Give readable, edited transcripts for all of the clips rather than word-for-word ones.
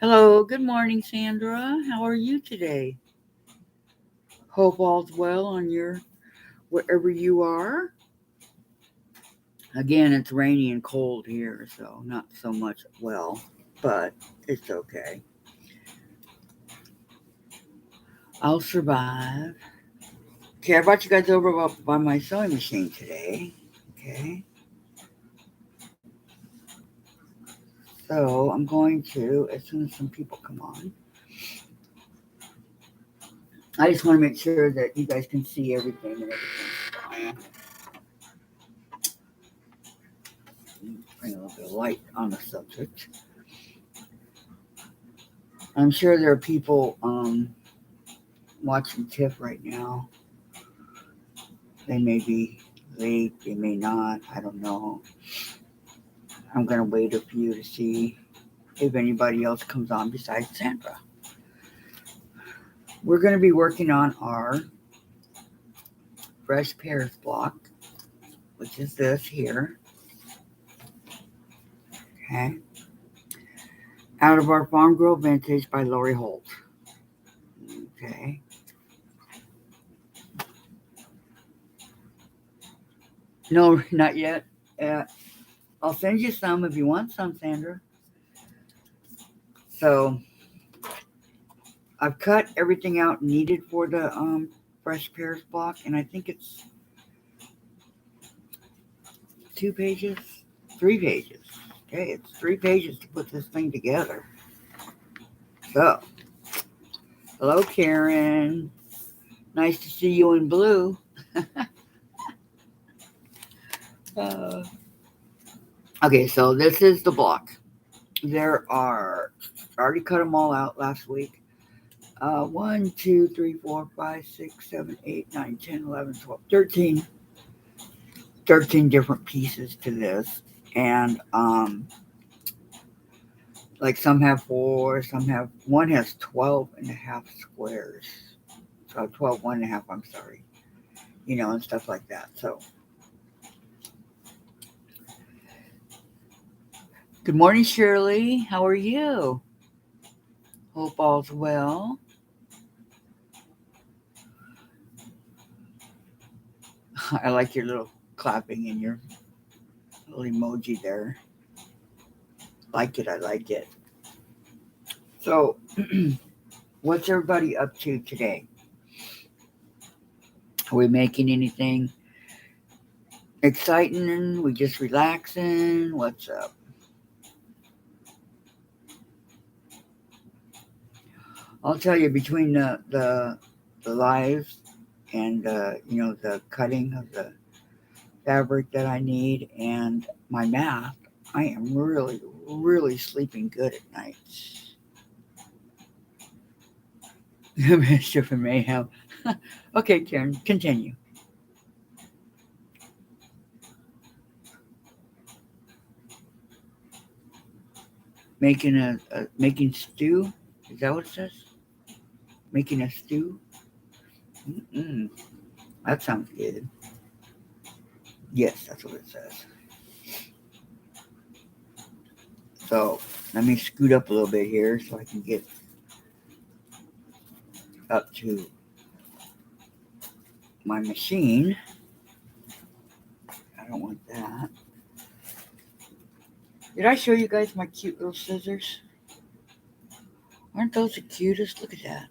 Hello, good morning, Sandra. How are you today? Hope all's well on your wherever you are. Again, it's rainy and cold here, so not so much well, but it's okay. I'll survive. Okay, I brought you guys over by my sewing machine today. Okay, so I'm going to, as soon as some people come on, I just want to make sure that you guys can see everything and everything's fine. Bring a little bit of light on the subject. I'm sure there are people watching Tiff right now. They may be late, they may not. I don't know. I'm going to wait a few to see if anybody else comes on besides Sandra. We're going to be working on our fresh pears block, which is this here. Okay. Out of our Farm Girl Vintage by Lori Holt. Okay. No, not yet. I'll send you some if you want some, Sandra. So I've cut everything out needed for the fresh pears block, and I think it's 2 pages, 3 pages. Okay, it's 3 pages to put this thing together. So, hello, Karen. Nice to see you in blue. uh, okay, so this is the block. There are, I already cut them all out last week. 1, 2, 3, 4, 5, 6, 7, 8, 9, 10, 11, 12, 13 different pieces to this. And like some have 4, some have, one has 12 and a half squares. 12, 1.5, I'm sorry. And stuff like that. So, good morning, Shirley. How are you? Hope all's well. I like your little clapping and your little emoji there. Like it, I like it. So, what's everybody up to today? Are we making anything exciting? We just relaxing? What's up? I'll tell you, between the lives and the cutting of the fabric that I need and my math, I am really, really sleeping good at night. Mischief and mayhem. Okay, Karen, continue. Making stew. Is that what it says? Making a stew. Mm-mm. That sounds good. Yes, that's what it says. So let me scoot up a little bit here so I can get up to my machine. I don't want that. Did I show you guys my cute little scissors? Aren't those the cutest? Look at that.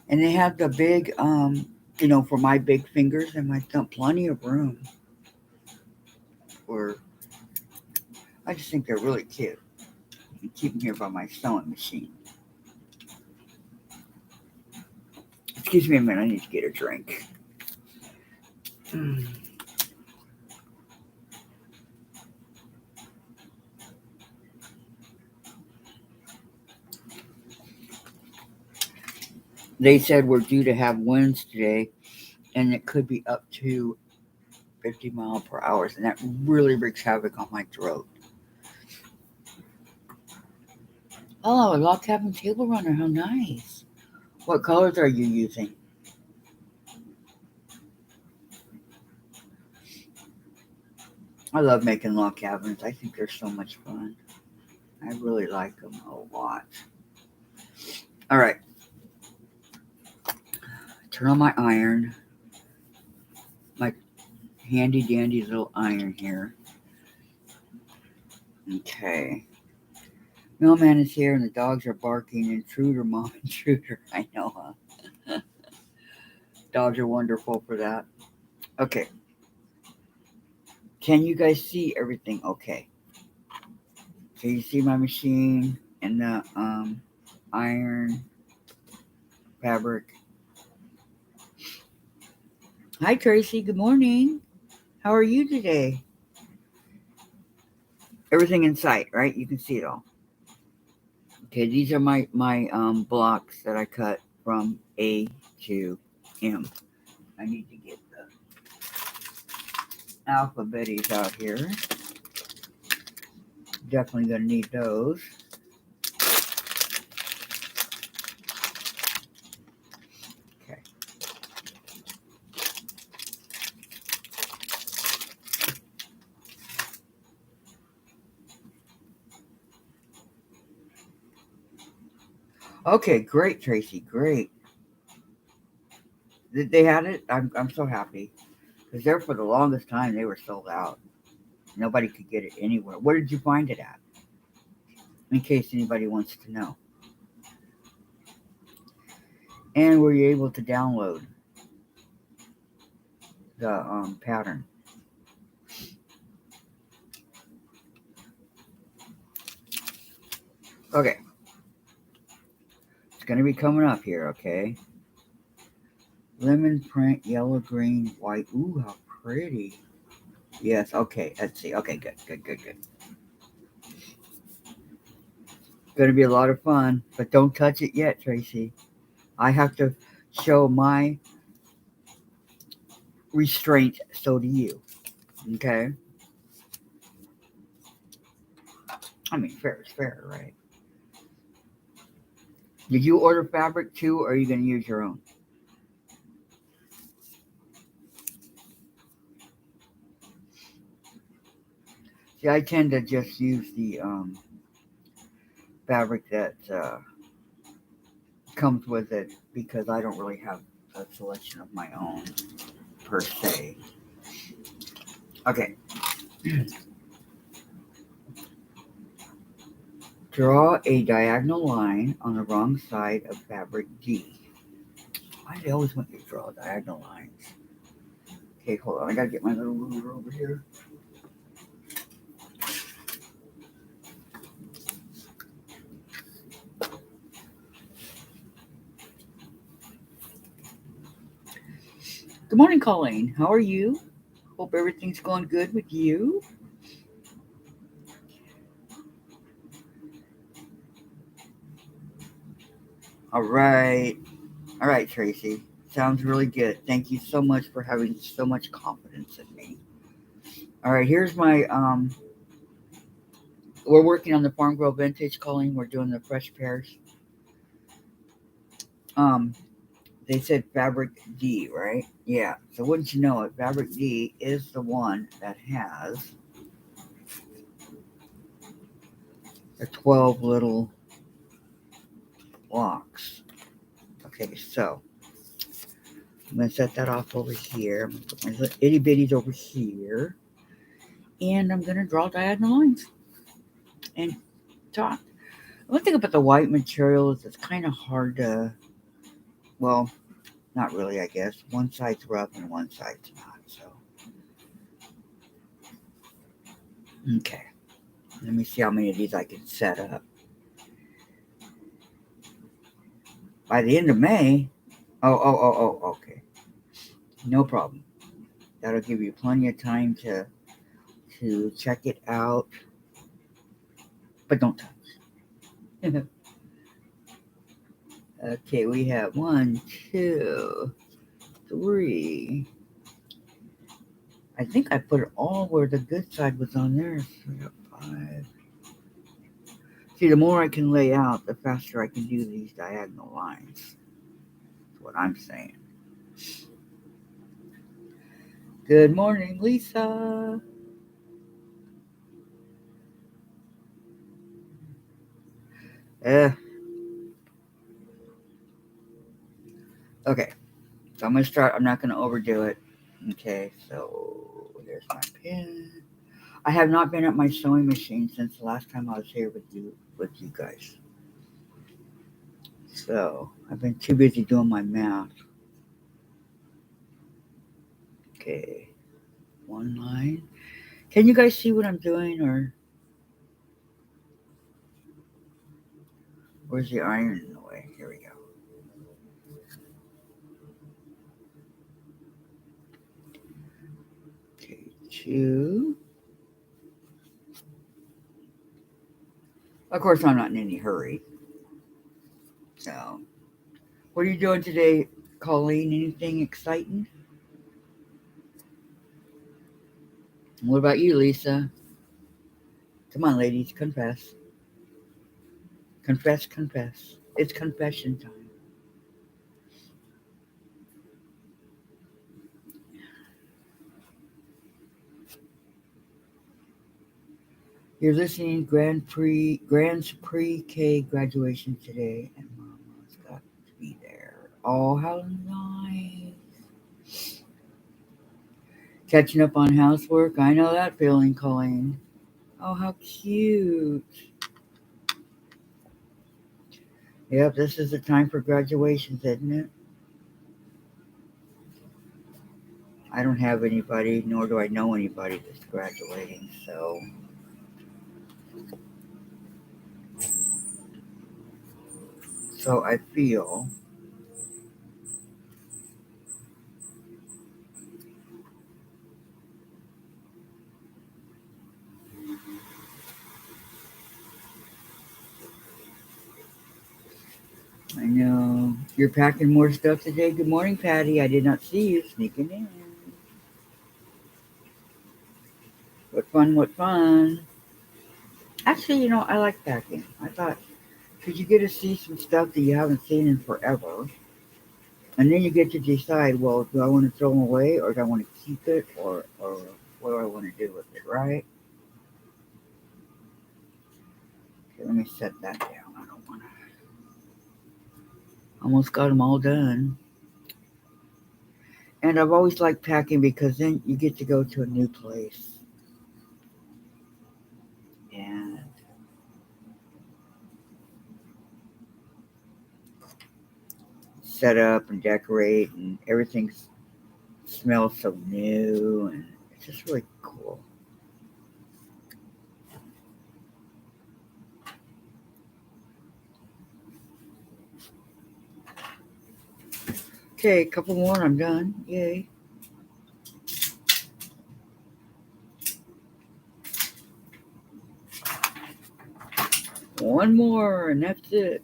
And they have the big, for my big fingers and my thumb, plenty of room. For, I just think they're really cute. I keep them here by my sewing machine. Excuse me a minute, I need to get a drink. They said we're due to have winds today, and it could be up to 50 mile per hour, and that really wreaks havoc on my throat. Oh, a log cabin table runner, how nice. What colors are you using? I love making log cabins. I think they're so much fun. I really like them a lot. All right, turn on my iron, my handy dandy little iron here. Okay. Mailman is here and the dogs are barking. Intruder, mom, intruder. I know, huh? Dogs are wonderful for that. Okay. Can you guys see everything okay? Can you see my machine and the iron fabric? Hi, Tracy. Good morning. How are you today? Everything in sight, right? You can see it all. Okay, these are my blocks that I cut from A to M. I need to get the alphabeties out here. Definitely gonna need those. Okay. Okay, great, Tracy. Great. They had it. I'm so happy because there for the longest time they were sold out. Nobody could get it anywhere. Where did you find it at? In case anybody wants to know. And were you able to download the pattern? Okay, it's gonna be coming up here. Okay, lemon print, yellow, green, white. Ooh, how pretty! Yes. Okay. Let's see. Okay. Good. Good. Good. Good. Gonna be a lot of fun, but don't touch it yet, Tracy. I have to show my restraint. So do you. Okay. I mean, fair is fair, right? Did you order fabric too, or are you gonna use your own? See, I tend to just use the fabric that comes with it because I don't really have a selection of my own per se. Okay. Draw a diagonal line on the wrong side of fabric D. Why do they always want you to draw diagonal lines? Okay, hold on. I gotta get my little ruler over here. Good morning, Colleen. How are you? Hope everything's going good with you. All right. All right, Tracy. Sounds really good. Thank you so much for having so much confidence in me. All right, here's my we're working on the Farm Girl Vintage, Colleen. We're doing the fresh pears. Um, they said Fabric D, right? Yeah. So wouldn't you know it, Fabric D is the one that has the 12 little blocks. Okay, so I'm gonna set that off over here. I'm gonna put my little itty bitties over here, and I'm gonna draw diagonal lines and talk. One thing about the white material is it's kind of hard to, well, not really, I guess. One side's rough and one side's not. So, okay. Let me see how many of these I can set up. By the end of May, okay. No problem. That'll give you plenty of time to check it out. But don't touch. Okay, we have 1, 2, 3. I think I put it all where the good side was on there. 5. See, the more I can lay out, the faster I can do these diagonal lines. That's what I'm saying. Good morning, Lisa. Eh. Okay. So I'm gonna start. I'm not gonna overdo it. Okay. So here's my pen. I have not been at my sewing machine since the last time I was here with you guys. So I've been too busy doing my math. Okay. One line. Can you guys see what I'm doing, or where's the iron in the way? Here we go. Okay. Two. Of course, I'm not in any hurry. So, what are you doing today, Colleen? Anything exciting? What about you, Lisa? Come on, ladies, confess. Confess, confess. It's confession time. You're listening Grand's pre-K graduation today, and Mama's got to be there. Oh, how nice! Catching up on housework. I know that feeling, Colleen. Oh, how cute! Yep, this is the time for graduations, isn't it? I don't have anybody, nor do I know anybody that's graduating. So I feel. I know you're packing more stuff today. Good morning, Patty. I did not see you sneaking in. What fun! What fun! Actually, I like packing. I thought, because you get to see some stuff that you haven't seen in forever, and then you get to decide, well, do I want to throw them away, or do I want to keep it, or what do I want to do with it, right? Okay, let me set that down. I don't want to. Almost got them all done. And I've always liked packing because then you get to go to a new place and set up and decorate, and everything smells so new, and it's just really cool. Okay, a couple more, I'm done. Yay. One more, and that's it.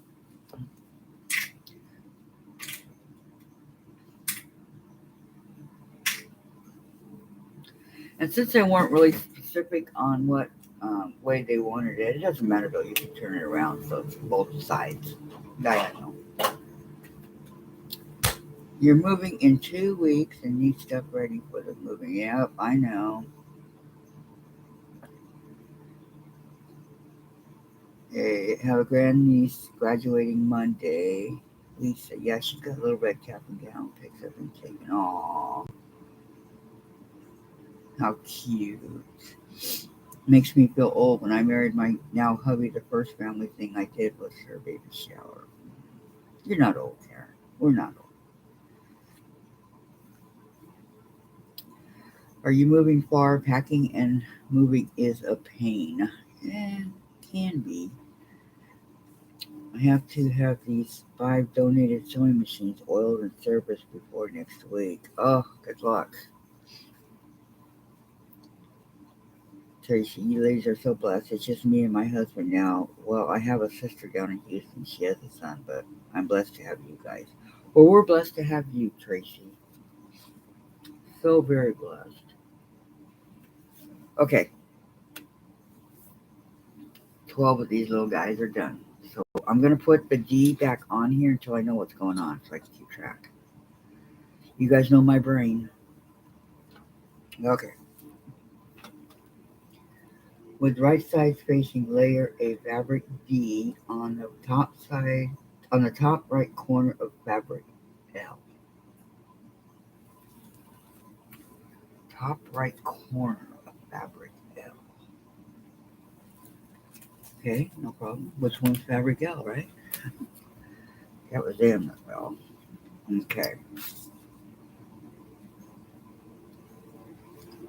And since they weren't really specific on what way they wanted it, it doesn't matter though. You can turn it around so it's both sides diagonal. You're moving in 2 weeks and need stuff ready for the moving. Yep, I know. Hey, have a grandniece graduating Monday. Lisa, yeah, she's got a little red cap and gown pics I've been taking. Aw, how cute. Makes me feel old. When I married my now hubby, the first family thing I did was her baby shower. You're not old, Karen. We're not old. Are you moving far? Packing and moving is a pain. Eh, can be. I have to have these 5 donated sewing machines oiled and serviced before next week. Oh, good luck. Tracy, you ladies are so blessed. It's just me and my husband now. Well, I have a sister down in Houston. She has a son, but I'm blessed to have you guys. Well, we're blessed to have you, Tracy. So very blessed. Okay, 12 of these little guys are done. So I'm going to put the D back on here until I know what's going on so I can keep track. You guys know my brain. Okay. With right side facing, layer a fabric D on the top side, on the top right corner of fabric L. Top right corner of fabric L. Okay, no problem. Which one's fabric L, right? That was M as well. Okay.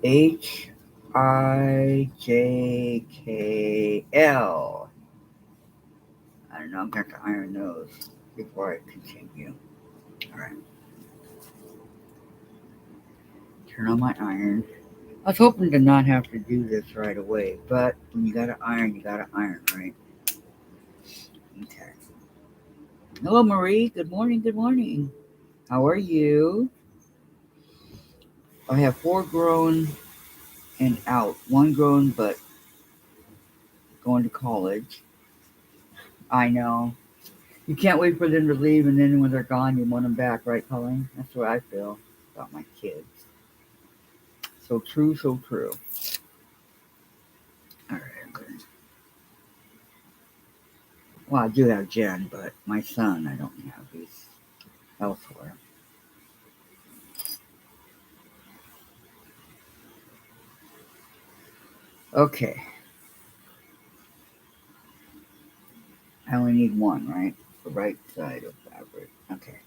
HIJKL. I don't know, I'm going to have to iron those before I continue. Alright. Turn on my iron. I was hoping to not have to do this right away, but when you gotta iron, right? Okay. Hello, Marie. Good morning, good morning. How are you? I have 4 grown and out. 1 grown, but going to college. I know. You can't wait for them to leave, and then when they're gone, you want them back, right, Colleen? That's what I feel about my kids. So true, so true. All right, I'm good. Well, I do have Jen, but my son, I don't have. He's elsewhere. Okay. I only need 1, right? The right side of fabric. Okay.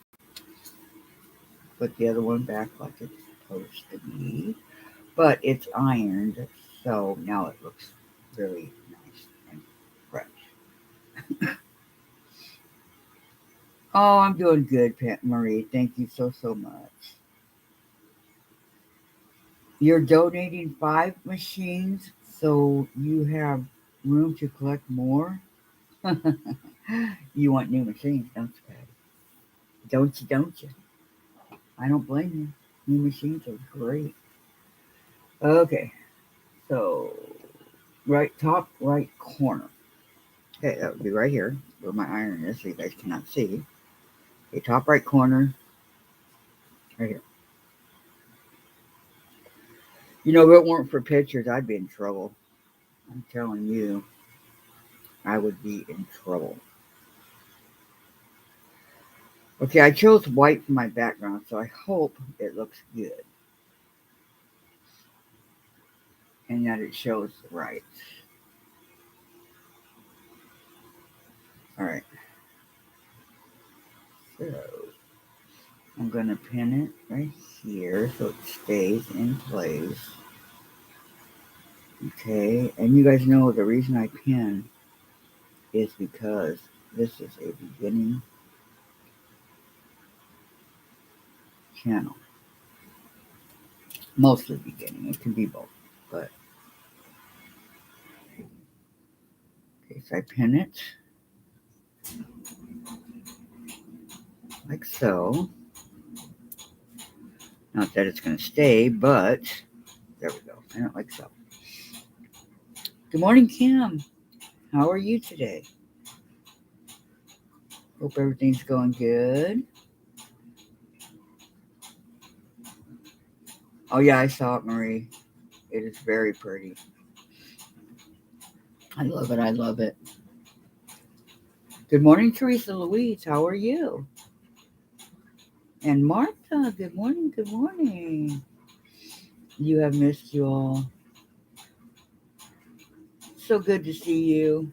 Put the other one back like it's supposed to be. But it's ironed, so now it looks really nice and fresh. Oh, I'm doing good, Pat Marie. Thank you so, so much. You're donating 5 machines, so you have room to collect more? You want new machines, don't you, Patty? Don't you? I don't blame you. New machines are great. Okay, so right top right corner. Okay, that would be right here where my iron is, so you guys cannot see. Okay, top right corner, right here. You know, if it weren't for pictures, I'd be in trouble. I'm telling you, I would be in trouble. Okay, I chose white for my background, so I hope it looks good and that it shows right. All right, so I'm gonna pin it right here so it stays in place. Okay, and you guys know the reason I pin is because this is a beginning channel. Mostly beginning, it can be both, but okay, so I pin it like so. Not that it's going to stay, but there we go. Pin it like so. Good morning, Kim. How are you today? Hope everything's going good. Oh, yeah, I saw it, Marie. It is very pretty. I love it. I love it. Good morning, Teresa Louise. How are you? And Martha, good morning. Good morning. You have missed you all. So good to see you.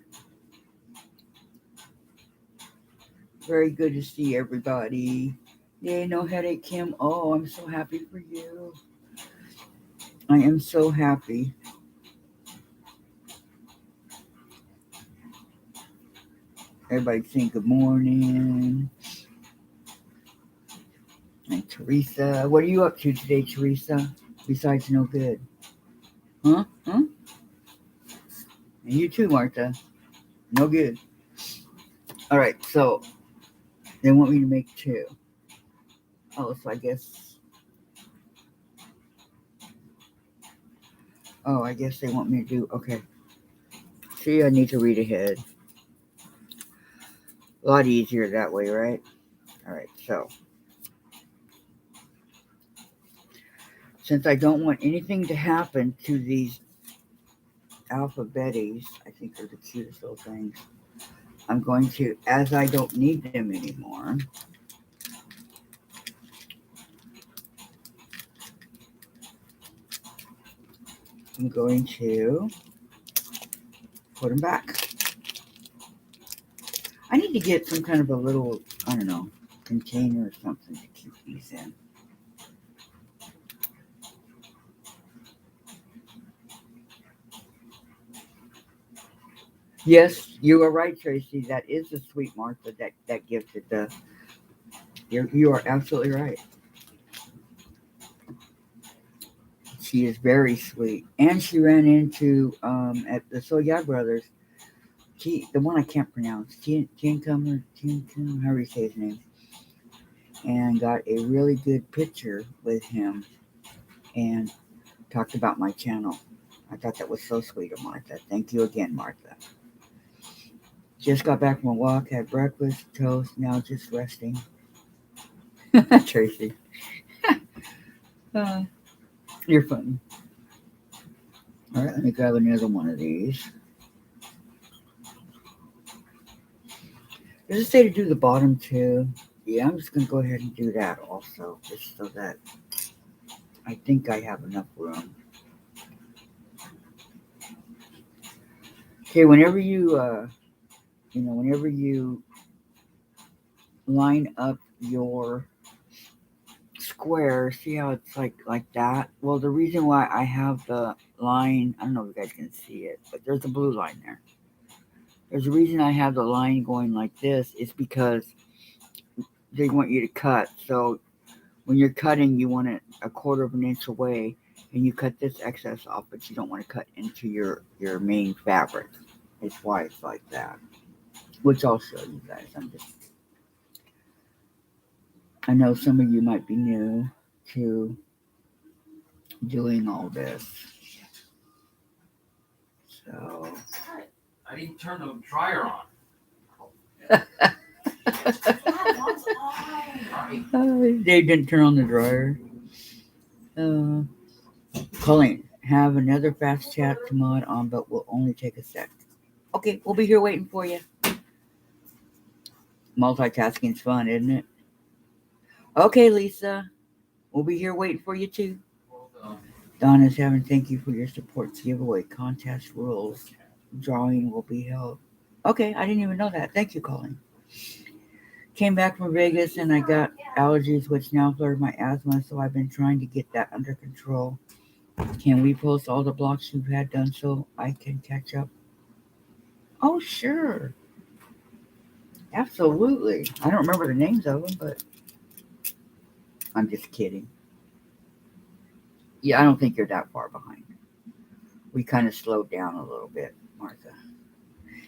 Very good to see everybody. Yay, no headache, Kim. Oh, I'm so happy for you. I am so happy. Everybody saying good morning. And Teresa, what are you up to today, Teresa? Besides no good. Huh? Huh? And you too, Martha. No good. All right, so they want me to make 2. Oh, so I guess. Oh, I guess they want me to do. Okay. See, I need to read ahead. A lot easier that way, right? All right, so. Since I don't want anything to happen to these alphabeties. I think they're the cutest little things. I'm going to, as I don't need them anymore, I'm going to put them back. I need to get some kind of a little, I don't know, container or something to keep these in. Yes, you are right, Tracy. That is the sweet Martha that gifted the. You are absolutely right. She is very sweet, and she ran into at the Soya Brothers. The one I can't pronounce, Tincum, however you say his name, and got a really good picture with him, and talked about my channel. I thought that was so sweet of Martha. Thank you again, Martha. Just got back from a walk, had breakfast, toast, now just resting. Tracy, uh, you're funny. All right, let me grab another one of these. Does it say to do the bottom too? Yeah, I'm just going to go ahead and do that also, just so that I think I have enough room. Okay, whenever whenever you line up your square, see how it's like that? Well, the reason why I have the line, I don't know if you guys can see it, but there's a blue line there. There's a reason I have the line going like this is because they want you to cut. So when you're cutting, you want it a quarter of an inch away, and you cut this excess off, but you don't want to cut into your main fabric. It's why it's like that, which I'll show you guys. I know some of you might be new to doing all this, so I didn't turn the dryer on. They didn't turn on the dryer. Colleen, have another fast chat to mod on, but will only take a sec. Okay, we'll be here waiting for you. Multitasking's fun, isn't it? Okay, Lisa, we'll be here waiting for you too. Donna's having thank you for your support giveaway contest rules. Drawing will be held. Okay, I didn't even know that. Thank you, Colleen. Came back from Vegas and I got allergies, which now flared my asthma, so I've been trying to get that under control. Can we post all the blocks you've had done so I can catch up? Oh, sure. Absolutely. I don't remember the names of them, but I'm just kidding. Yeah, I don't think you're that far behind. We kind of slowed down a little bit, Martha.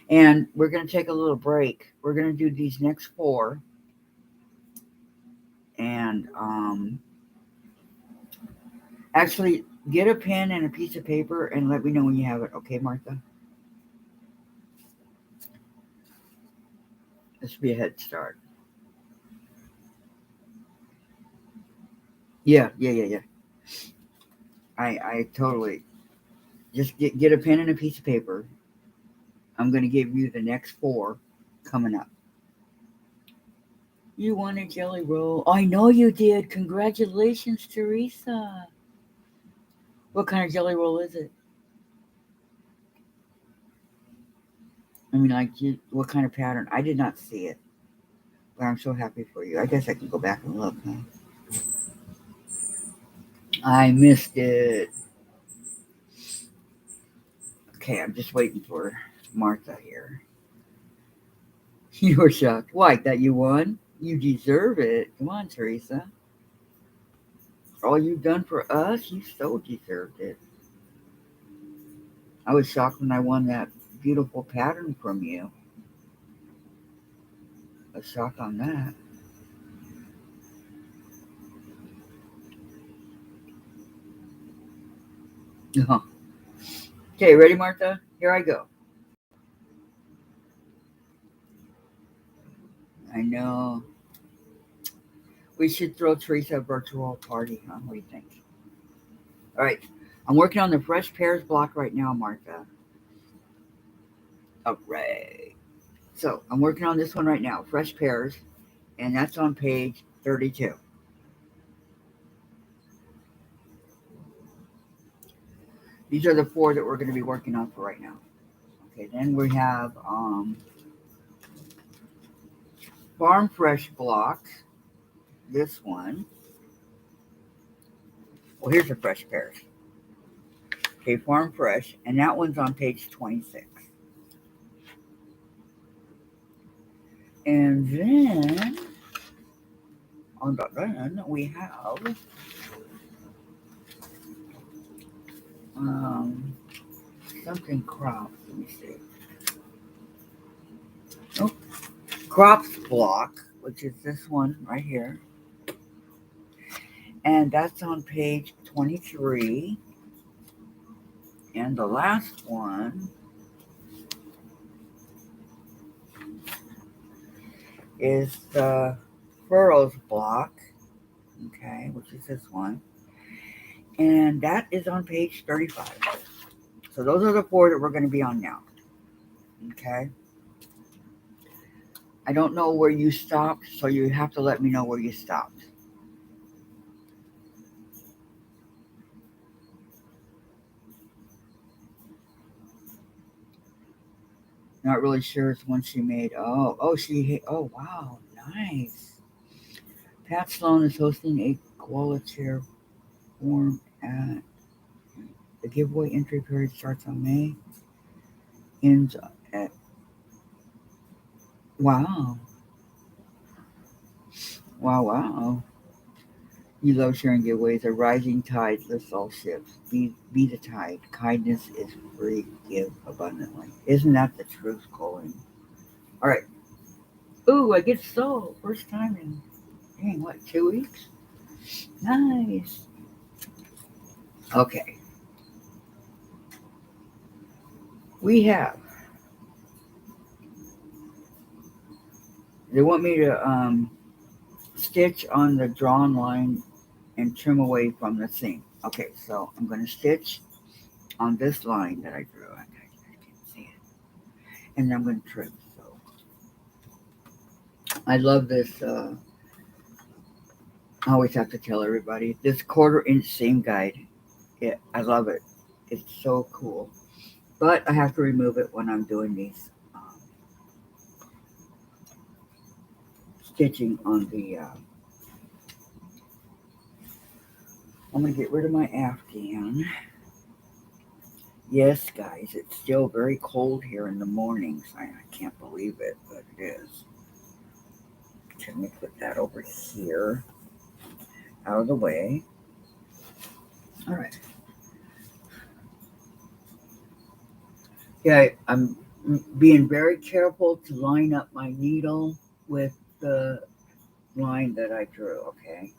And we're going to take a little break. We're going to do these next 4. And actually, get a pen and a piece of paper and let me know when you have it. Okay, Martha? This will be a head start. Yeah. I totally just get a pen and a piece of paper. I'm going to give you the next 4 coming up. You won a jelly roll. I know you did. Congratulations, Teresa. What kind of jelly roll is it? I mean, what kind of pattern? I did not see it, but I'm so happy for you. I guess I can go back and look. Huh? I missed it. Okay, I'm just waiting for Martha here. You were shocked. Why? That you won? You deserve it. Come on, Teresa. All you've done for us, you so deserved it. I was shocked when I won that beautiful pattern from you. A shock on that. Okay, ready, Martha? Here I go. I know. We should throw Teresa a virtual party, huh? What do you think? All right. I'm working on the fresh pears block right now, Martha. All right. So I'm working on this one right now, Fresh Pears, and that's on page 32. These are the four that we're going to be working on for right now. Okay, then we have Farm Fresh blocks. This one. Well, here's the Fresh Pears. Okay, Farm Fresh, and that one's on page 26. And then on the then we have um, something crops. Let me see. Oh, crops block, which is this one right here, and that's on page 23. And the last one is the furrows block, okay, which is this one, and that is on page 35. So those are the four that we're going to be on now, okay. I don't know where you stopped, so you have to let me know where you stopped. Not really sure it's one she made. Oh, wow, nice. Pat Sloan is hosting a koala chair form at the giveaway entry period starts on May. Ends at wow, wow. You love sharing giveaways. A rising tide lifts all ships. Be the tide. Kindness is free. Give abundantly. Isn't that the truth, Colin? All right. Ooh, I get sold. First time in, dang, what, 2 weeks? Nice. Okay. We have, they want me to stitch on the drawn line and trim away from the seam. Okay, so I'm going to stitch on this line that I drew. I can't see it. And then I'm going to trim. So I love this. I always have to tell everybody this 1/4 inch seam guide. I love it. It's so cool. But I have to remove it when I'm doing these stitching on the. I'm going to get rid of my Afghan. Yes, guys, it's still very cold here in the mornings. I can't believe it, but it is. Let me put that over here, out of the way. All right. Yeah, I'm being very careful to line up my needle with the line that I drew, okay?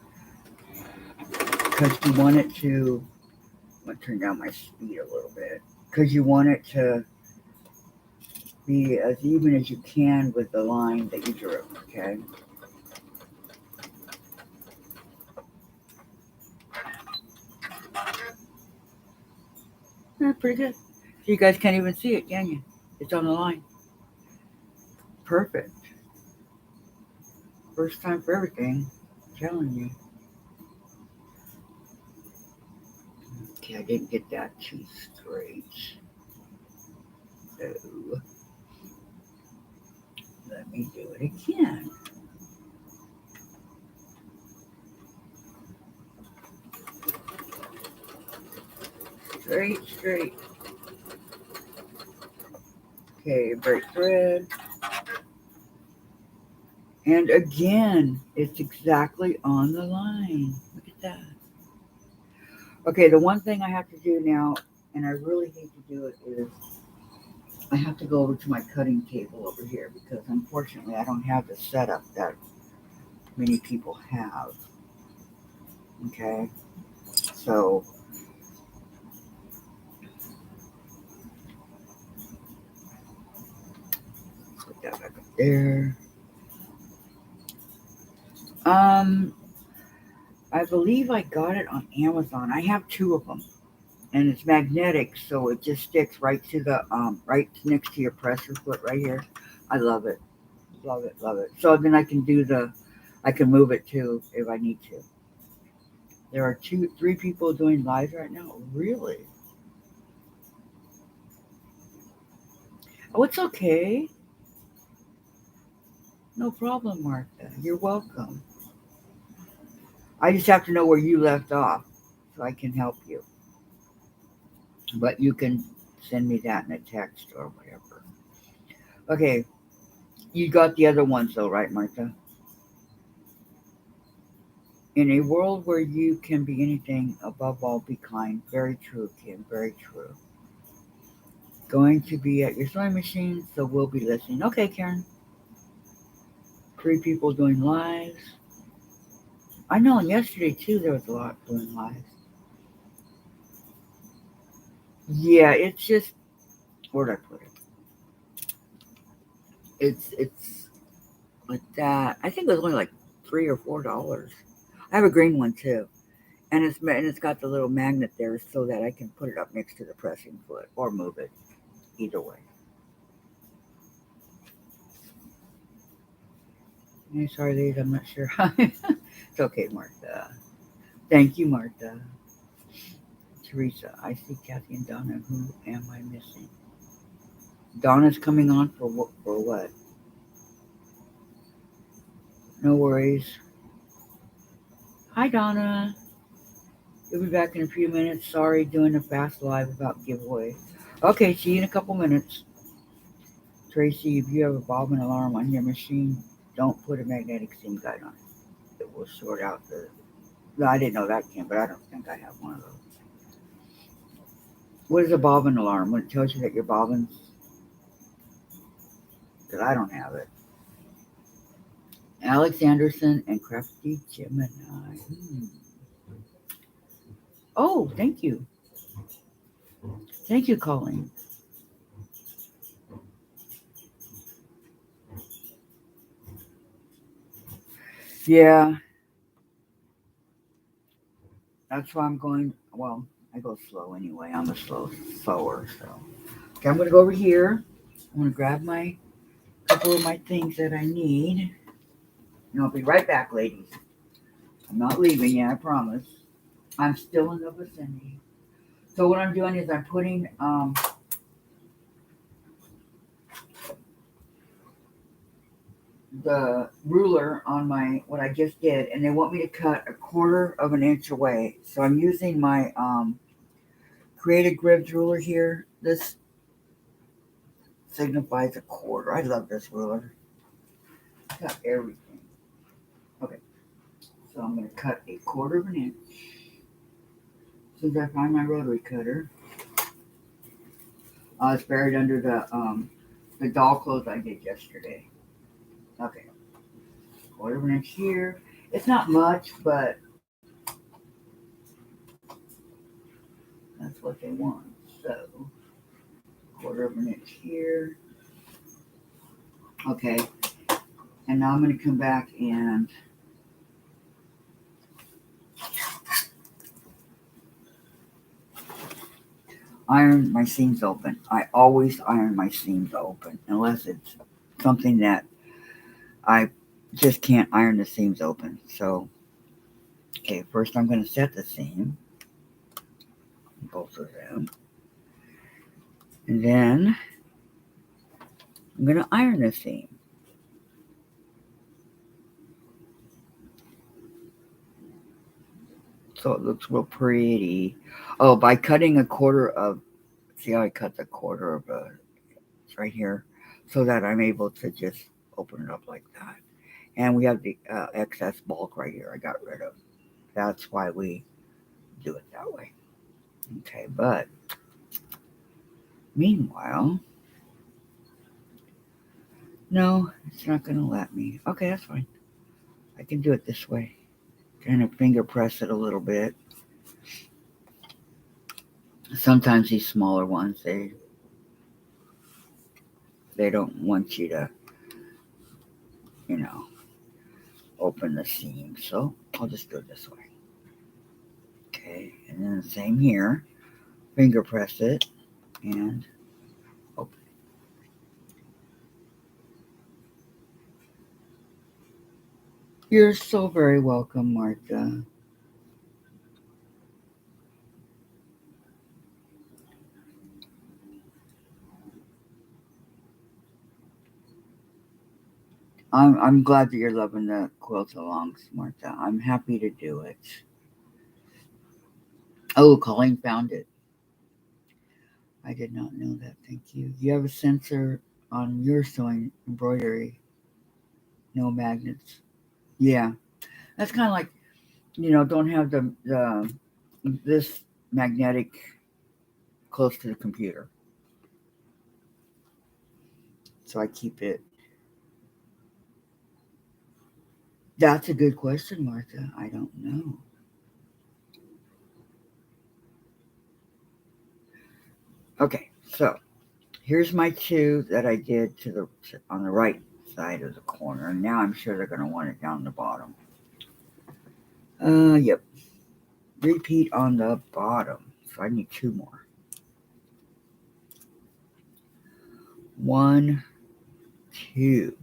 Because you want it to, I'm going to turn down my speed a little bit, because you want it to be as even as you can with the line that you drew, okay? Yeah, pretty good. So you guys can't even see it, can you? It's on the line. Perfect. First time for everything. I'm telling you. Okay, I didn't get that too straight. So let me do it again. Straight. Okay, break thread. And again, it's exactly on the line. Look at that. Okay, the one thing I have to do now, and I really hate to do it, is I have to go over to my cutting table over here because unfortunately I don't have the setup that many people have. Okay, so put that back up there. Um, I believe I got it on Amazon. I have two of them. and it's magnetic, so it just sticks right to the right next to your presser foot right here. I love it, love it, love it. So then I can move it too if I need to. There are three people doing live right now. Really? Oh, it's okay. No problem, Martha. You're welcome. I just have to know where you left off so I can help you. But you can send me that in a text or whatever. Okay, you got the other ones though, right, Martha? In a world where you can be anything, above all, be kind. Very true, Kim. Very true. Going to be at your sewing machine, so we'll be listening. Okay, Karen. Three people doing lives. I know, and yesterday too, there was a lot doing lives. Yeah, it's just, where'd I put it? It's like that. I think it was only like $3 or $4. I have a green one too, and it's got the little magnet there so that I can put it up next to the pressing foot or move it either way. Hey, sorry, ladies, I'm not sure. It's okay, Martha. Thank you, Martha. Teresa, I see Kathy and Donna. Who am I missing? Donna's coming on for what? For what? No worries. Hi, Donna. We'll be back in a few minutes. Sorry, doing a fast live about giveaway. Okay, see you in a couple minutes. Tracy, if you have a bobbin alarm on your machine, don't put a magnetic seam guide on it. It will short out the. No, I didn't know that, Kim, but I don't think I have one of those. What is a bobbin alarm? When it tells you that your bobbins, because I don't have it. Alex Anderson and Crafty Gemini. Hmm. Oh, thank you. Thank you, Colleen. Yeah, that's why I'm going. Well, I go slow anyway. I'm a slow sewer, so. Okay, I'm gonna go over here. I'm gonna grab my couple of my things that I need, and I'll be right back, ladies. I'm not leaving yet, I promise. I'm still in the vicinity. So what I'm doing is I'm putting the ruler on my what I just did, and they want me to cut a quarter of an inch away. So I'm using my creative grids ruler here. This signifies a quarter. I love this ruler. It's got everything. Okay, so I'm going to cut a quarter of an inch. As soon as I find my rotary cutter, it's buried under the doll clothes I did yesterday. Okay, quarter of an inch here. It's not much, but that's what they want. So quarter of an inch here. Okay, and now I'm going to come back and iron my seams open. I always iron my seams open unless it's something that I just can't iron the seams open. So, okay, first I'm going to set the seam, both of them, and then I'm going to iron the seam. So it looks real pretty. Oh, by cutting a quarter of, see how I cut the quarter of it's right here, so that I'm able to just open it up like that. And we have the excess bulk right here I got rid of. That's why we do it that way. Okay, but meanwhile, no, it's not going to let me. Okay, that's fine. I can do it this way. Kind of finger press it a little bit. Sometimes these smaller ones, they don't want you to, you know, open the seam. So I'll just do it this way. Okay, and then the same here. finger press it and open. You're so very welcome, Martha. I'm glad that you're loving the quilt alongs, Martha. I'm happy to do it. Oh, Colleen found it. I did not know that. Thank you. You have a sensor on your sewing embroidery, no magnets. Yeah, that's kind of like don't have the this magnetic close to the computer, so I keep it. That's a good question, Martha. I don't know. Okay, so here's my two that I did on the right side of the corner. And now I'm sure they're going to want it down the bottom. Yep. Repeat on the bottom. So I need two more. 1, 2.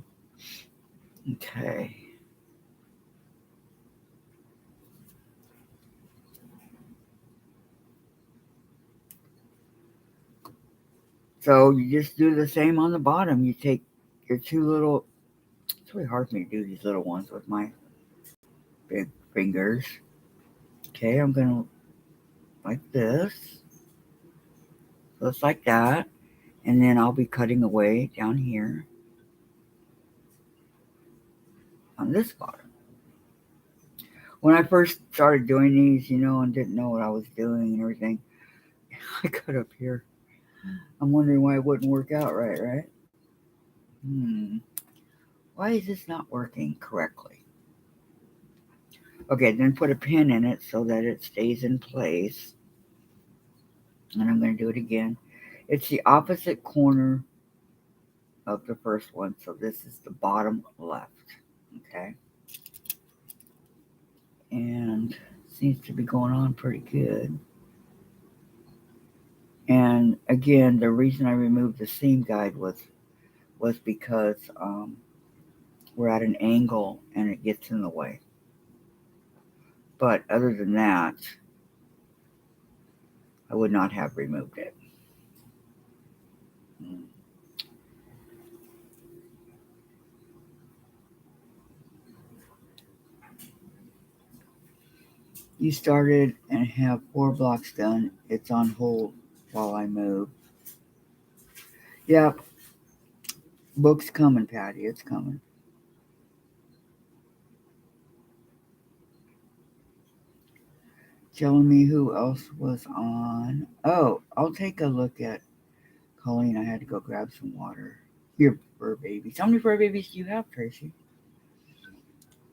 Okay. So you just do the same on the bottom. You take your two little. It's really hard for me to do these little ones with my big fingers. Okay, I'm gonna like this. Just like that. And then I'll be cutting away down here on this bottom. When I first started doing these, and didn't know what I was doing and everything, I cut up here. I'm wondering why it wouldn't work out right? Why is this not working correctly? Okay, then put a pin in it so that it stays in place. And I'm going to do it again. It's the opposite corner of the first one, so this is the bottom left. Okay. And seems to be going on pretty good. And again, the reason I removed the seam guide was because we're at an angle and it gets in the way. But other than that, I would not have removed it. You started and have 4 blocks done. It's on hold while I move. Yep, book's coming, Patty. It's coming. Telling me who else was on. Oh, I'll take a look at Colleen. I had to go grab some water. Your fur babies. How many fur babies do you have, Tracy?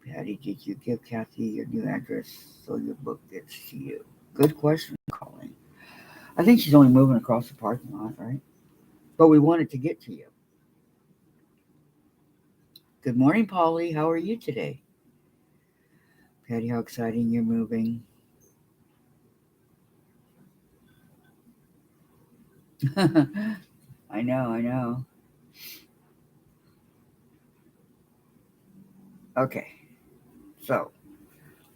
Patty, did you give Kathy your new address so your book gets to you? Good question, Colleen. I think she's only moving across the parking lot, right? But we wanted to get to you. Good morning, Polly. How are you today? Patty, how exciting you're moving. I know. Okay, so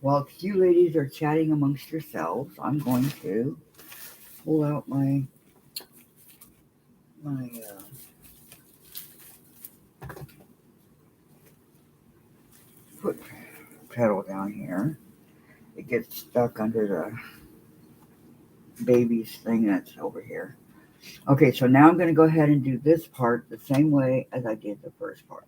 while you ladies are chatting amongst yourselves, I'm going to pull out my foot pedal down here. It gets stuck under the baby's thing that's over here. Okay, so now I'm going to go ahead and do this part the same way as I did the first part.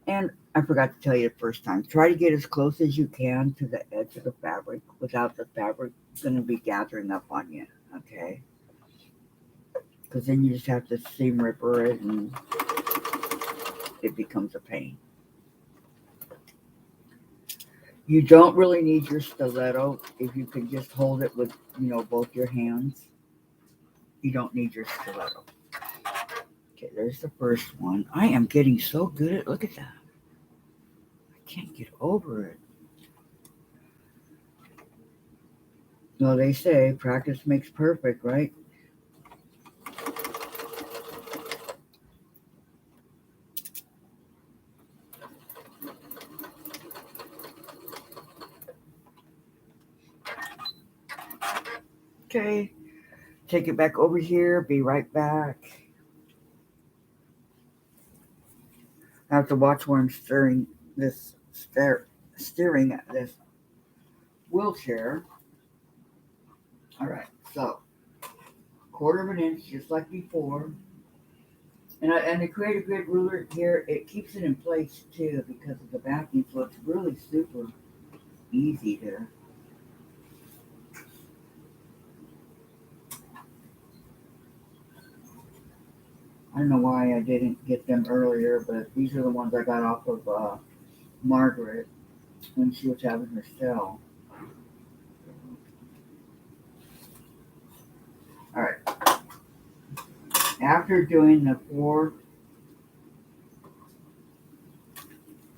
And I forgot to tell you the first time, try to get as close as you can to the edge of the fabric without the fabric going to be gathering up on you, okay? Because then you just have to seam ripper it and it becomes a pain. You don't really need your stiletto if you can just hold it with, both your hands. You don't need your stiletto. Okay, there's the first one. I am getting so good at, look at that. I can't get over it. Well, they say practice makes perfect, right? Okay, take it back over here. Be right back. I have to watch where I'm steering this wheelchair. All right, so quarter of an inch, just like before. And to create a good ruler here, it keeps it in place too because of the backing, so it's really super easy to. I don't know why I didn't get them earlier, but these are the ones I got off of Margaret when she was having her cell. All right. After doing the 4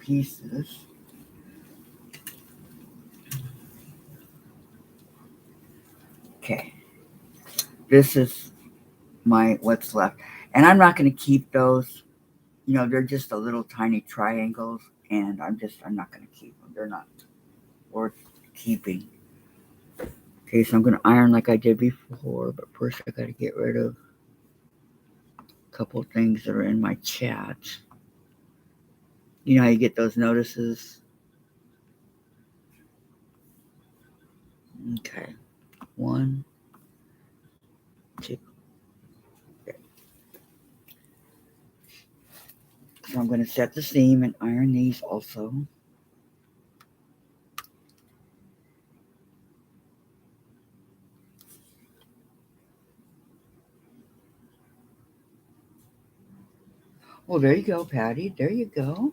pieces, okay, this is my what's left, and I'm not going to keep those. They're just a little tiny triangles, and I'm not going to keep them. They're not worth keeping. Okay, so I'm going to iron like I did before, but first I got to get rid of a couple things that are in my chat. You know how you get those notices? Okay, 1, 2. Okay. So I'm going to set the seam and iron these also. Well, there you go, Patty. There you go.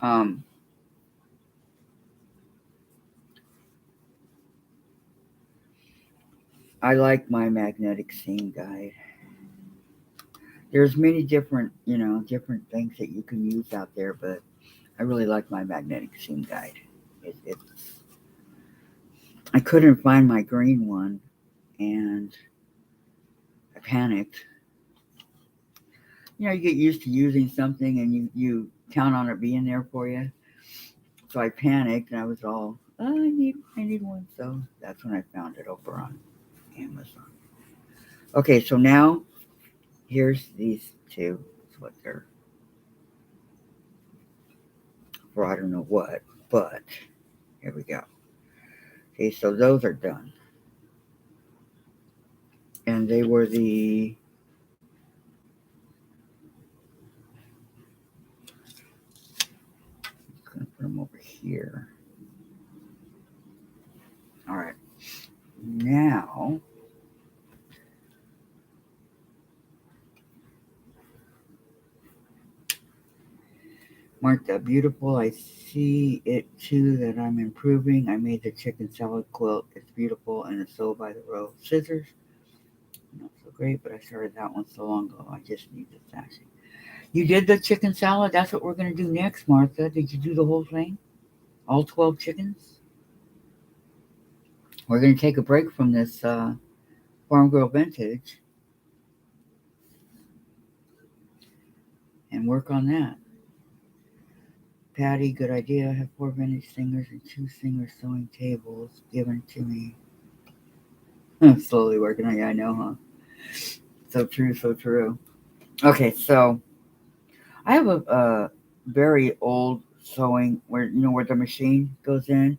Um, I like my magnetic seam guide. There's many different things that you can use out there, but I really like my magnetic seam guide. It's I couldn't find my green one, and I panicked. You get used to using something, and you count on it being there for you. So I panicked, and I was all, oh, I need one. So that's when I found it over on Amazon. Okay, so now here's these two. That's what they're for. I don't know what, but here we go. Okay, so those are done, and they were the. I'm gonna put them over here. All right, now mark that beautiful. I see it too that I'm improving. I made the chicken salad quilt. It's beautiful and it's sold by the row. Scissors, not so great, but I started that one so long ago. I just need the stashing. You did the chicken salad? That's what we're going to do next, Martha. Did you do the whole thing? All 12 chickens? We're going to take a break from this Farm Girl Vintage and work on that. Patty, good idea. I have 4 vintage singers and 2 singer sewing tables given to me. Slowly working on it, I know, huh? So true, so true. Okay, so I have a very old sewing where the machine goes in,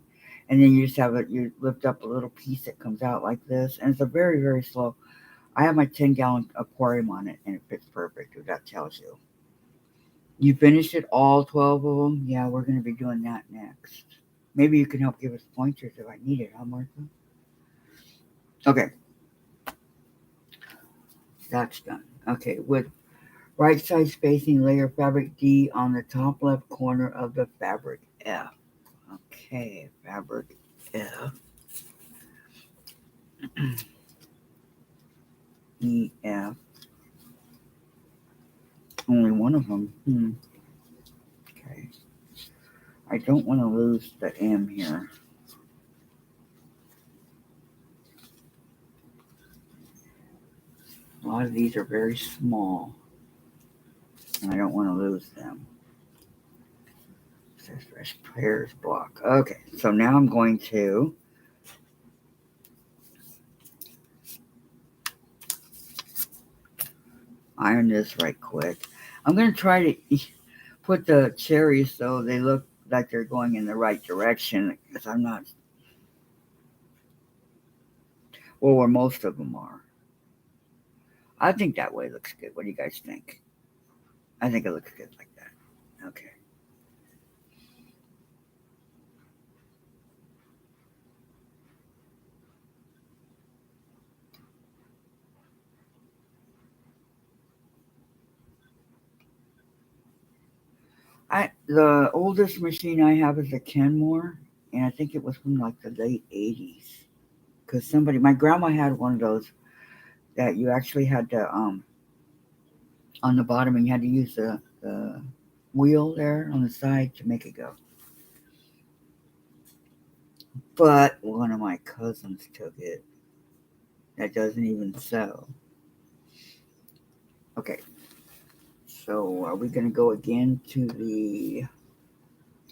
and then you just have it. You lift up a little piece that comes out like this, and it's a very very slow. I have my 10-gallon aquarium on it, and it fits perfect. If that tells you. You finished it all 12 of them. Yeah, we're going to be doing that next. Maybe you can help give us pointers if I need it, huh, Martha? Okay, that's done. Okay, with right side spacing, layer fabric D on the top left corner of the fabric F. Okay, fabric F. E, F. Only one of them. Okay. I don't want to lose the M here. A lot of these are very small, and I don't want to lose them. It says fresh Pears block. Okay, so now I'm going to iron this right quick. I'm going to try to put the cherries so they look like they're going in the right direction, because I'm not, well, where most of them are. I think that way looks good. What do you guys think? I think it looks good like that. Okay. The oldest machine I have is a Kenmore, and I think it was from like the late '80s. Because my grandma had one of those that you actually had to on the bottom, and you had to use the wheel there on the side to make it go. But one of my cousins took it. That doesn't even sell. Okay, so are we gonna go again to the?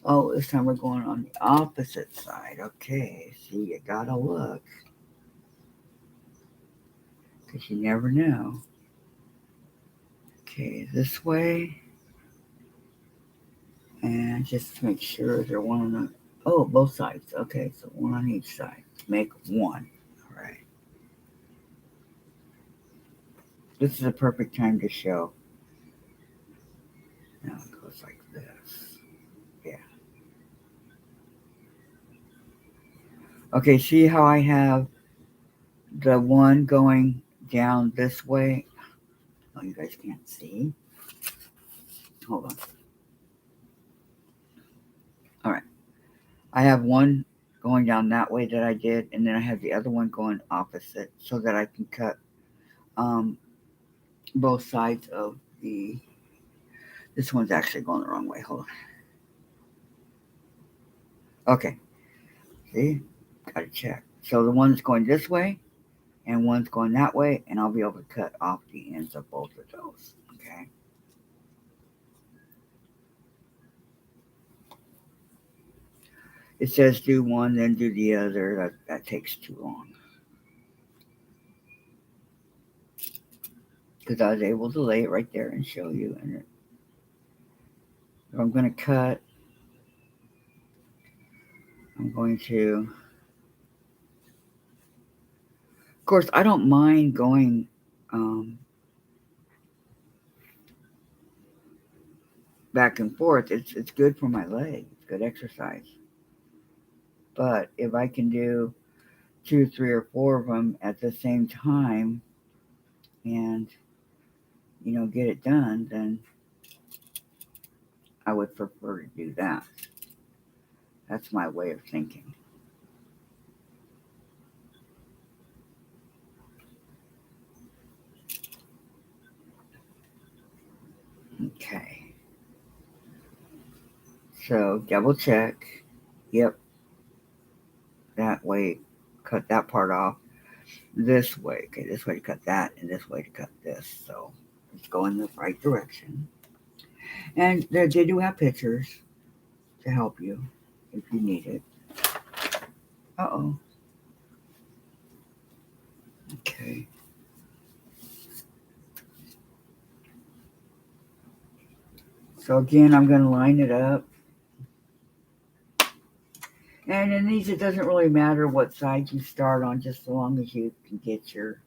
Oh, this time we're going on the opposite side. Okay, see, you gotta look, because you never know. Okay, this way, and just to make sure they're one on the. Oh, both sides. Okay, so one on each side. Make one. All right. This is a perfect time to show. Now it goes like this. Yeah. Okay, see how I have the one going down this way? Oh, you guys can't see. Hold on. All right. I have one going down that way that I did, and then I have the other one going opposite so that I can cut um, both sides of the. This one's actually going the wrong way. Hold on. Okay. See? Gotta check. So the one's going this way, and one's going that way, and I'll be able to cut off the ends of both of those. Okay. It says do one, then do the other. That takes too long. Because I was able to lay it right there and show you. And if I'm going to cut, I'm going to. Of course, I don't mind going back and forth. It's good for my leg. It's good exercise. But if I can do two, three, or four of them at the same time, and get it done, then I would prefer to do that. That's my way of thinking. Okay. So double check. Yep. That way, cut that part off. This way. Okay, this way to cut that, and this way to cut this. So let's go in the right direction. And they do have pictures to help you if you need it. Uh-oh. Okay. So again, I'm going to line it up. And in these, it doesn't really matter what side you start on, just as long as you can get your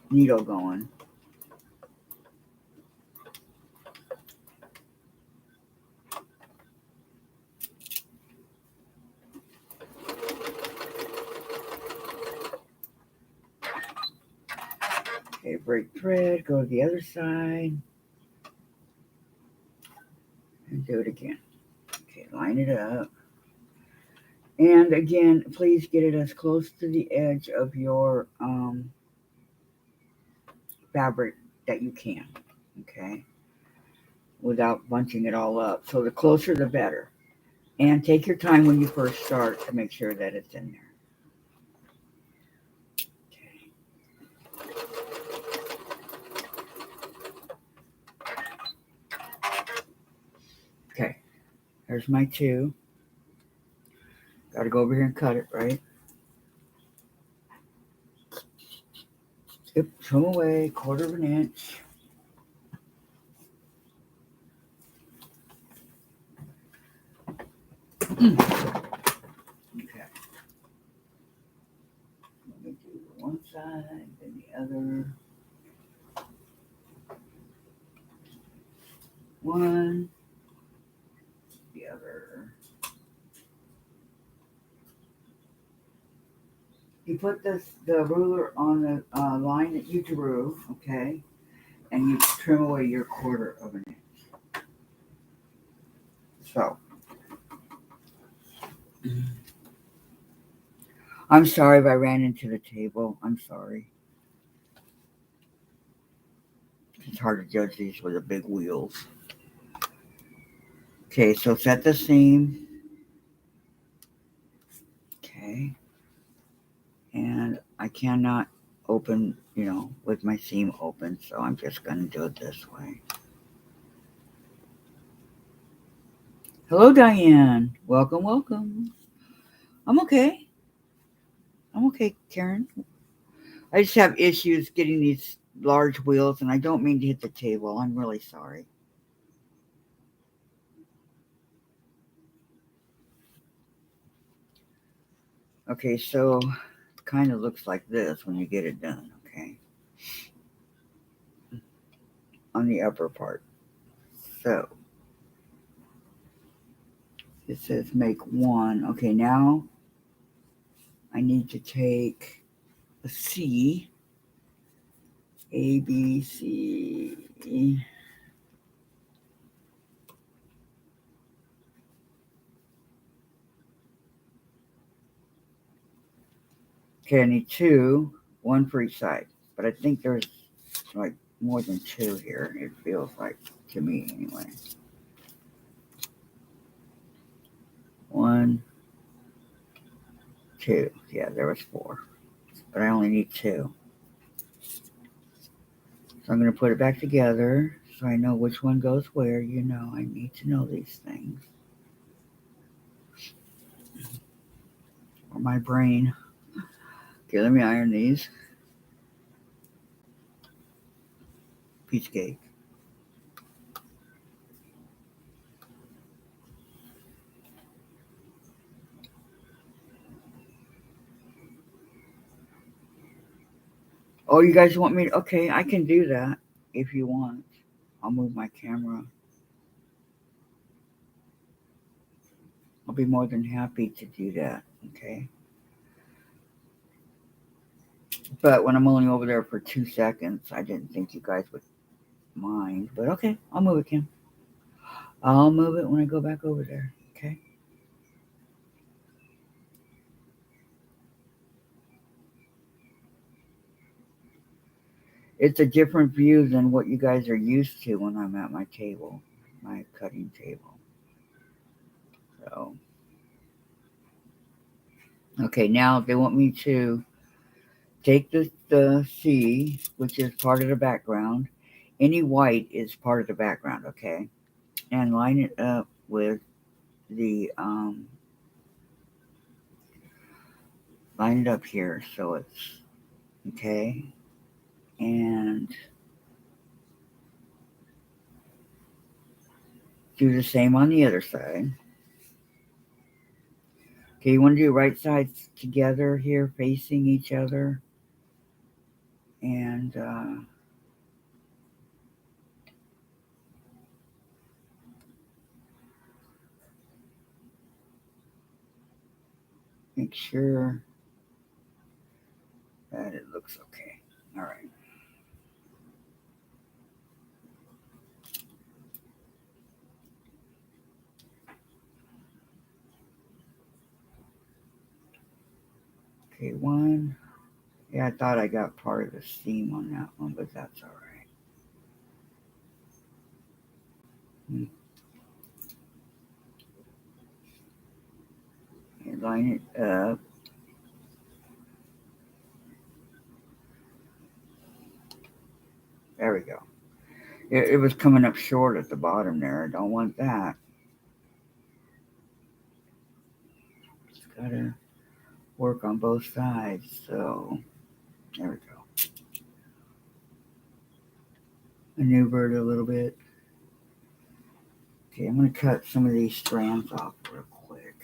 needle going. Okay, break thread, go to the other side, and do it again. Okay, line it up. And again, please get it as close to the edge of your fabric that you can. Okay. without bunching it all up. So the closer the better. And take your time when you first start to make sure that it's in there. Okay, there's my 2. Got to go over here and cut it, right? Yep, trim away, 1/4 inch. Okay. Let me do one side, then the other. One, the other. You put the ruler on the line that you drew, okay, and you trim away your 1/4 inch. So, I'm sorry if I ran into the table. I'm sorry. It's hard to judge these with the big wheels. Okay, so set the seam. Okay. And I cannot open, with my seam open, so I'm just going to do it this way. Hello, Diane. Welcome, welcome. I'm okay. I'm okay, Karen. I just have issues getting these large wheels, and I don't mean to hit the table. I'm really sorry. Okay, so it kind of looks like this when you get it done, okay? On the upper part. So, it says make 1. Okay, now I need to take a C, A, B, C. Okay, I need 2, 1 for each side. But I think there's like more than 2 here, it feels like, to me anyway. 1, 2. Yeah, there was 4. But I only need 2. So I'm going to put it back together so I know which one goes where. I need to know these things. Or my brain. Okay, let me iron these. Piece cake. Oh, you guys want me to? Okay, I can do that if you want. I'll move my camera. I'll be more than happy to do that, okay? But when I'm only over there for 2 seconds, I didn't think you guys would mind. But okay, I'll move it, Kim. I'll move it when I go back over there, okay? It's a different view than what you guys are used to when I'm at my table, my cutting table. So, okay, now they want me to take the C, which is part of the background. Any white is part of the background, okay? And line it up with the, line it up here so it's, okay? And do the same on the other side. Okay, you want to do right sides together here, facing each other. And make sure that it looks okay. All right. Okay, 1. Yeah, I thought I got part of the seam on that one, but that's all right. line it up. There we go. It was coming up short at the bottom there. I don't want that. It's gotta work on both sides. So there we go. Maneuver it a little bit. Okay, I'm gonna cut some of these strands off real quick.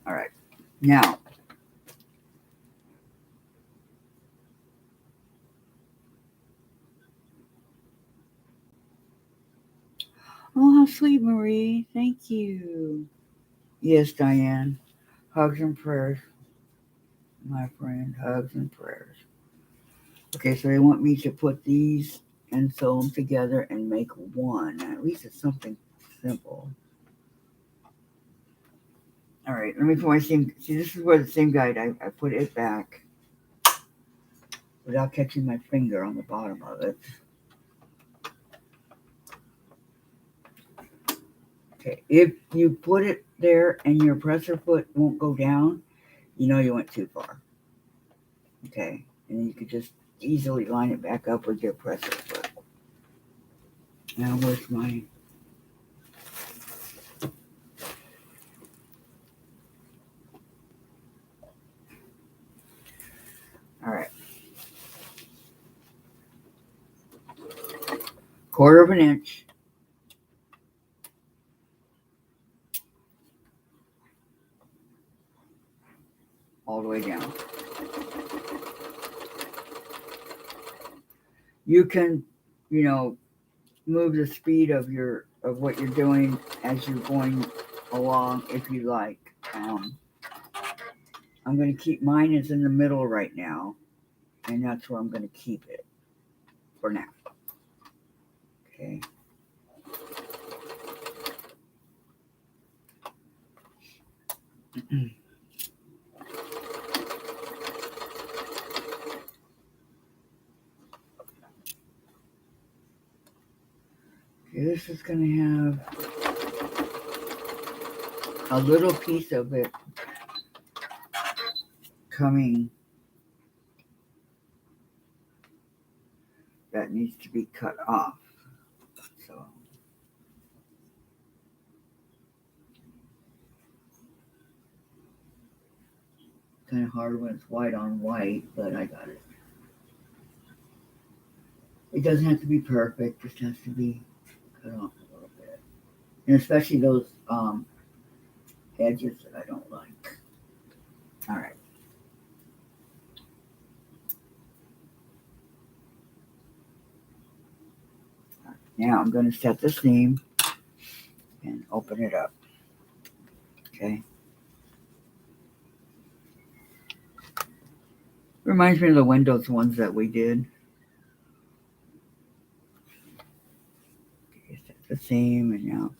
All right, now oh, how sweet, Marie. Thank you. Yes, Diane. Hugs and prayers, my friend. Hugs and prayers. Okay, so they want me to put these and sew them together and make one. At least it's something simple. All right, let me put my seam. See, this is where the seam guide, I put it back without catching my finger on the bottom of it. Okay, if you put it there and your presser foot won't go down, you know you went too far. Okay, and you could just easily line it back up with your presser foot. Now where's my... All right. 1/4 of an inch. All the way down. You can, move the speed of what you're doing as you're going along if you like. I'm going to keep mine is in the middle right now, and that's where I'm going to keep it for now. Okay. Okay, this is going to have a little piece of it coming that needs to be cut off. So kind of hard when it's white on white, but I got it. It doesn't have to be perfect, it just has to be cut off a little bit. And especially those edges that I don't like. All right. Now I'm going to set the seam and open it up. Okay. Reminds me of the Windows ones that we did. Okay, set the seam, and now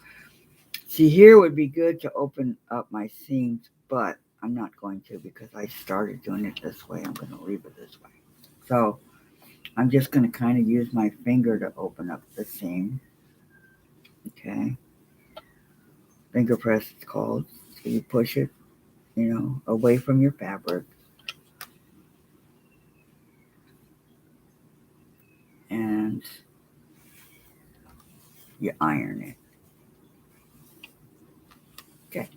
see, here would be good to open up my seams, but I'm not going to because I started doing it this way. I'm going to leave it this way. So I'm just going to kind of use my finger to open up the seam. Okay. Finger press, it's called. So you push it, away from your fabric. And you iron it. Okay.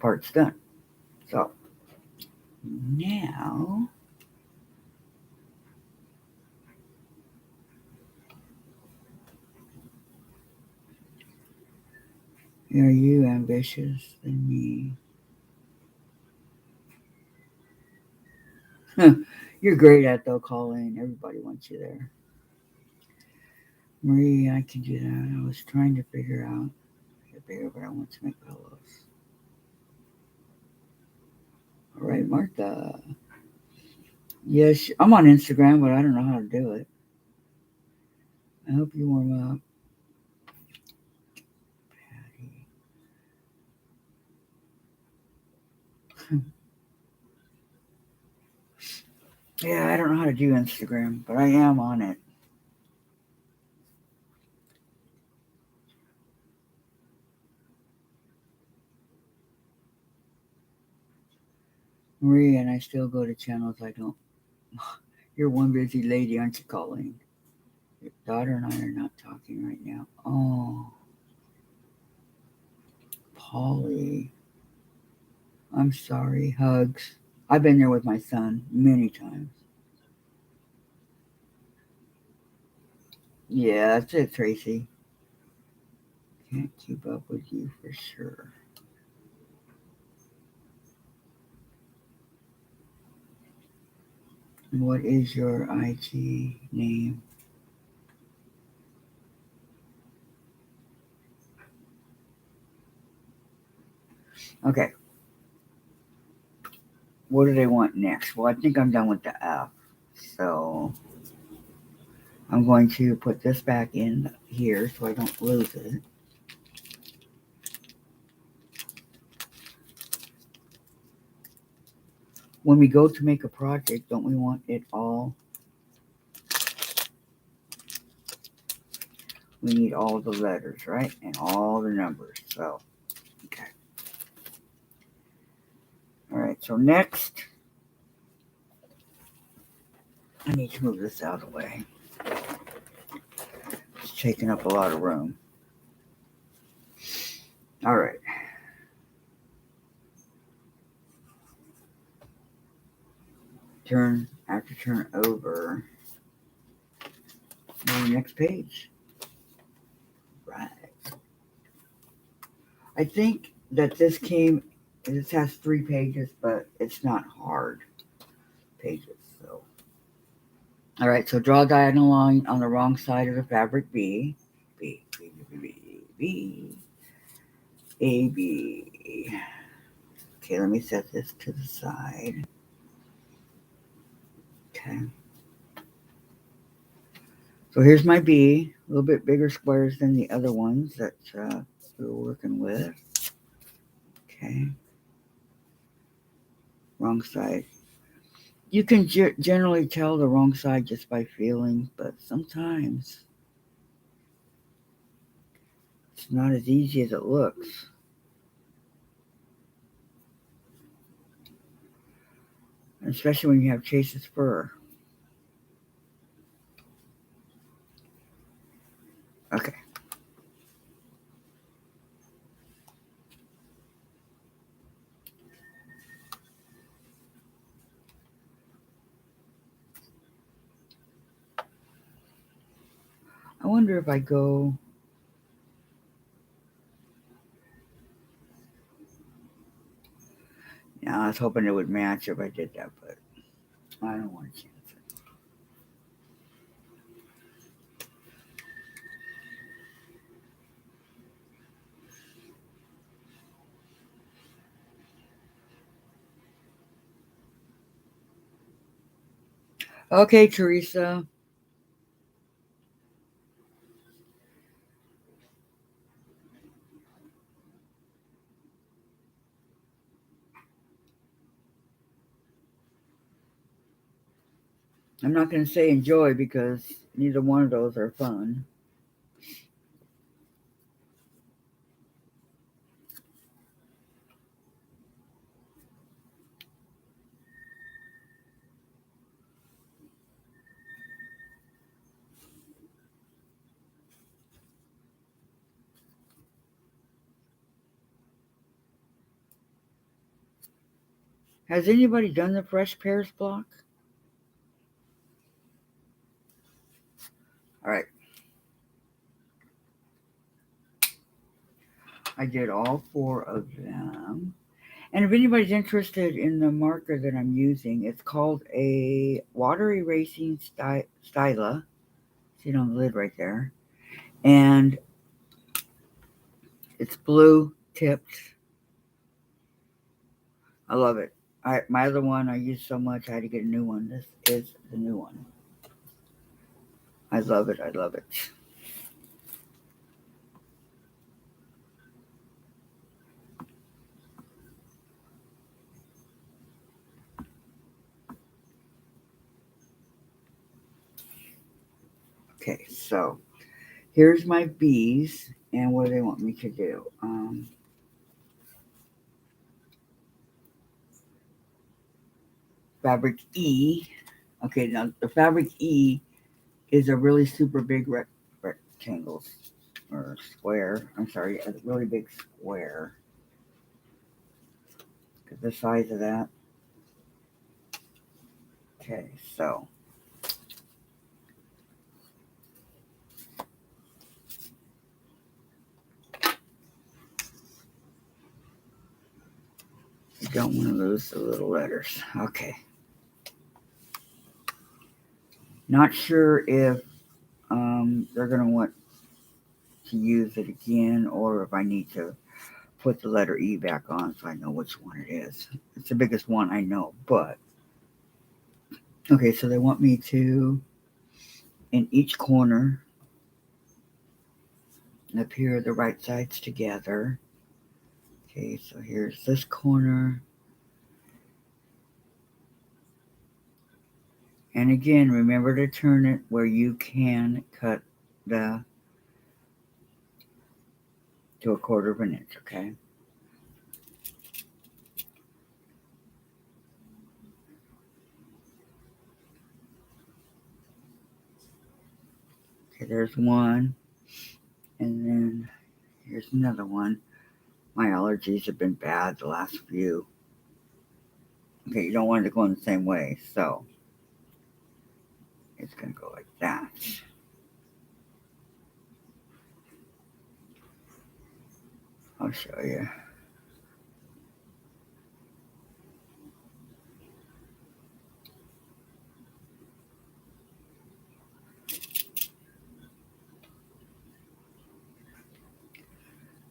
Part's done. So now are you ambitious than me? You're great at though, Colleen. Everybody wants you there. Marie, I can do that. I was trying to figure out bigger, but I want to make pillows. All right, Martha. Yes, I'm on Instagram, but I don't know how to do it. I hope you warm up. Patty. Yeah, I don't know how to do Instagram, but I am on it. Maria and I still go to channels I don't. You're one busy lady, aren't you, Colleen? Your daughter and I are not talking right now. Oh, Polly. I'm sorry. Hugs. I've been there with my son many times. Yeah, that's it, Tracy. Can't keep up with you for sure. And what is your IG name? Okay. What do they want next? Well, I think I'm done with the F. So I'm going to put this back in here so I don't lose it. When we go to make a project, don't we want it all? We need all the letters, right? And all the numbers. So, okay. All right. So next, I need to move this out of the way. It's taking up a lot of room. All right. Turn over to the next page. Right. I think that this has 3 pages, but it's not hard pages. So, all right. So draw a diagonal line on the wrong side of the fabric B. B, B, B, B, B, A, B. Okay, let me set this to the side. Okay. So here's my B, a little bit bigger squares than the other ones that we were working with. Okay. Wrong side. You can generally tell the wrong side just by feeling, but sometimes it's not as easy as it looks. Especially when you have Chase's fur. Okay. I wonder if I go. Yeah, I was hoping it would match if I did that, but I don't want to chance it. Okay, Teresa. I'm not going to say enjoy because neither one of those are fun. Has anybody done the fresh pears block? All right. I did all 4 of them. And if anybody's interested in the marker that I'm using, it's called a water erasing styla. See it on the lid right there. And it's blue tipped. I love it. My other one I used so much I had to get a new one. This is the new one. I love it. I love it. Okay, so here's my B's, and what do they want me to do? Fabric E. Okay, now the fabric E is a really super big rectangle or square. I'm sorry, a really big square. The size of that. Okay, so you don't want to lose the little letters. Okay. Not sure if they're going to want to use it again or if I need to put the letter E back on so I know which one it is. It's the biggest one I know, but okay, so they want me to, in each corner, appear the right sides together. Okay, so here's this corner. And again, remember to turn it where you can cut the to 1/4 of an inch, okay? Okay, there's one. And then here's another one. My allergies have been bad the last few. Okay, you don't want it to go in the same way, so it's going to go like that. I'll show you.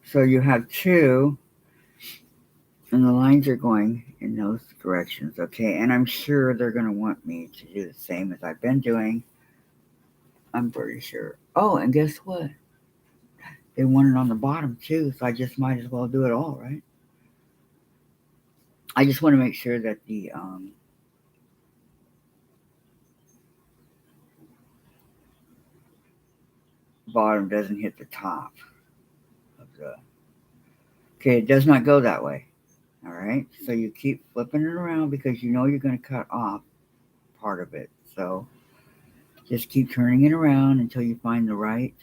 So you have two, and the lines are going in those directions, okay? And I'm sure they're going to want me to do the same as I've been doing. I'm pretty sure. Oh, and guess what? They want it on the bottom too, so I just might as well do it all, right? I just want to make sure that the bottom doesn't hit the top of the. Okay, it does not go that way. All right, so you keep flipping it around because you know you're going to cut off part of it. So just keep turning it around until you find the right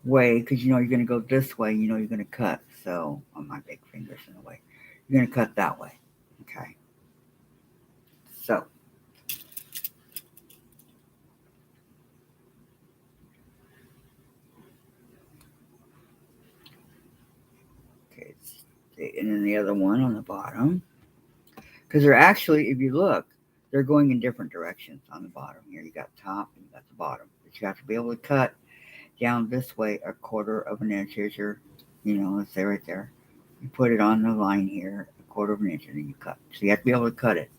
way because you know you're going to go this way. You know you're going to cut. So on my big fingers in the way, you're going to cut that way. Okay, so. Okay, and then the other one on the bottom. Because they're actually, if you look, they're going in different directions on the bottom here. You got top and you got the bottom. But you have to be able to cut down this way 1/4 of an inch. Here's your, let's say right there. You put it on the line here, 1/4 of an inch, and then you cut. So you have to be able to cut it.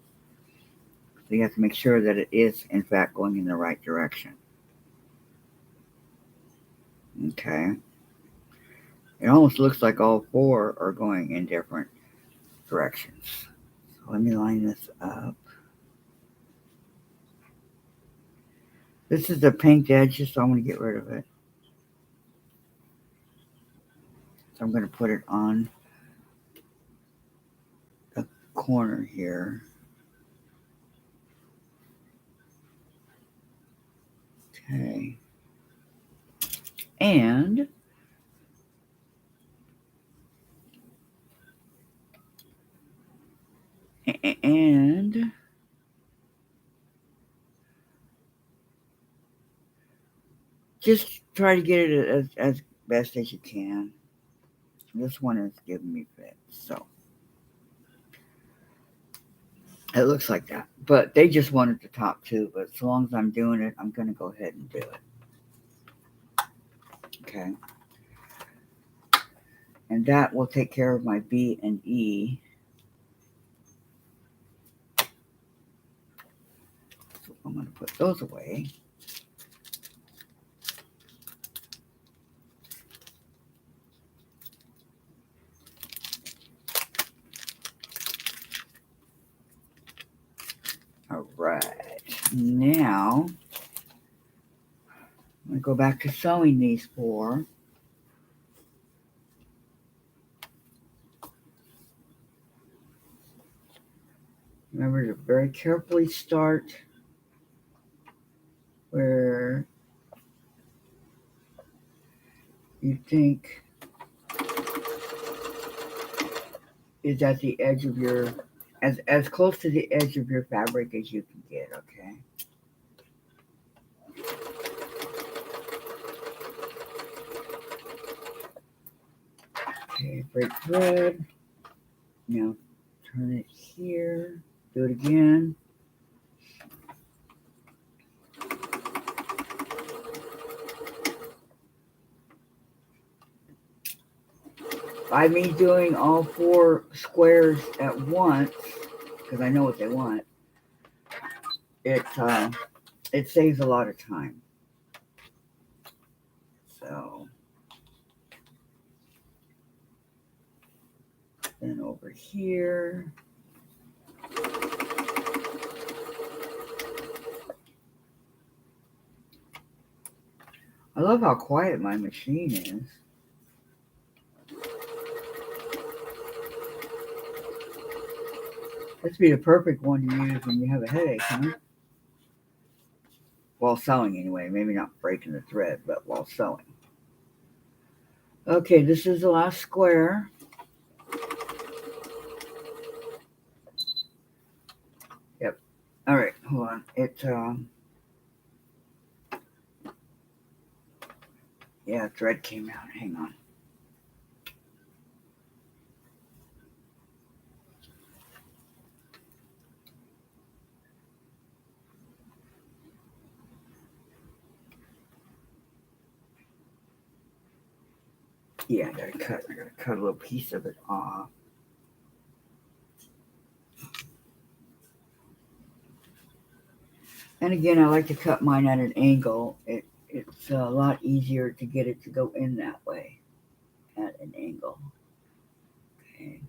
So you have to make sure that it is, in fact, going in the right direction. Okay. It almost looks like all four are going in different directions. So let me line this up. This is the pink edge, so I'm going to get rid of it. So I'm going to put it on the corner here. Okay. And just try to get it as best as you can. This one is giving me fits, so it looks like that. But they just wanted the top too. But as long as I'm doing it, I'm going to go ahead and do it. Okay. And that will take care of my B and E. So I'm going to put those away. All right. Now, I'm going to go back to sewing these four. Remember to very carefully start where you think is at the edge of your, as close to the edge of your fabric as you can get, okay? Okay, break thread. Now turn it here. Do it again. By me doing all four squares at once, because I know what they want, it saves a lot of time. So then over here. I love how quiet my machine is. This would be the perfect one to use when you have a headache, huh? While sewing anyway. Maybe not breaking the thread, but while sewing. Okay, this is the last square. Yep. All right, hold on. Yeah, thread came out. Hang on. Yeah, I gotta cut a little piece of it off. And again, I like to cut mine at an angle. It's a lot easier to get it to go in that way, at an angle. Okay.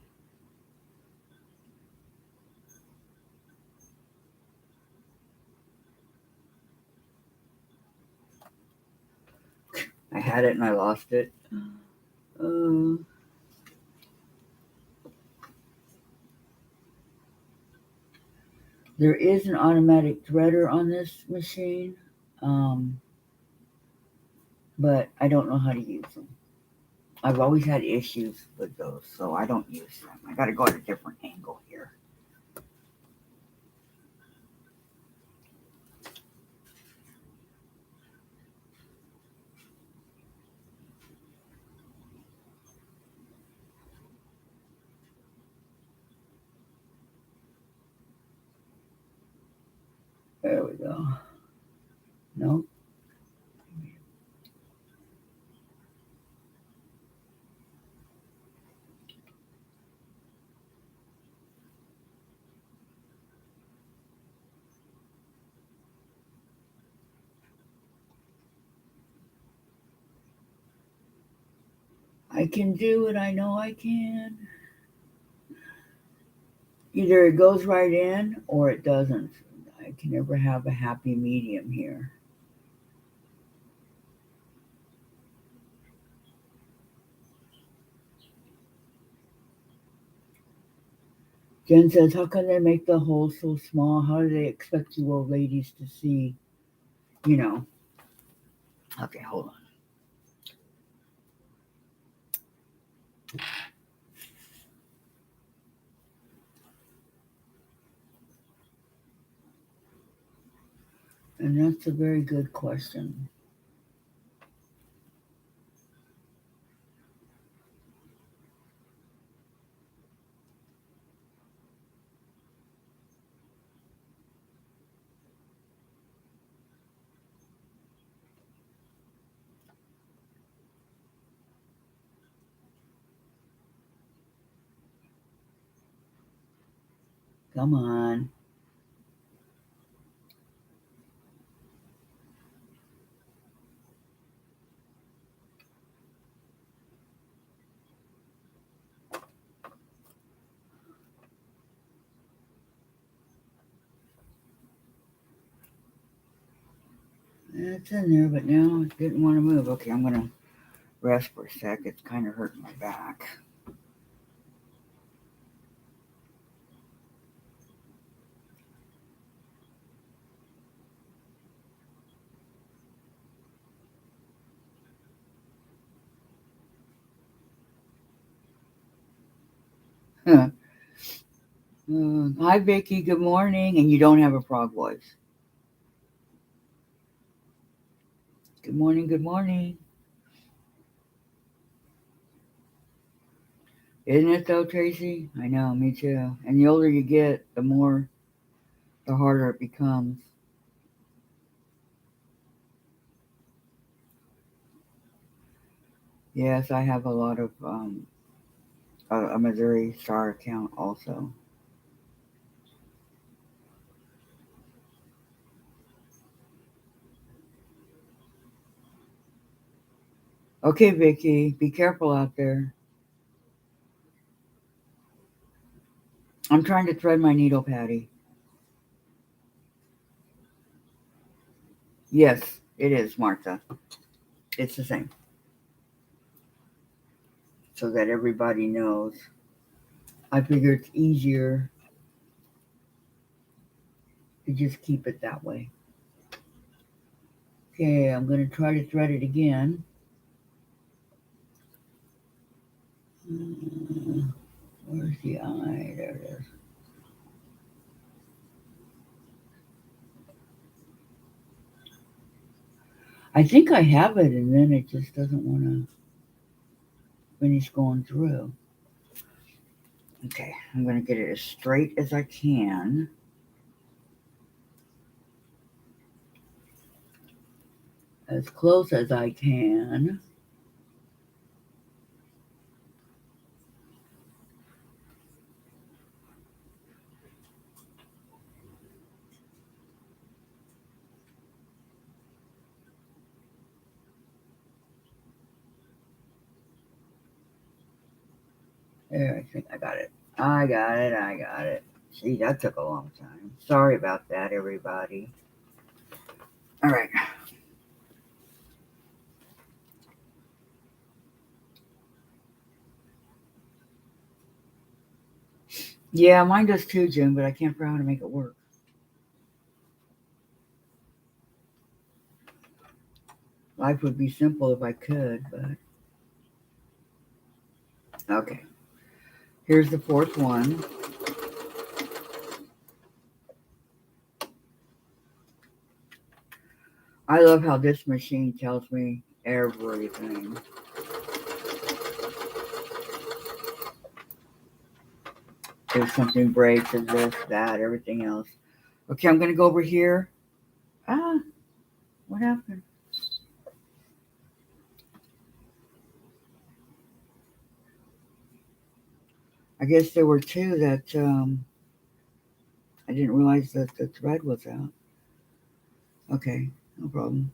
I had it and I lost it. Uh, there is an automatic threader on this machine, but I don't know how to use them. I've always had issues with those, so I don't use them. I gotta go at a different angle here. There we go. Nope. I can do it. I know I can. Either it goes right in or it doesn't. I can never have a happy medium here. Jen says, how can they make the hole so small? How do they expect you old ladies to see, you know? Okay, hold on. And that's a very good question. Come on. it's in there, but now it didn't want to move. Okay, I'm going to rest for a sec. It's kind of hurting my back. Huh. Hi, Vicky. Good morning. And you don't have a frog voice. Good morning. Good morning. Isn't it though, Tracy? I know, me too. And the older you get, the harder it becomes. Yes, I have a lot of a Missouri Star account also. Okay, Vicky, be careful out there. I'm trying to thread my needle, Patty. Yes, it is, Martha. It's the same. So that everybody knows. I figure it's easier to just keep it that way. Okay, I'm going to try to thread it again. Where's the eye? There it is. I think I have it, and then it just doesn't want to finish going through. Okay, I'm going to get it as straight as I can. As close as I can. There, I think I got it. I got it. See, that took a long time. Sorry about that, everybody. All right. Yeah, mine does too, Jim, but I can't figure out how to make it work. Life would be simple if I could, but okay. Here's the fourth one. I love how this machine tells me everything. If something breaks, is this, that, everything else. Okay, I'm gonna go over here. Ah, what happened? I guess there were two that I didn't realize that the thread was out. Okay, no problem.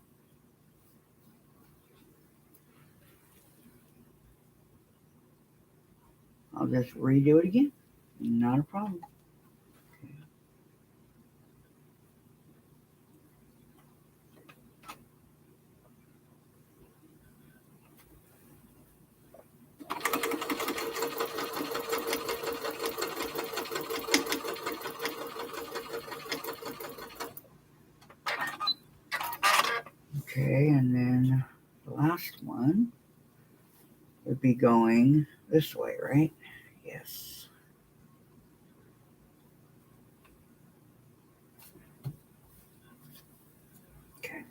I'll just redo it again. Not a problem. Okay, and then the last one would be going this way, right? Yes. Okay.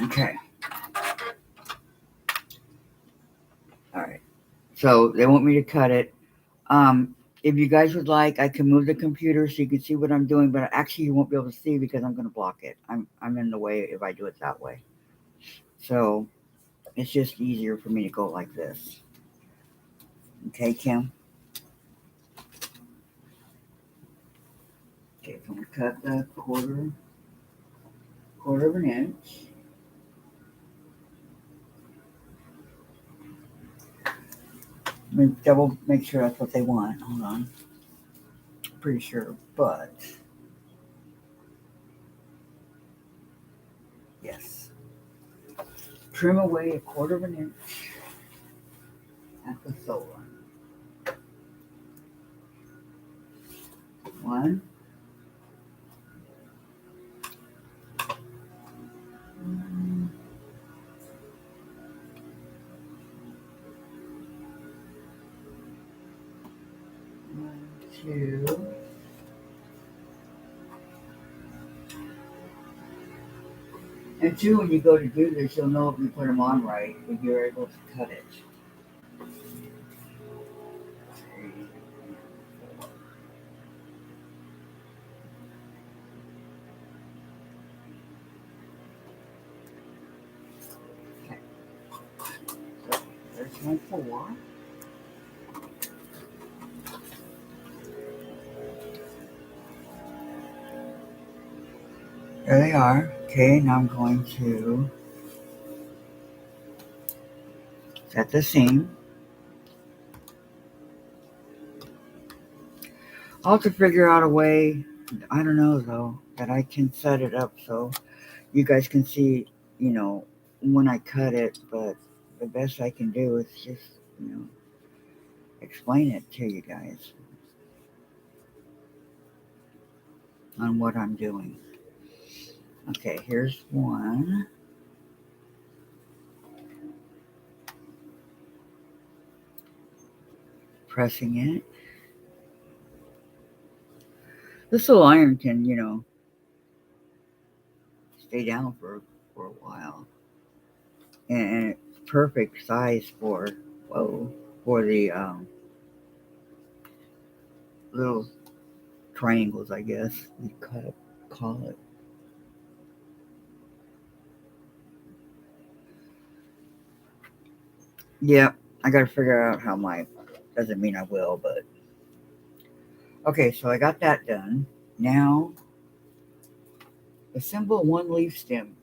Okay. All right. So they want me to cut it. If you guys would like, I can move the computer so you can see what I'm doing, but actually you won't be able to see because I'm going to block it. I'm in the way if I do it that way. So it's just easier for me to go like this. Okay, Kim? Okay, so I'm going to cut the quarter. quarter of an inch. Double, make sure that's what they want. Hold on. Pretty sure, but yes. Trim away a quarter of an inch at the sole line. One. 2. And 2, when you go to do this, you'll know if you put them on right, if you're able to cut it. 3, 4. Okay. So there's my 4. There they are. Okay, now I'm going to set the seam. I'll have to figure out a way, I don't know though, that I can set it up so you guys can see, when I cut it, but the best I can do is just, explain it to you guys on what I'm doing. Okay, here's one. Pressing it. This little iron can, stay down for a while. And it's perfect size for the little triangles, I guess you call it. Yeah, I gotta figure out how doesn't mean I will, but okay, so I got that done. Now assemble one leaf stem.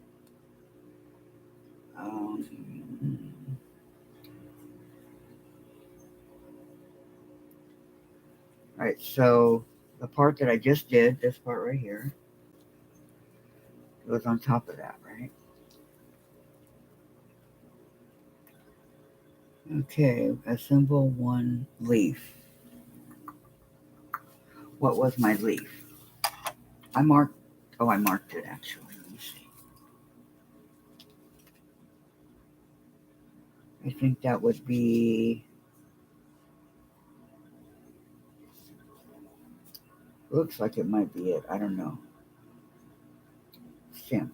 Alright, so the part that I just did, this part right here, goes on top of that, right? Okay, assemble one leaf. What was my leaf? I marked it actually. Let me see. I think that would be, looks like it might be it. I don't know. Stem.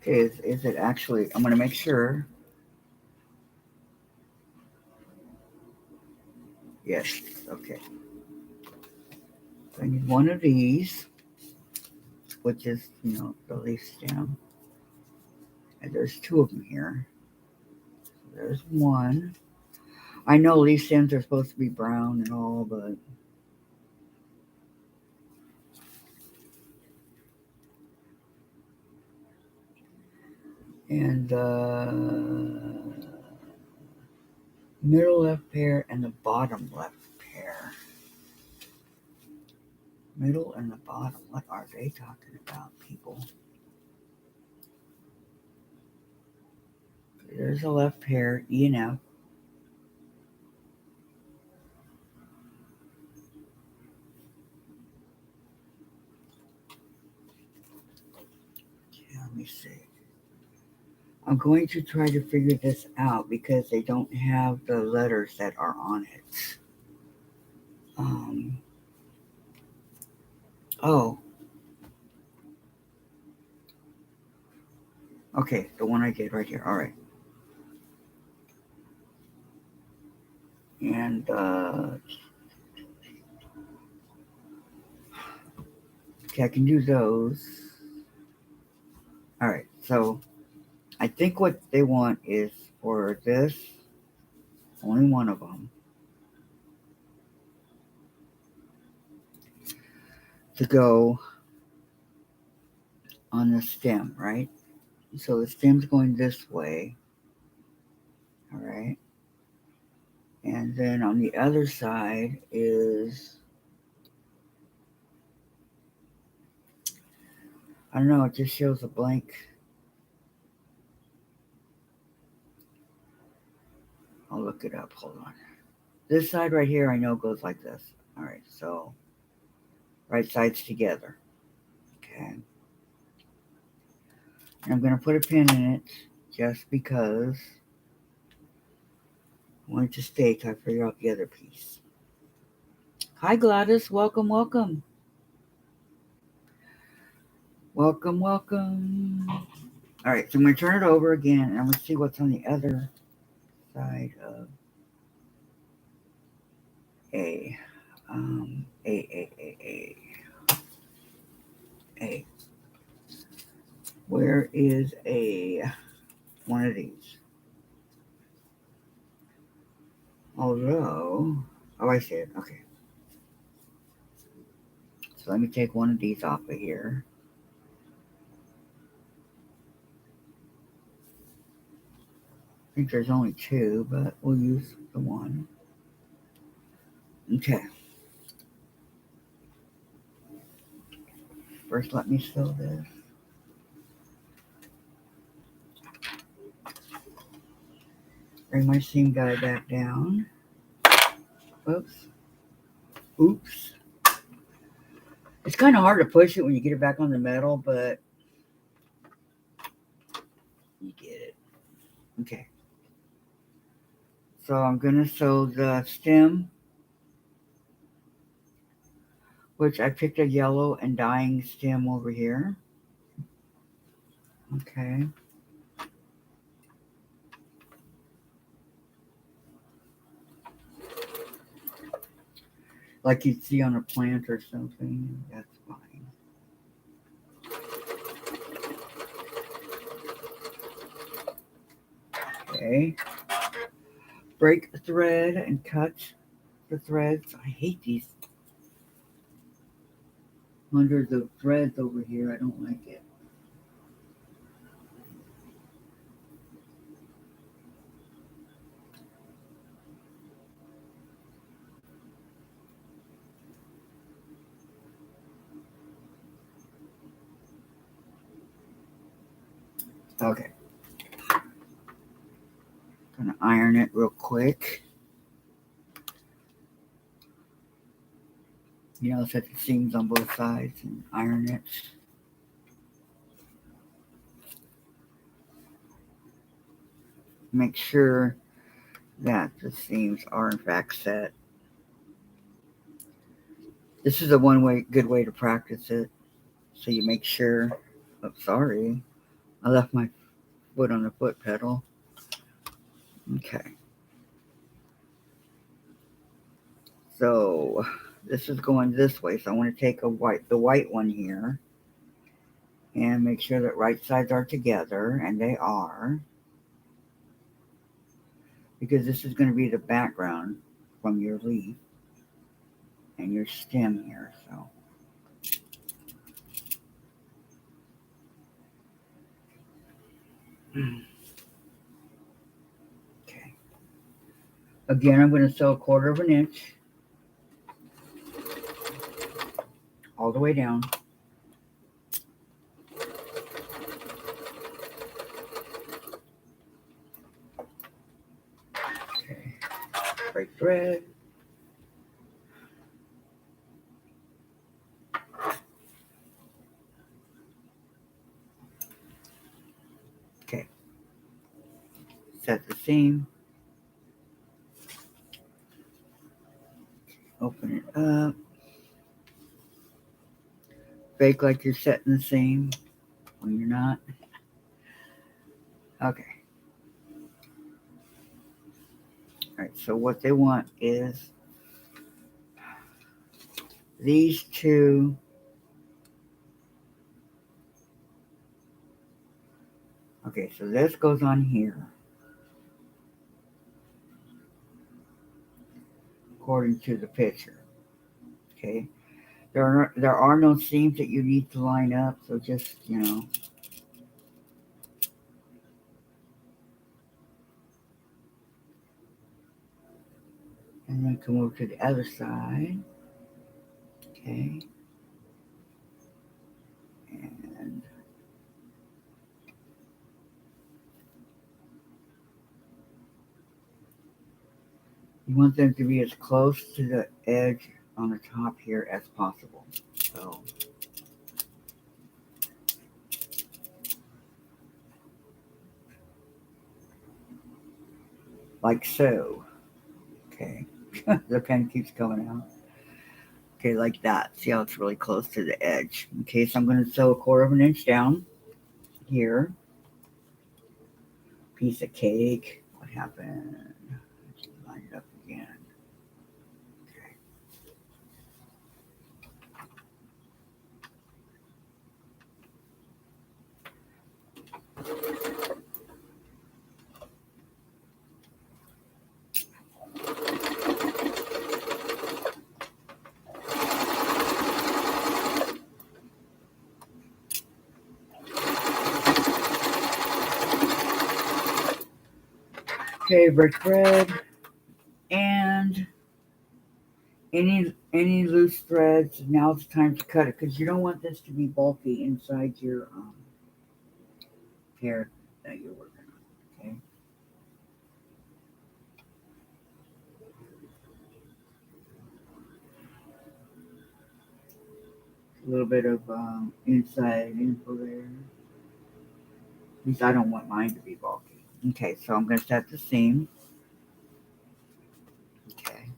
Okay, is it actually, I'm going to make sure. Yes, okay. So I need one of these, which is, the leaf stem. And there's 2 of them here. So there's one. I know leaf stems are supposed to be brown and all, but and middle left pair and the bottom left pair. Middle and the bottom. What are they talking about, people? There's a left pair, E and F. Okay, let me see. I'm going to try to figure this out because they don't have the letters that are on it. Oh. Okay, the one I did right here. All right. And, okay, I can do those. All right, so I think what they want is for this, only one of them. to go on the stem, right? So the stem's going this way, all right? And then on the other side is, I don't know, it just shows a blank. I'll look it up, hold on. This side right here I know goes like this. All right, so right sides together, okay? And I'm gonna put a pin in it just because I want it to stay till I figure out the other piece. Hi Gladys, welcome, welcome. Welcome, welcome. All right, so I'm going to turn it over again, and I'm going to see what's on the other side of A. A. Where is A? One of these. Although, oh, I see it. Okay. So let me take one of these off of here. I think there's only two, but we'll use the one. Okay. First, let me sew this. Bring my seam guide back down. Oops. Oops. It's kind of hard to push it when you get it back on the metal, but you get it. Okay. So I'm going to sew the stem, which I picked a yellow and dying stem over here. Okay. Like you'd see on a plant or something. That's fine. Okay. Break the thread and cut the threads. I hate these hundreds of threads over here. I don't like it. Okay. Gonna iron it real quick. You know, set the seams on both sides and iron it. Make sure that the seams are in fact set. This is a good way to practice it. So you make sure. Oh, sorry, I left my foot on the foot pedal. Okay. So this is going this way. So I want to take the white one here, and make sure that right sides are together, and they are, because this is going to be the background from your leaf and your stem here. So. Okay. Again, I'm going to sew 1/4 of an inch all the way down. Okay. Break thread. Okay. Set the seam. Open it up. Fake like you're setting the seam when you're not. Okay. Alright, so what they want is these two. Okay, so this goes on here according to the picture. Okay. There are no seams that you need to line up, so just, and then come over to the other side. Okay. And you want them to be as close to the edge on the top here as possible. So, like so. Okay. The pen keeps coming out. Okay, like that. See how it's really close to the edge. Okay, so I'm going to sew 1/4 inch down here. Piece of cake. What happened? Line it up again. Okay, break thread. And any loose threads, now it's time to cut it because you don't want this to be bulky inside your pear that you're working on. Okay. A little bit of inside info there. At least I don't want mine to be bulky. Okay, so I'm going to set the seam. Okay.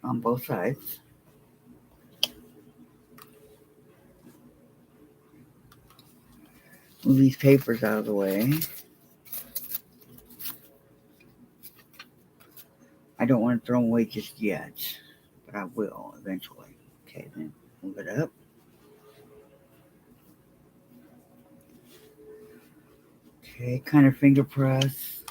On both sides. Move these papers out of the way. I don't want to throw them away just yet, but I will eventually. Okay, then move it up. Okay, kind of finger press.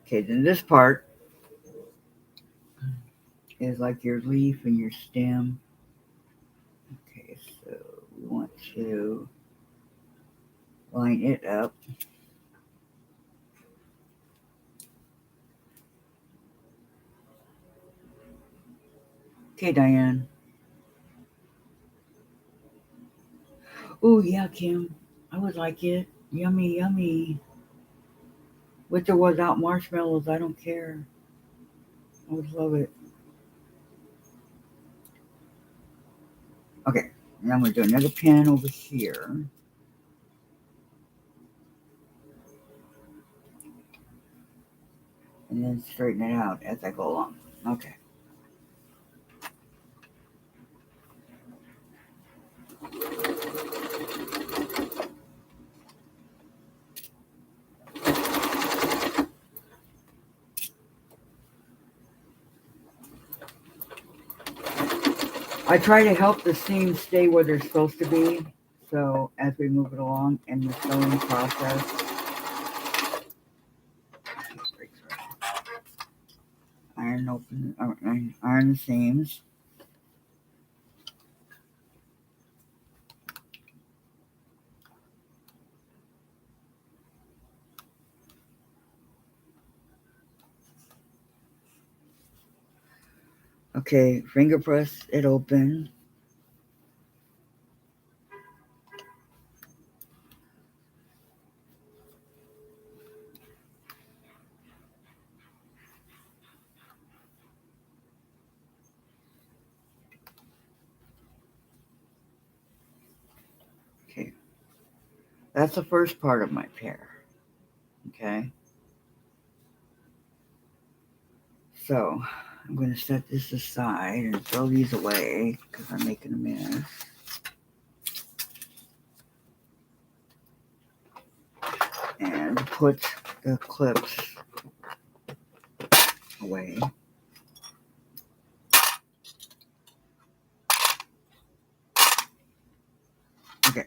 Okay, then this part is like your leaf and your stem. Okay, so we want to line it up. Okay, Diane. Oh, yeah, Kim. I would like it. Yummy, yummy. With or without marshmallows, I don't care. I would love it. Okay, now I'm going to do another pin over here. And then straighten it out as I go along. Okay. I try to help the seams stay where they're supposed to be. So as we move it along in the sewing process, iron the seams. Okay, finger press it open. Okay, that's the first part of my pear. Okay, so I'm going to set this aside and throw these away because I'm making a mess. And put the clips away. Okay.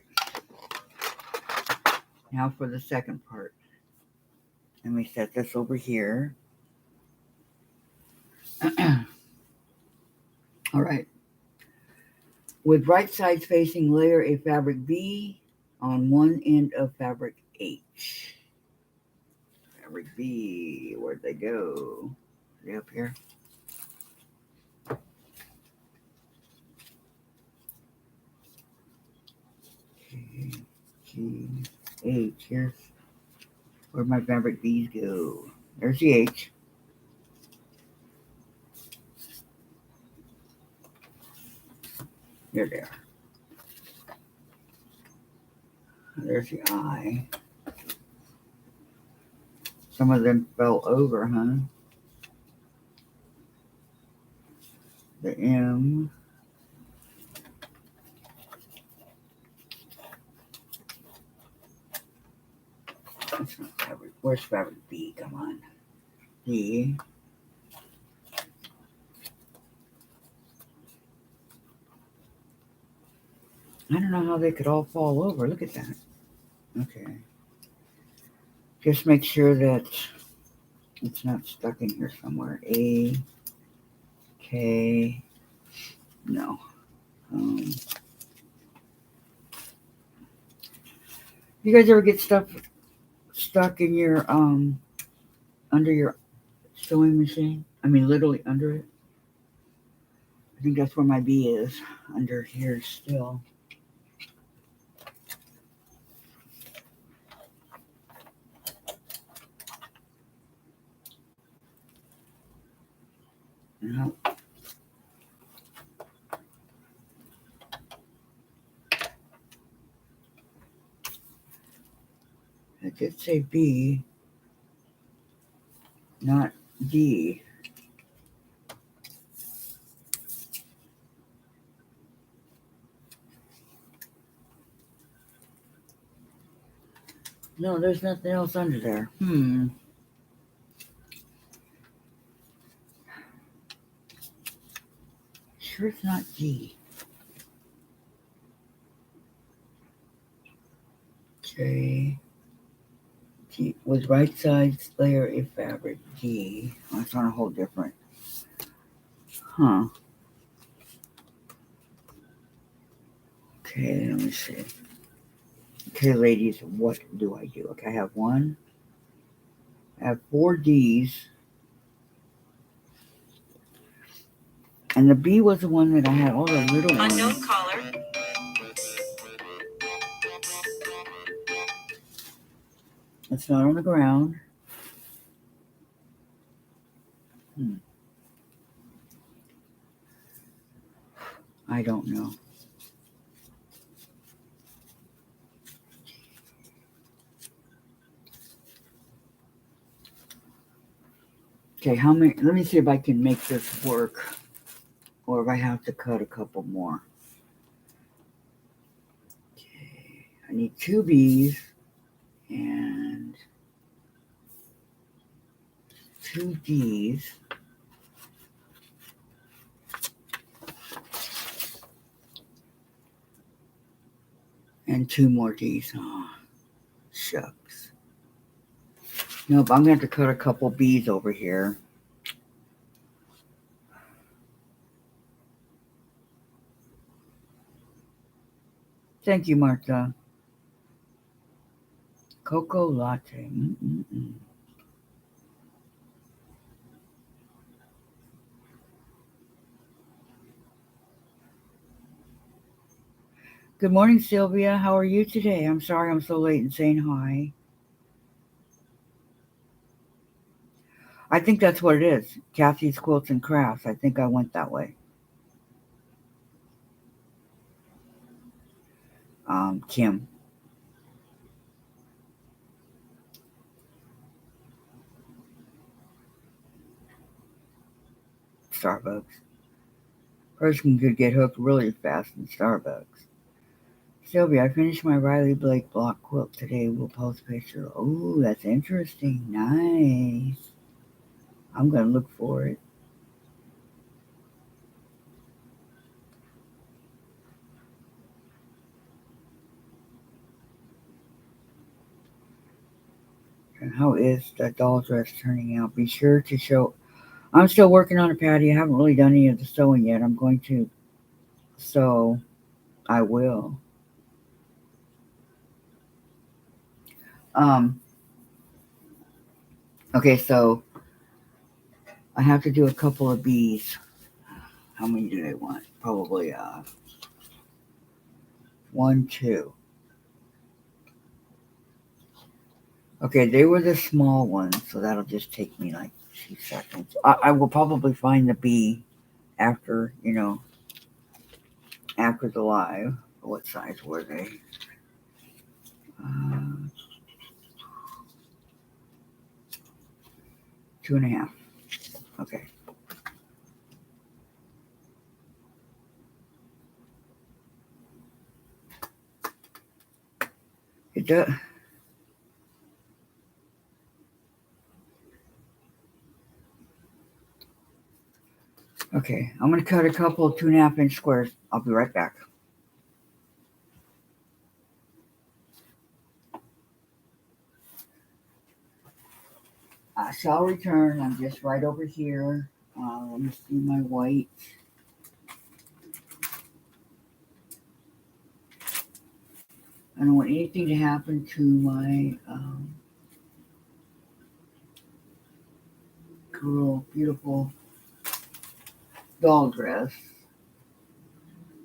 Now for the second part. Let me set this over here. All right. With right sides facing, layer a fabric B on one end of fabric H. Fabric B, where'd they go? Are they up here? K, G, H. Here's where my fabric B's go. There's the H. There they are. There's the I. Some of them fell over, huh? The M. That's not fabric. Where's fabric B? Come on. D. I don't know how they could all fall over. Look at that. Okay. Just make sure that it's not stuck in here somewhere. A. K. No. You guys ever get stuff stuck in your under your sewing machine? I mean, literally under it. I think that's where my B is, under here still. No. I did say B, not D. No, there's nothing else under there. Sure it's not G. J. G. With right sides layer a fabric G. Oh, it's on a whole different. Huh. Okay, let me see. Okay, ladies, what do I do? Okay, I have one. I have 4 D's. And the B was the one that I had all the little ones. Unknown caller. It's not on the ground. I don't know. Okay, how many? Let me see if I can make this work, or if I have to cut a couple more. Okay, I need 2 B's and 2 D's. And 2 more D's. Oh, shucks. Nope, I'm going to have to cut a couple B's over here. Thank you, Martha. Cocoa latte. Mm-mm-mm. Good morning, Sylvia. How are you today? I'm sorry I'm so late in saying hi. I think that's what it is. Kathy's Quilts and Crafts. I think I went that way. Kim. Starbucks. Person could get hooked really fast in Starbucks. Sylvia, I finished my Riley Blake block quilt today. We'll post a picture. Oh, that's interesting. Nice. I'm going to look for it. How is the doll dress turning out? Be sure to show. I'm still working on it, Patty. I haven't really done any of the sewing yet. I'm going to sew. I will. Um. Okay, so I have to do a couple of bees. How many do they want? Probably one, two. Okay, they were the small ones, so that'll just take me like 2 seconds. I will probably find the bee after, after the live. What size were they? Uh, 2.5. Okay. It does. Okay, I'm gonna cut a couple of 2.5 inch squares. I'll be right back. I shall return. I'm just right over here. Let me see my white. I don't want anything to happen to my cool, beautiful doll dress.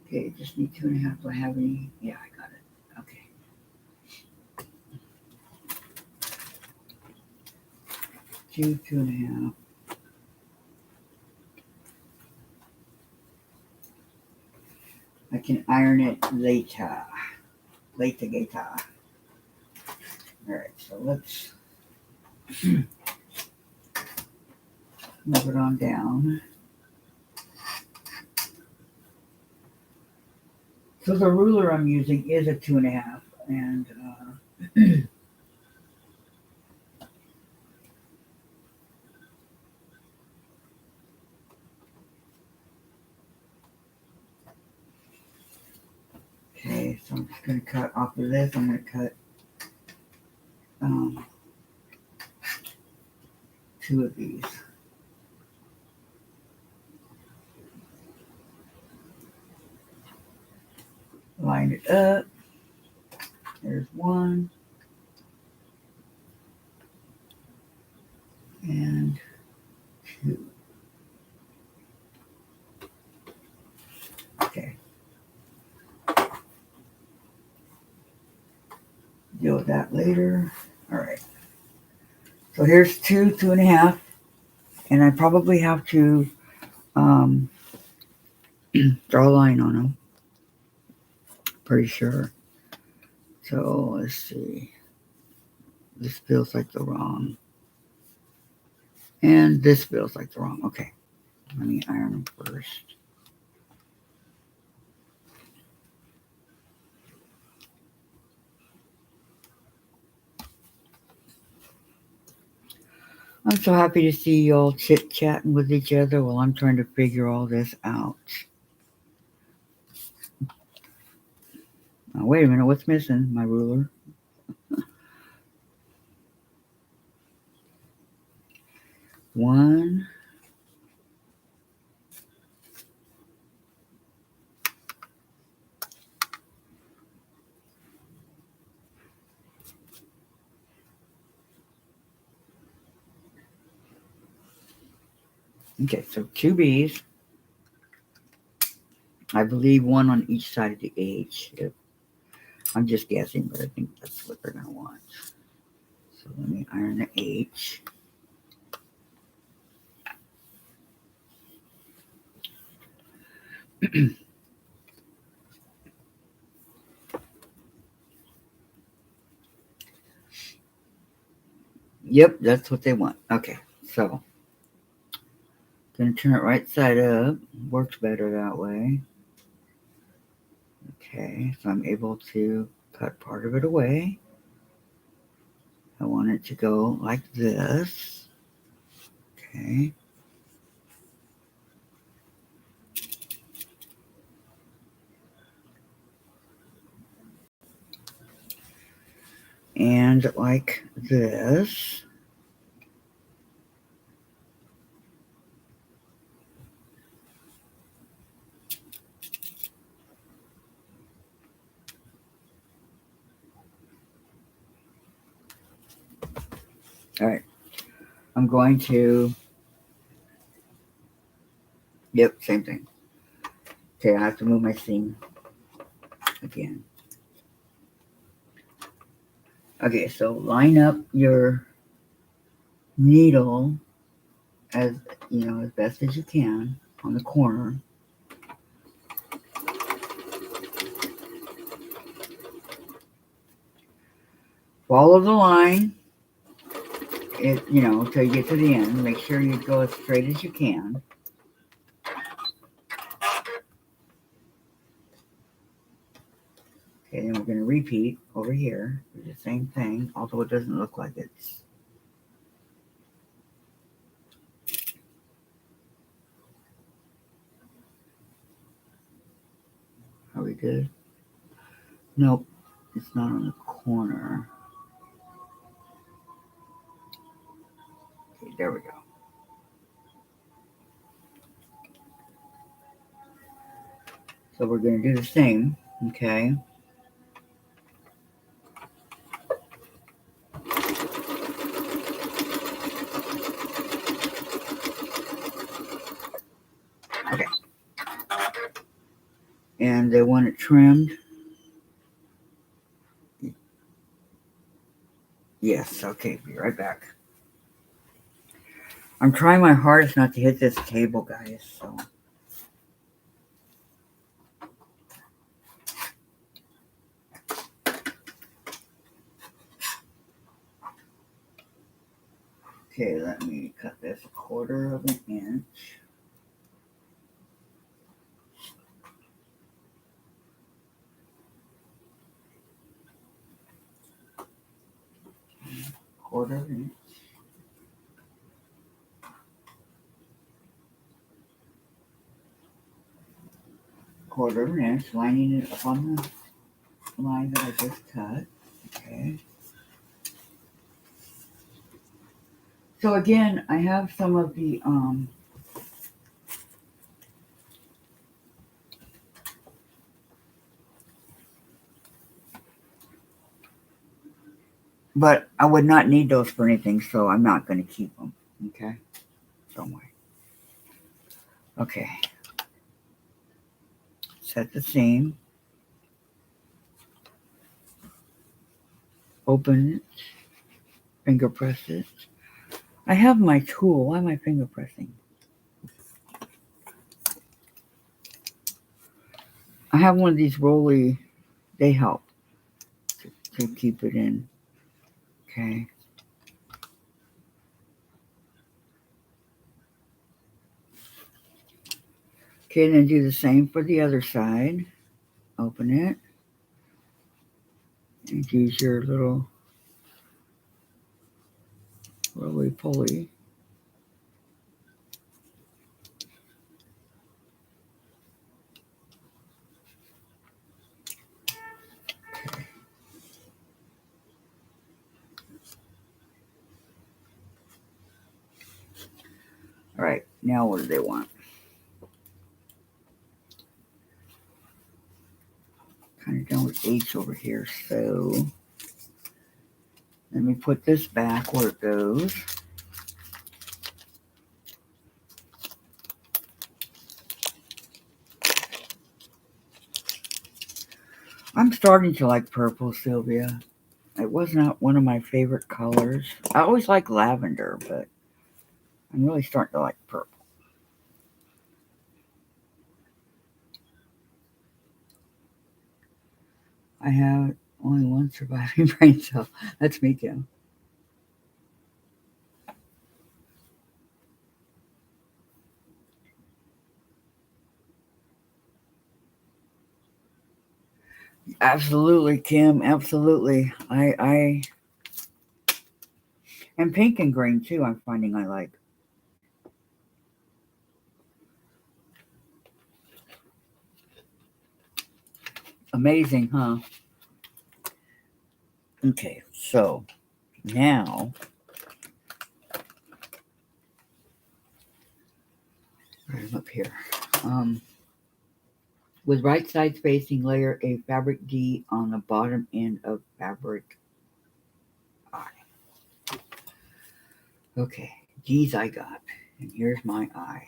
Okay, just need 2.5. Do I have any? Yeah, I got it. Okay. 2.5. I can iron it later. Later. Alright, so let's move it on down. So the ruler I'm using is a 2.5, and okay, so I'm just going to cut off of this. I'm going to cut um, 2 of these. Line it up. There's 1 and 2. Okay. Deal with that later. All right. So here's 2.5, and I probably have to um, draw a line on them. Pretty sure. So let's see. This feels like the wrong. And this feels like the wrong. Okay. Let me iron them first. I'm so happy to see y'all chit-chatting with each other while I'm trying to figure all this out. Now, wait a minute. What's missing? My ruler. 1. Okay, so 2 B's. I believe 1 on each side of the H. I'm just guessing, but I think that's what they're going to want. So let me iron the H. Yep, that's what they want. Okay, so gonna turn it right side up. Works better that way. Okay, so I'm able to cut part of it away. I want it to go like this. Okay. And like this. All right. I'm going to, yep, same thing. Okay, I have to move my seam again. Okay, so line up your needle as as best as you can on the corner. Follow the line, till you get to the end. Make sure you go as straight as you can. Okay, then we're going to repeat over here. Do the same thing, although it doesn't look like it's. Are we good? Nope, it's not on the corner. Okay, there we go. So we're going to do the same, okay? Okay. And they want it trimmed. Yes, okay, be right back. I'm trying my hardest not to hit this table, guys, so. Okay, let me cut this 1/4 of an inch. Quarter of an inch. Quarter of an inch, lining it up on the line that I just cut. Okay. So again, I have some of the but I would not need those for anything, so I'm not going to keep them. Okay? Don't worry. Okay. Set the seam. Open it. Finger press it. I have my tool. Why am I finger pressing? I have one of these rolly. They help to keep it in. Okay. Okay, then do the same for the other side. Open it. And use your little roly poly. Okay. All right, now what do they want? Kind of done with H over here, so let me put this back where it goes. I'm starting to like purple, Sylvia. It was not one of my favorite colors. I always like lavender, but I'm really starting to like purple. I have only one surviving brain cell. That's me, Kim. Absolutely, Kim. Absolutely. I and pink and green too. I'm finding I like. Amazing, huh? Okay, so now I'm up here. With right side spacing, layer a fabric D on the bottom end of fabric I. Okay, D's I got, and here's my I.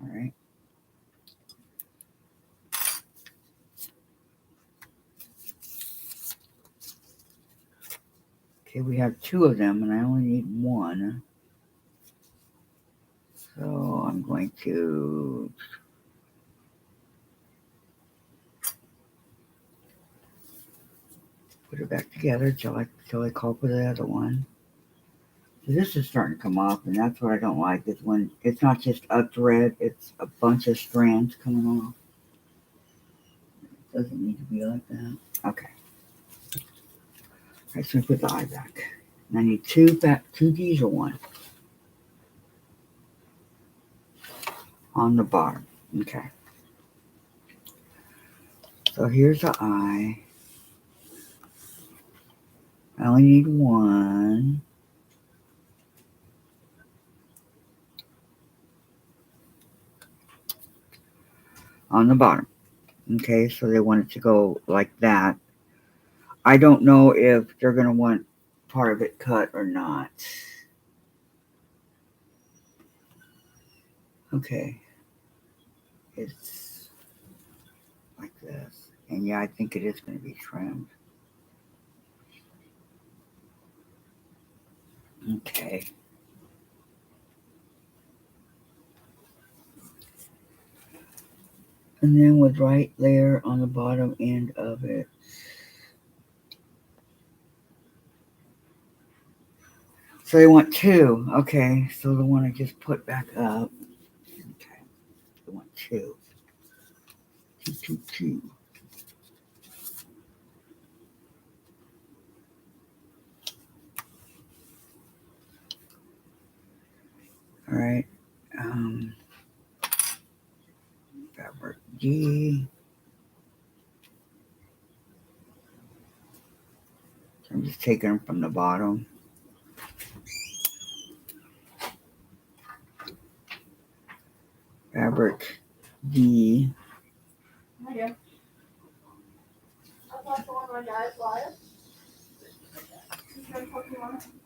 All right. Okay, we have two of them, and I only need one. So I'm going to put it back together till I call for the other one. So this is starting to come off, and that's what I don't like is when it's not just a thread, it's a bunch of strands coming off. It doesn't need to be like that. Okay. Alright, so I put the eye back. And I need two D's or one on the bottom. Okay. So here's the eye. I only need one. On the bottom. Okay, so they want it to go like that. I don't know if they're going to want part of it cut or not. Okay. It's like this. And yeah, I think it is going to be trimmed. Okay. And then with right layer on the bottom end of it. So they want two. Okay, so the one I just put back up. Okay, they want two. Two. All right. Fabric D. So I'm just taking them from the bottom. Fabric D. Yeah.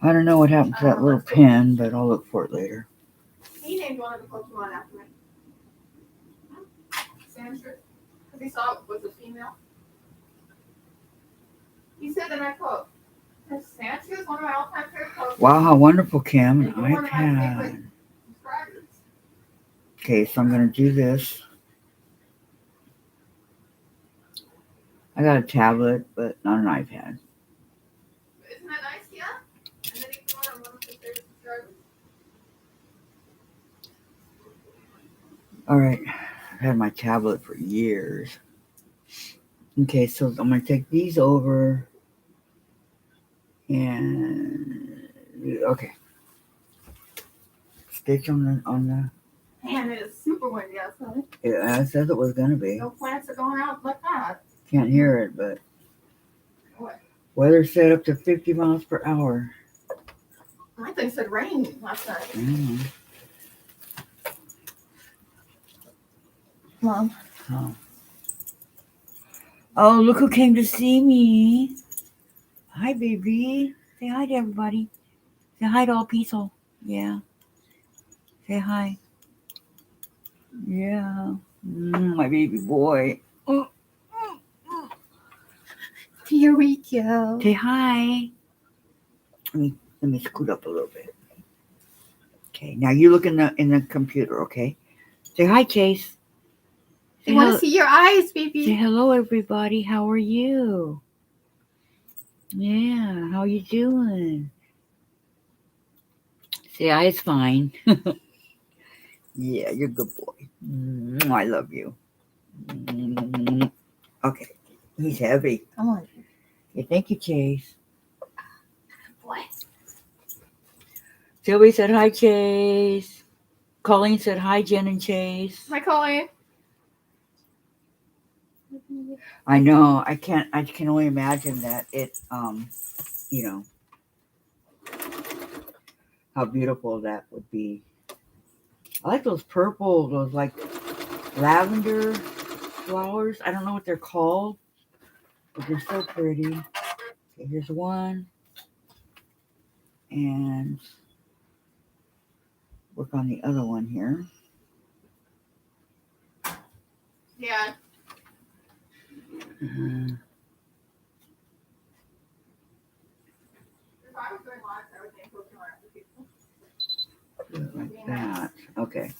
I don't know what happened to that little pin, but I'll look for it later. He named one of the Pokemon after me. Sandra. Because he saw it was a female. He said that I quote, Sandra is one of my all-time favorite Pokemon. Wow, how wonderful, Kim. An And you're one of my iPad. favorite subscribers. Okay, so I'm going to do this. I got a tablet, but not an iPad. Isn't that nice, yeah? And then he's one of his favorite subscribers. All right, I've had my tablet for years. Okay, so I'm going to take these over and okay. Stitch on the. Man, it is super windy outside. It says it was going to be. No plants are going out like that. Can't hear it, but. What? Weather set up to 50 miles per hour. My thing said rain last night. Mm-hmm. Mom. Oh, look who came to see me. Hi, baby. Say hi to everybody. Say hi to all people. Yeah. Say hi. Yeah. My baby boy. Here we go. Say hi. Let me scoot up a little bit. Okay. Now you look in the computer. Okay. Say hi, Chase. I want to see your eyes, baby. Say hello, everybody. How are you? Yeah. How you doing? Say hi. It's fine. Yeah, you're a good boy. I love you. Okay. He's heavy. Come on. Okay, thank you, Chase. Boy. Sylvie said hi, Chase. Colleen said hi, Jen and Chase. Hi, Colleen. I know. I can't. I can only imagine that it. You know how beautiful that would be. I like those purple, those like lavender flowers. I don't know what they're called, but they're so pretty. Okay, here's one, and work on the other one here. Yeah. If I was doing lives, I would think looking around for people. Do it like that. Okay.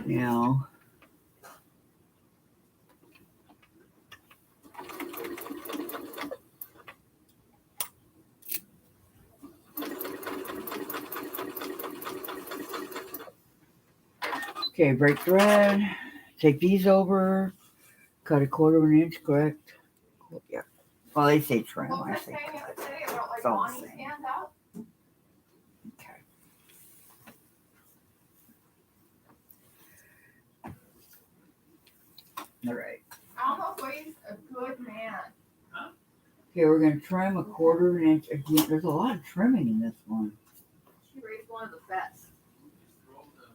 Now. Okay, break thread. Take these over. Cut 1/4 of an inch, correct? Yeah. Well, they say trim. What I was say saying the cut. other day about like It's all the Bonnie's same. hand out? Okay. All right. I don't know if he's a good man. Okay, we're going to trim 1/4 of an inch again. There's a lot of trimming in this one. She raised one of the best.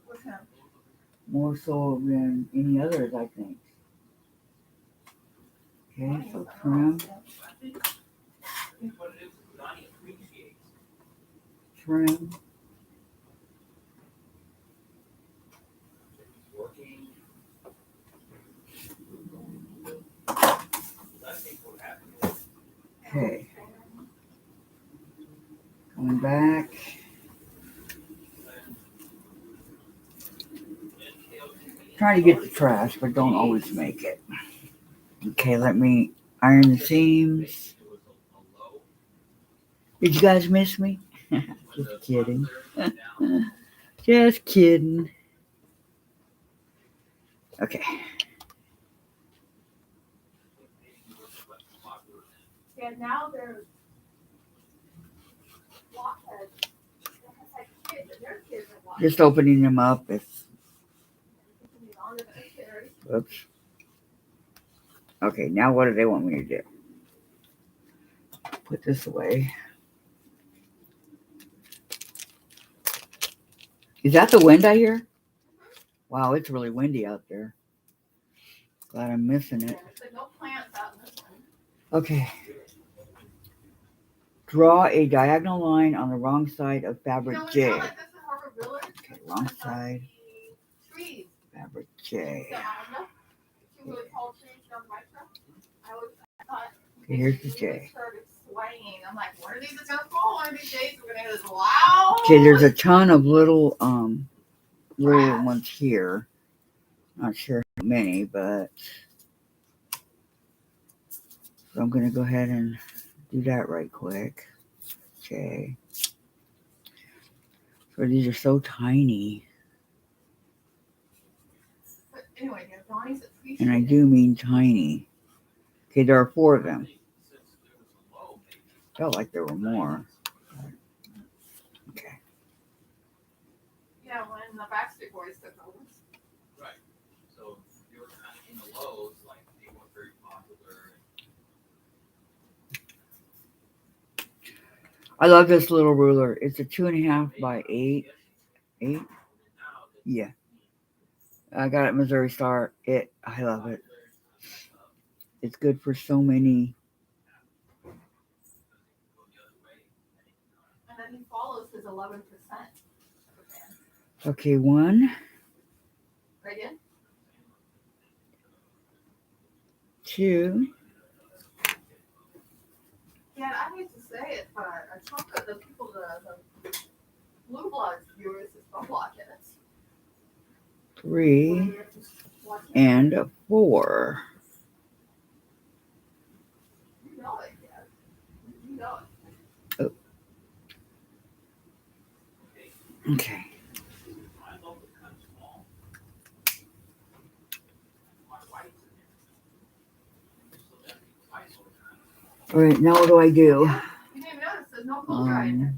With him. More so than any others, I think. Okay, so trim, I think what it is Donnie appreciates. trim. He's working. I think what happened is Okay. Coming back. Trying to get the trash, but don't always make it. Okay, let me iron the seams. Did you guys miss me? Just kidding. Just kidding. Okay. Yeah, now they're blockheads. It's like kids, and their kids are blockheads. Just opening them up. Longer than a cherry. Oops. Okay, now what do they want me to do? Put this away. Is that the wind I hear? Wow, it's really windy out there. Glad I'm missing it. There's like no plants out in this one. Okay. Draw a diagonal line on the wrong side of fabric You know, J. it's not like this in Harbor Village. Okay, wrong side, Trees. fabric J. The alga. Two really tall trees down my truck. I thought. Okay, here's the they J. started swaying. I'm like, one of these is gonna fall. One of these days we're gonna hear this loud. Okay, there's a ton of little Grass. ones here. Not sure how many, but so I'm gonna go ahead and do that right quick. Okay. So these are so tiny, But anyway, yeah, Donnie's appreciated. and I do mean tiny. Okay, there are 4 of them. Felt like there were more. Okay. Yeah, when the Backstreet Boys took over. right. So they were kind of in the lows, like they weren't very popular. I love this little ruler. It's a 2.5 by 8. 8? Yeah. I got it at Missouri Star. I love it. It's good for so many. And then he follows his 11%. Okay, 1, Right in? 2. Yeah, I hate to say it, but a chunk of the people, the blue bloods viewers is from blockheads. 3, and a 4. You know it, yeah. You know it. Okay. All right, now what do I do? You didn't even notice there's no cool dry in there.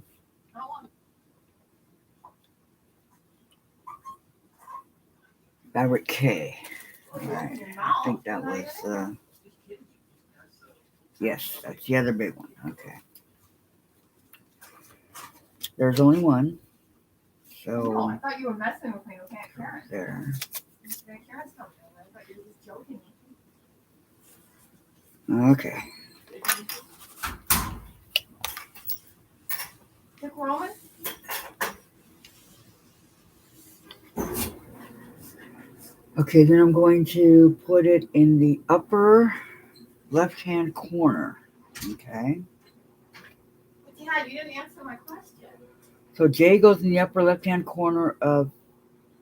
Not one. Fabric K. Alright, I think that was, yes, that's the other big one. Okay. There's only one. No, So, I thought you were messing with me with Aunt Karen. there. Aunt Karen's coming over. I thought you were just joking. Okay. Dick Roman? Okay, then I'm going to put it in the upper left-hand corner. Okay. But Dad, you didn't answer my question. So J goes in the upper left-hand corner of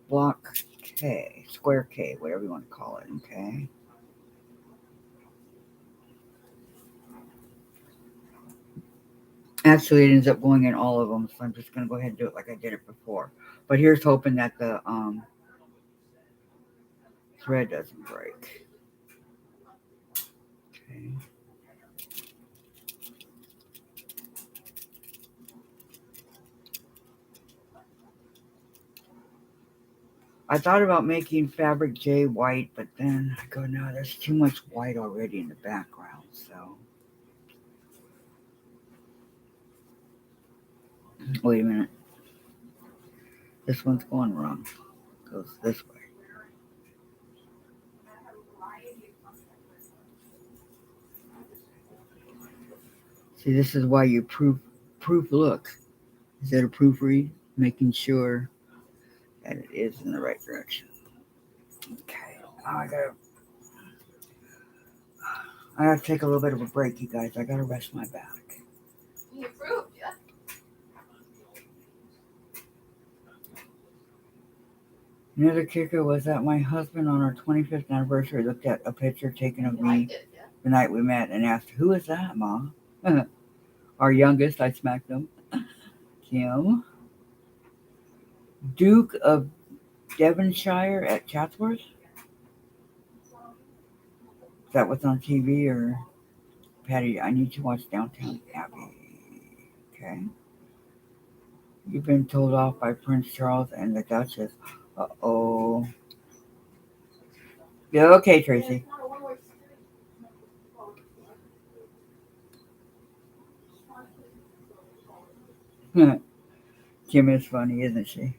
block K, square K, whatever you want to call it. Okay. Actually, it ends up going in all of them, so I'm just going to go ahead and do it like I did it before. But here's hoping that the thread doesn't break. Okay. I thought about making fabric J white, but then I go, no, there's too much white already in the background, so. Wait a minute. This one's going wrong. It goes this way. See, this is why you proof look. Instead of proofread, making sure that it is in the right direction. Okay. Now I gotta take a little bit of a break, you guys. I gotta rest my back. You approved, yeah? Another kicker was that my husband on our 25th anniversary looked at a picture taken of You me liked it, yeah? the night we met and asked, "Who is that, Ma?" Our youngest, I smacked him. Kim. Duke of Devonshire at Chatsworth? Is that what's on TV or Patty? I need to watch Downtown Abbey. Okay. You've been told off by Prince Charles and the Duchess. Uh-oh. Yeah, okay, Tracy. It's not a one-way street. Kim is funny, isn't she?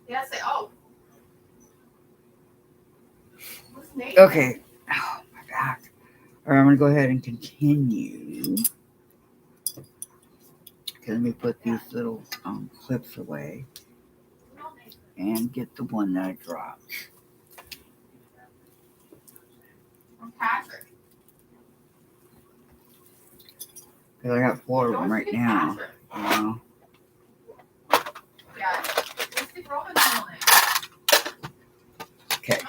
Yeah, say, oh. What's Nate? Okay. Oh, my back. All right, I'm going to go ahead and continue. Okay, let me put these little clips away and get the one that I dropped. I'm Patrick. Because I got 4 of them right now. Patrick. Yeah. What's Dick Roman's middle name? Okay.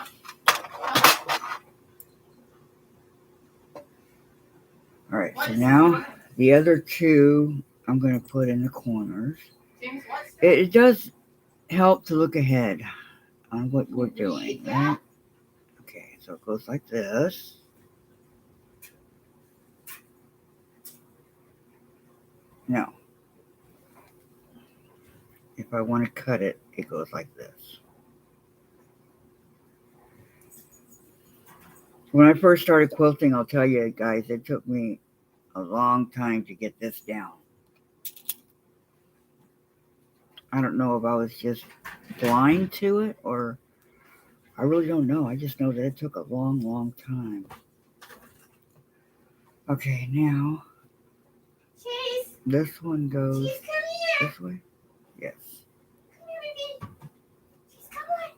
All right, What so is now his the other 2 I'm going to put in the corners. James what? It does help to look ahead on what we're doing, right? Okay, so it goes like this. Now, if I want to cut it, it goes like this. When I first started quilting, I'll tell you guys, it took me a long time to get this down. I don't know if I was just blind to it or I really don't know. I just know that it took a long, long time. Okay, now Chase. this one goes Chase, come here. this way. Yes. Come here, baby. Chase, come on.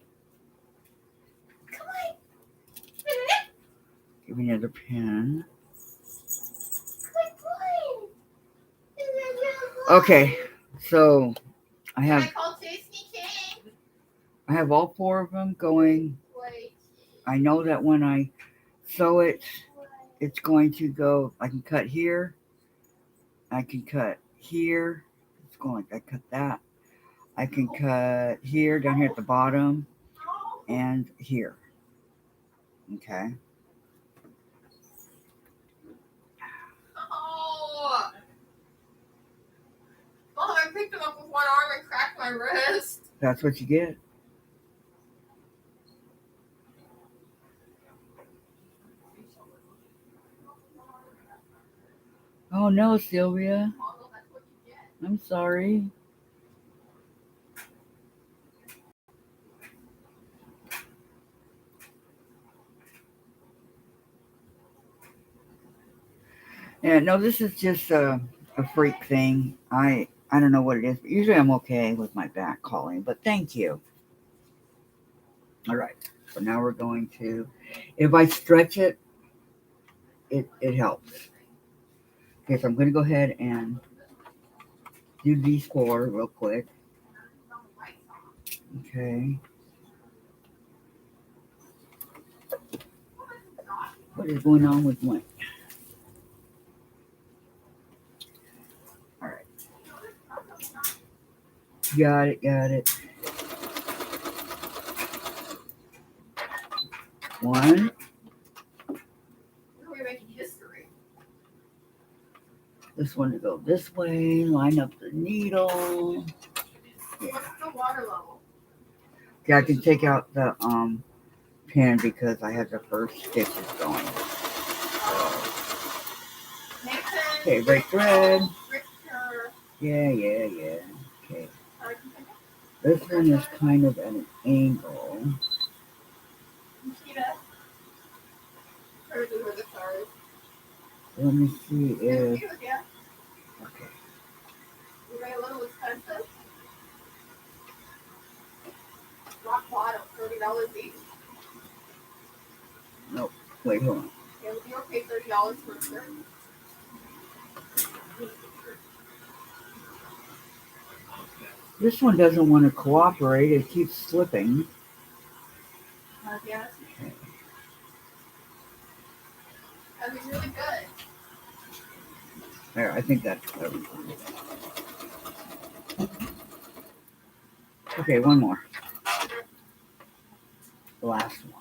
Come on. Give me another pen. Good boy. Okay, so I Can I have call Chase King? all 4 of them going. Wait. I know that when I sew it, it's going to go. I can cut here. I can cut here. It's going like I cut that. I can cut here, down here at the bottom, and here. Okay. Oh. Mom, I picked him up with one arm and cracked my wrist. That's what you get. Oh no, Sylvia. Although that's what you get. I'm sorry. Yeah, no, this is just a freak thing. I don't know what it is, but usually I'm okay with my back calling. But thank you. All right. So now we're going to, if I stretch it, it helps. Okay, so I'm going to go ahead and do these four real quick. Okay. What is going on with my? All right. Got it. Got it. One. We're making history. This one to go this way. Line up the needle. Yeah. What's the water level? Yeah, I can take out the pin because I have the first stitches going. Nathan. Okay, break thread. Richter. Yeah. Okay. Sorry, This one is kind of at an angle. Nikita. Or do the stars. Let me see if. Yeah. Okay. Is they a little expensive? Rock bottom, $30 each. Nope. Wait, hold on. Yeah, would you pay $30 for a shirt? This one doesn't want to cooperate. It keeps slipping. Yeah. Okay. That'd be really good. There, I think that's everything. Okay, one more. The last one.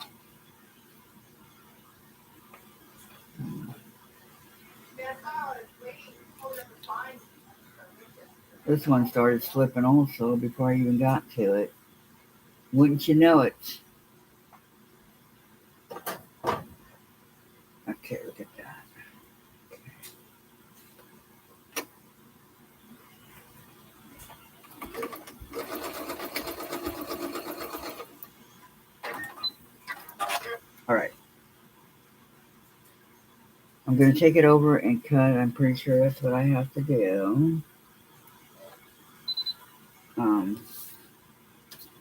This one started slipping also before I even got to it. Wouldn't you know it? Okay, look at that. All right. I'm going to take it over and cut. I'm pretty sure that's what I have to do.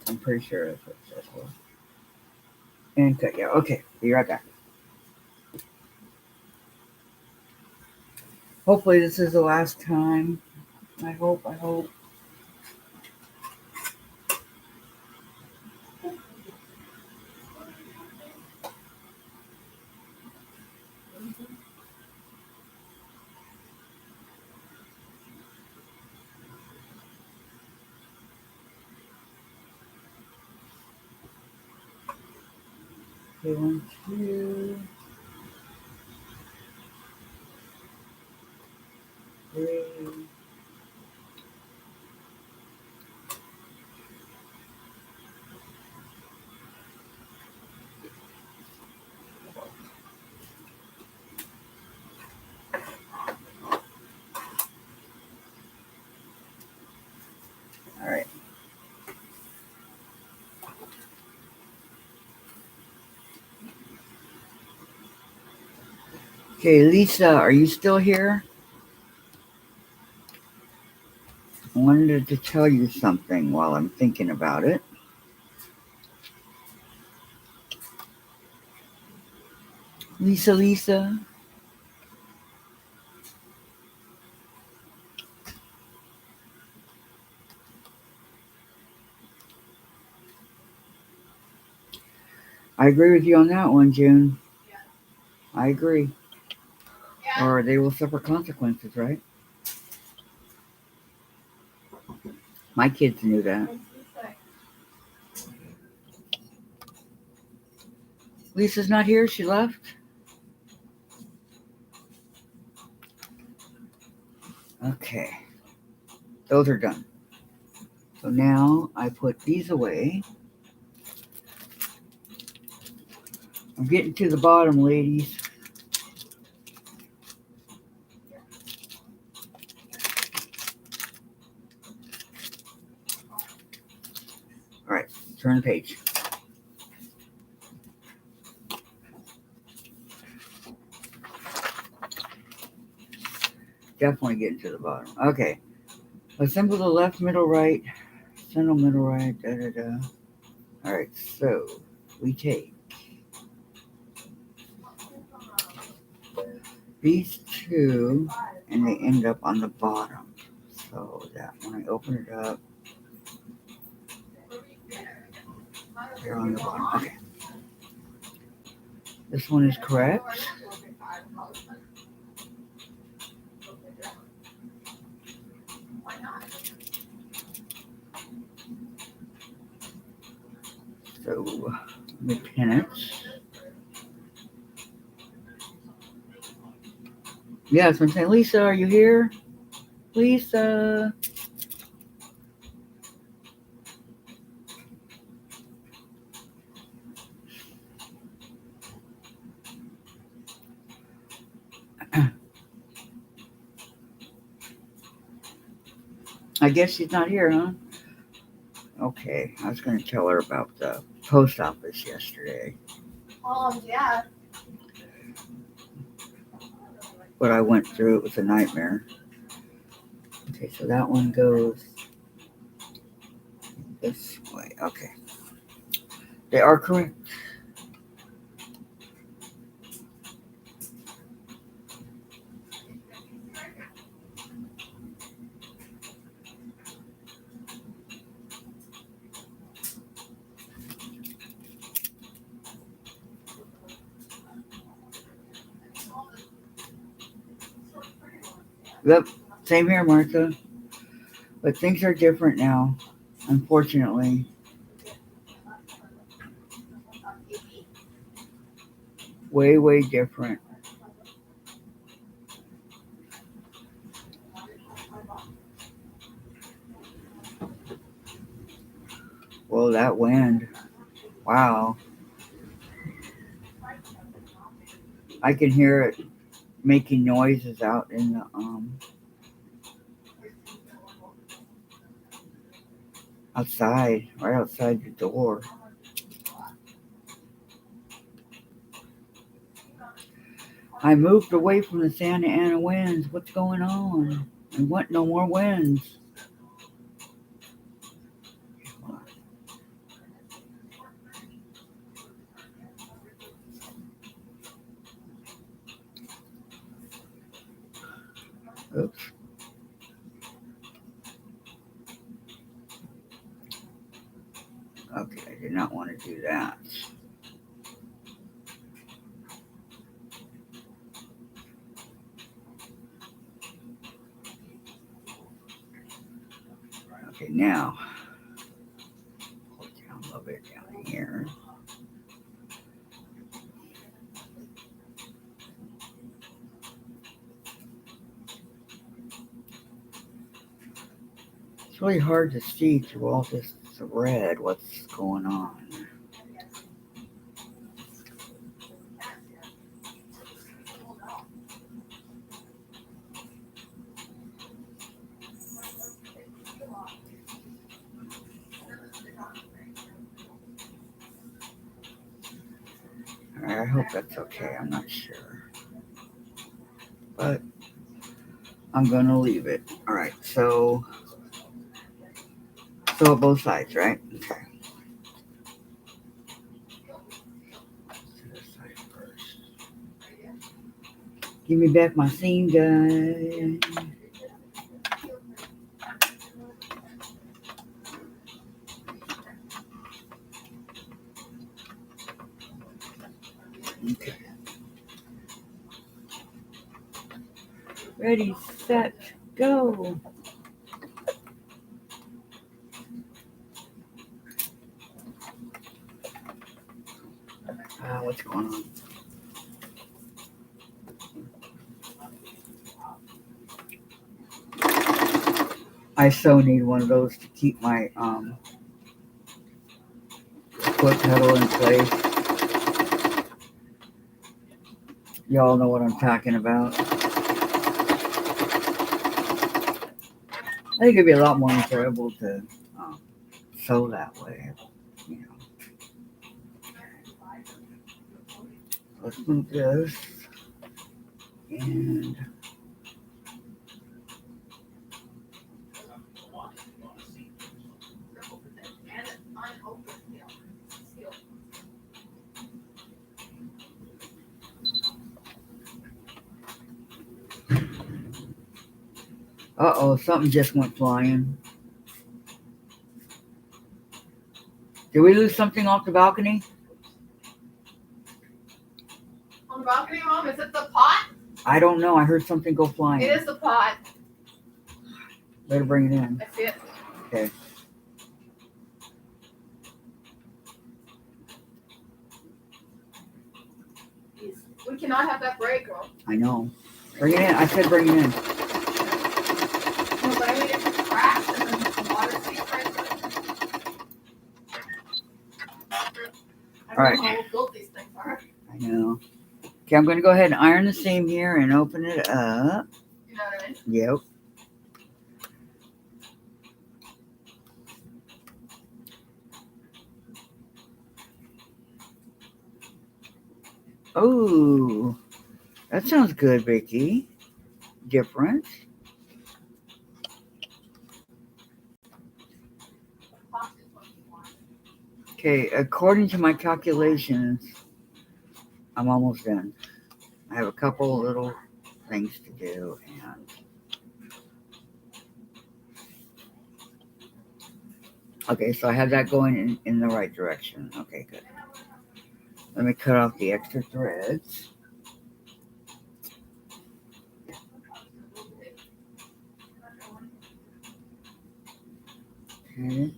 I'm pretty sure that's what it says. And cut. Yeah, okay. Be right back. Hopefully this is the last time. I hope. Okay, 1, 2, 3. All right. Okay, Lisa, are you still here? I wanted to tell you something while I'm thinking about it. Lisa. I agree with you on that one, June. Yeah. I agree. Yeah. Or they will suffer consequences, right? My kids knew that. Lisa's not here. She left. Okay. Those are done. So now I put these away. I'm getting to the bottom, ladies. All right, turn the page. Definitely getting to the bottom. Okay. Assemble the left, middle, right, center, middle, right, da da da. All right, so we take these two and they end up on the bottom. So that when I open it up, they're on the bottom. Okay. This one is correct. So let me pin it. Yeah, so I'm saying, Lisa, are you here? Lisa. I guess she's not here, huh? Okay, I was going to tell her about the post office yesterday. Yeah. What I went through, it was a nightmare. Okay, so that one goes this way. Okay. They are correct. Yep, same here, Martha. But things are different now, unfortunately. Way, way different. Well, that wind. Wow. I can hear it making noises out in the outside, right outside the door. I moved away from the Santa Ana winds. What's going on? I want no more winds. Oops. Okay, I did not want to do that. Okay, now, pull it down a little bit down here. It's really hard to see through all this red what's going on. Alright, I hope that's okay. I'm not sure. But I'm going to leave it. Alright, so both sides, right? Okay. This side first. Give me back my seam guy. Okay. Ready, set, go. What's going on? I so need one of those to keep my foot pedal in place. Y'all know what I'm talking about. I think it'd be a lot more enjoyable to sew that way. You know. Let's move this and And it's unopened, you know, sealed. something just went flying. Did we lose something off the balcony? On the balcony, Mom, is it the pot? I don't know. I heard something go flying. It is the pot. Better bring it in. I see it. Okay. We cannot have that break, Mom. I know. Bring it in. I said bring it in. No, but I mean, if it cracks and then the water seeps right through. I All right. don't know how built these things are. I know. Okay, I'm going to go ahead and iron the seam here and open it up. You know what I mean? Yep. Oh, that sounds good, Vicky. Different. Okay, according to my calculations, I'm almost done. I have a couple little things to do, and okay, so I have that going in the right direction. Okay, good. Let me cut off the extra threads. Okay.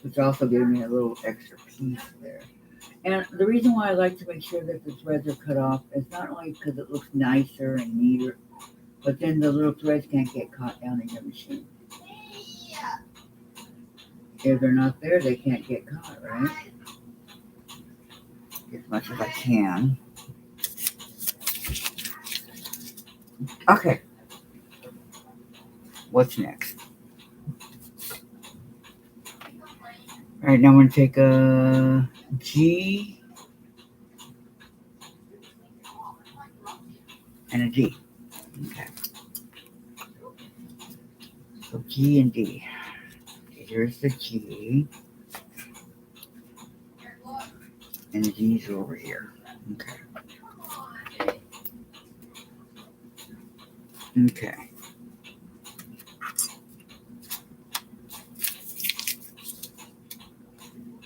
Which also gave me a little extra piece there. And the reason why I like to make sure that the threads are cut off is not only because it looks nicer and neater, but then the little threads can't get caught down in your machine. If they're not there, they can't get caught, right? As much as I can. Okay. What's next? All right, now I'm going to take a G and a D. Okay. So G and D. Okay, here's the G. And the D's are over here. Okay. Okay.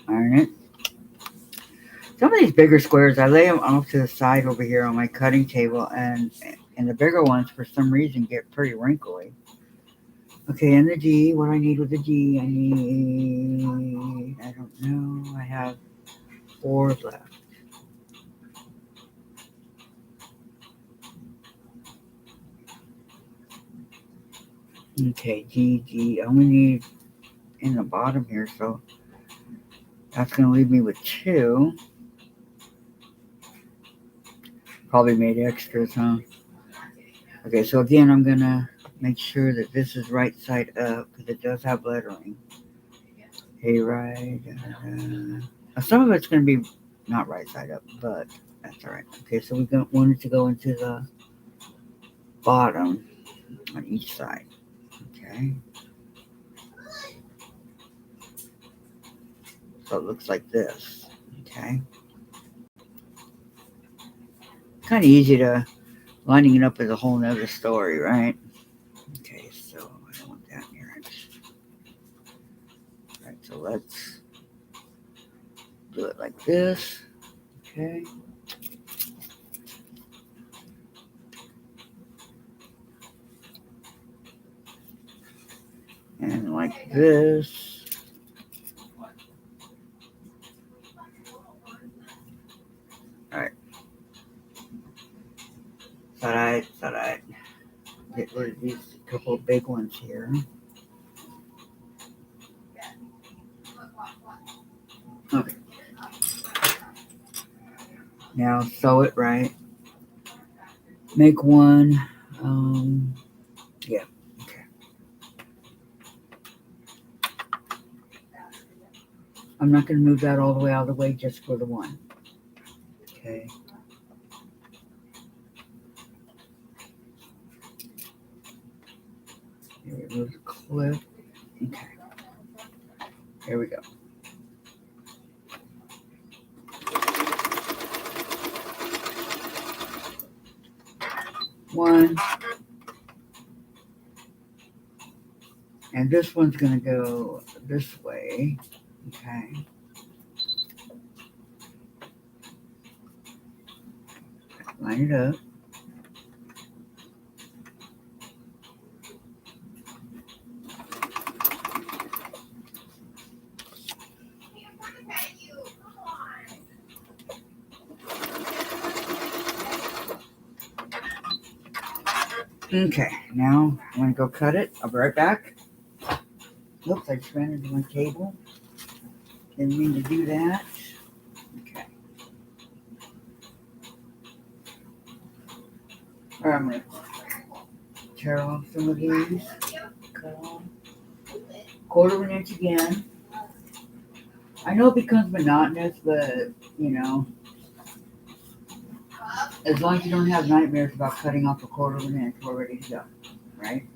Iron it. Some of these bigger squares, I lay them off to the side over here on my cutting table, and the bigger ones, for some reason, get pretty wrinkly. Okay, and the G, what do I need with the G? I need, I don't know, I have 4 left. Okay, G, I only need in the bottom here, so that's going to leave me with 2. Probably made extras, huh? Okay, so again, I'm going to make sure that this is right side up, because it does have lettering. Hey, right. Some of it's going to be not right side up, but that's all right. Okay, so we want it to go into the bottom on each side. Okay. So it looks like this. Okay. Kind of easy to, lining it up is a whole nother story, right? Okay, so I don't want that here. All right, so let's do it like this. Okay. And like this. Alright. Alright. get rid of these couple of big ones here. Okay. Now sew it right. Make one. Yeah. Okay. I'm not going to move that all the way out of the way just for the one. Okay. Here, remove the clip. Okay. Here we go. One. And this one's going to go this way. Okay. Line it up. Okay, now I'm going to go cut it. I'll be right back. Oops, I just ran into my table. Didn't mean to do that. Okay. All right, I'm going to tear off some of these. Cut off. 1/4 of an inch again. I know it becomes monotonous, but, you know, as long as you don't have nightmares about cutting off 1/4 of an inch, we're ready to go, right?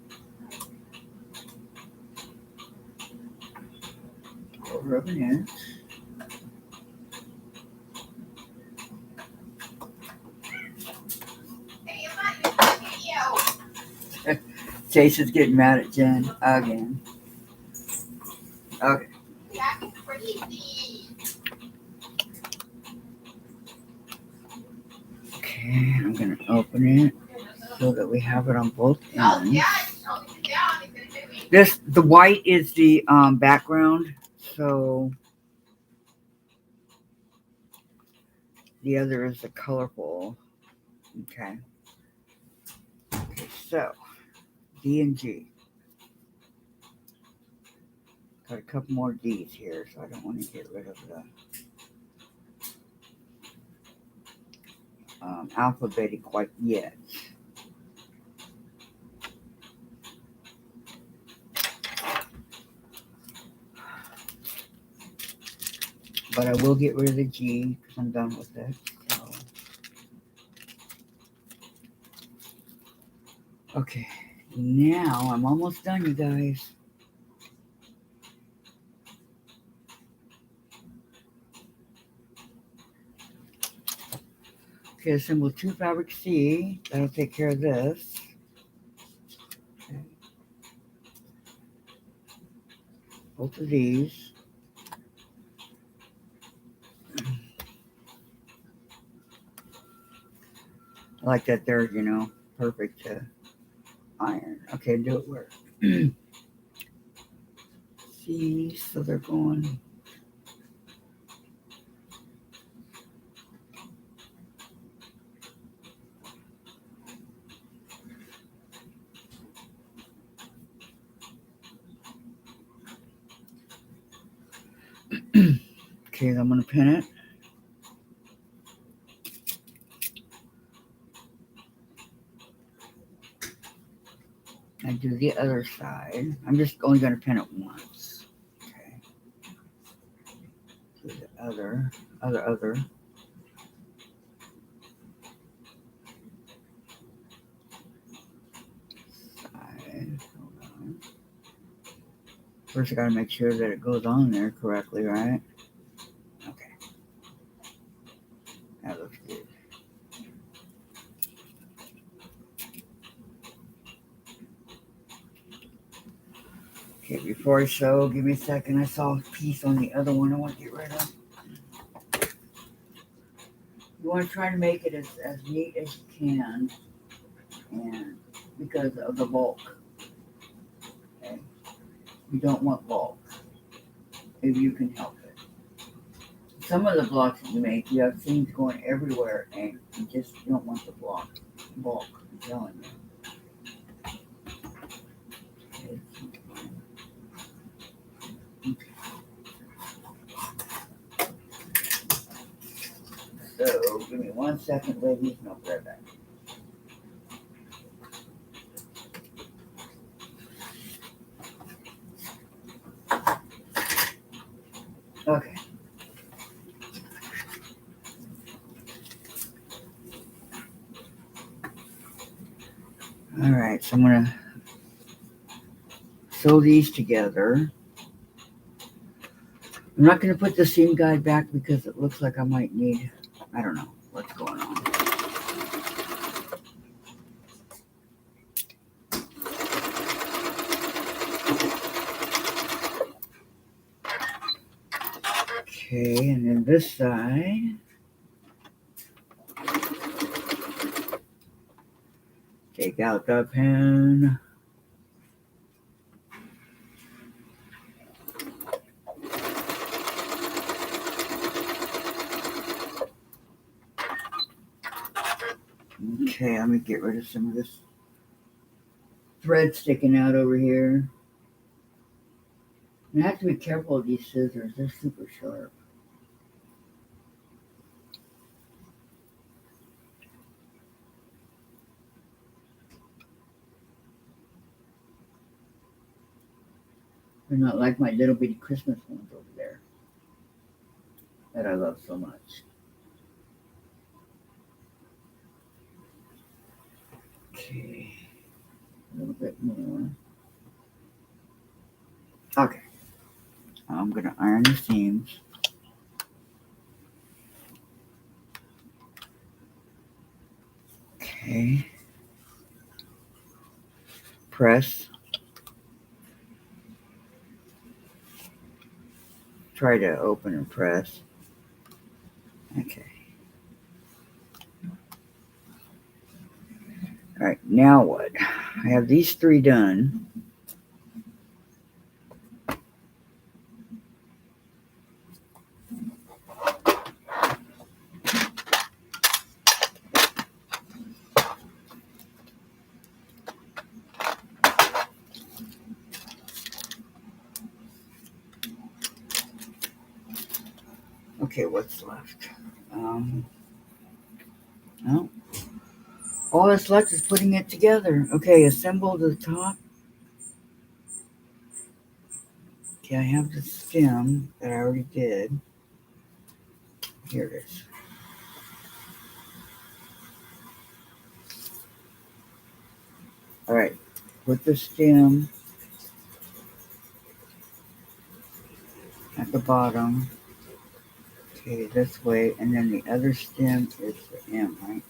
1/4 of an inch. Chase is getting mad at Jen again. Okay. Okay, I'm gonna open it so that we have it on both ends. The white is the background, so the other is the colorful. Okay. So D and G. Got a couple more D's here, so I don't want to get rid of the alphabetic quite yet. But I will get rid of the G because I'm done with it. So. Okay, now I'm almost done, you guys. Okay, assemble 2 fabric C. That'll take care of this. Okay. Both of these. I like that they're, you know, perfect to iron. Okay, do it work. See, so they're going. Okay, I'm going to pin it. I do the other side. I'm just only going to pin it once. Okay. Do the other. Side. Hold on. First, I got to make sure that it goes on there correctly, right? Okay. That looks good. Okay, before I sew, give me a second. I saw a piece on the other one I want to get rid of. You want to try to make it as neat as you can, and because of the bulk. Okay, you don't want bulk if you can help it. Some of the blocks that you make, you have seams going everywhere, and you just don't want the bulk. I'm telling you. So, give me 1 second, ladies, and I'll be right back. Okay. All right, so I'm going to sew these together. I'm not going to put the seam guide back because it looks like I might need, I don't know what's going on. Okay, and then this side, take out the pen. Okay, let me get rid of some of this thread sticking out over here. And I have to be careful with these scissors, they're super sharp. They're not like my little bitty Christmas ones over there that I love so much. Okay, a little bit more. Okay, I'm gonna iron the seams. Okay, press. Try to open and press. Okay. All right, now what? I have these 3 done. Okay, what's left? No. All that's left is putting it together. Okay, assemble the top. Okay, I have the stem that I already did. Here it is. All right, put the stem at the bottom. Okay, this way, and then the other stem is the M, right?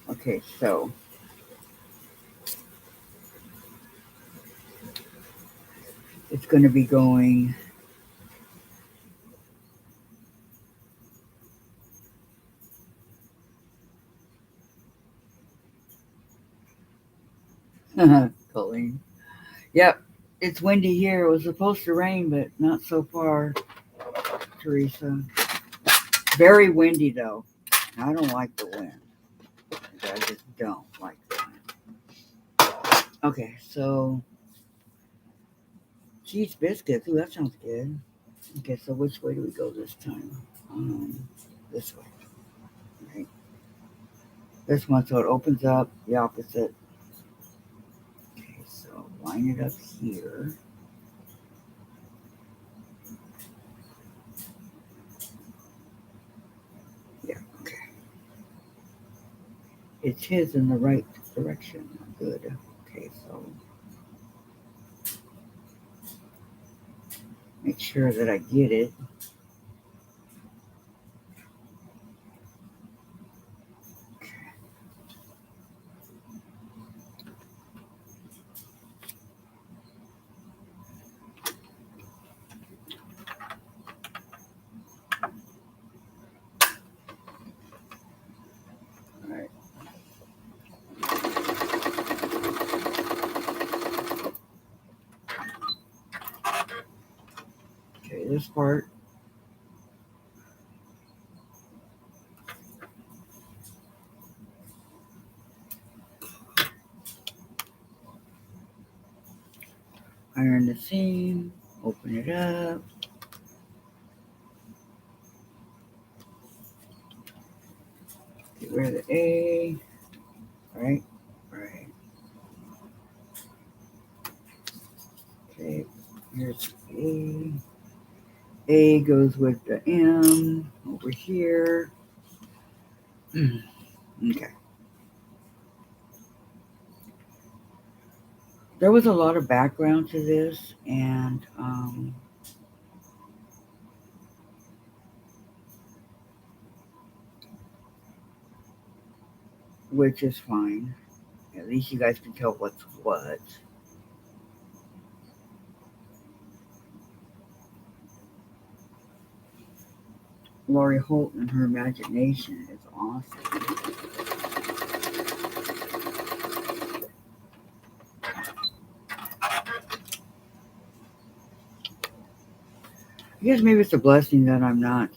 Okay, so it's going to be going Colleen. Yep, it's windy here. It was supposed to rain, but not so far, Teresa. Very windy though. I don't like the wind. I just don't like the wind. Okay, so cheese biscuits. Ooh, that sounds good. Okay, so which way do we go this time? This way. Right. This one, so it opens up the opposite. Okay, so line it up here. Yeah, okay. It's his in the right direction. Good. Okay, so make sure that I get it. All right. Okay, this part. Iron the seam. Open it up. rid of the A. Right? Right. Okay. Here's A. A goes with the M over here. Okay. There was a lot of background to this, and which is fine. At least you guys can tell what's what. Lori Holt and her imagination is awesome. I guess maybe it's a blessing that I'm not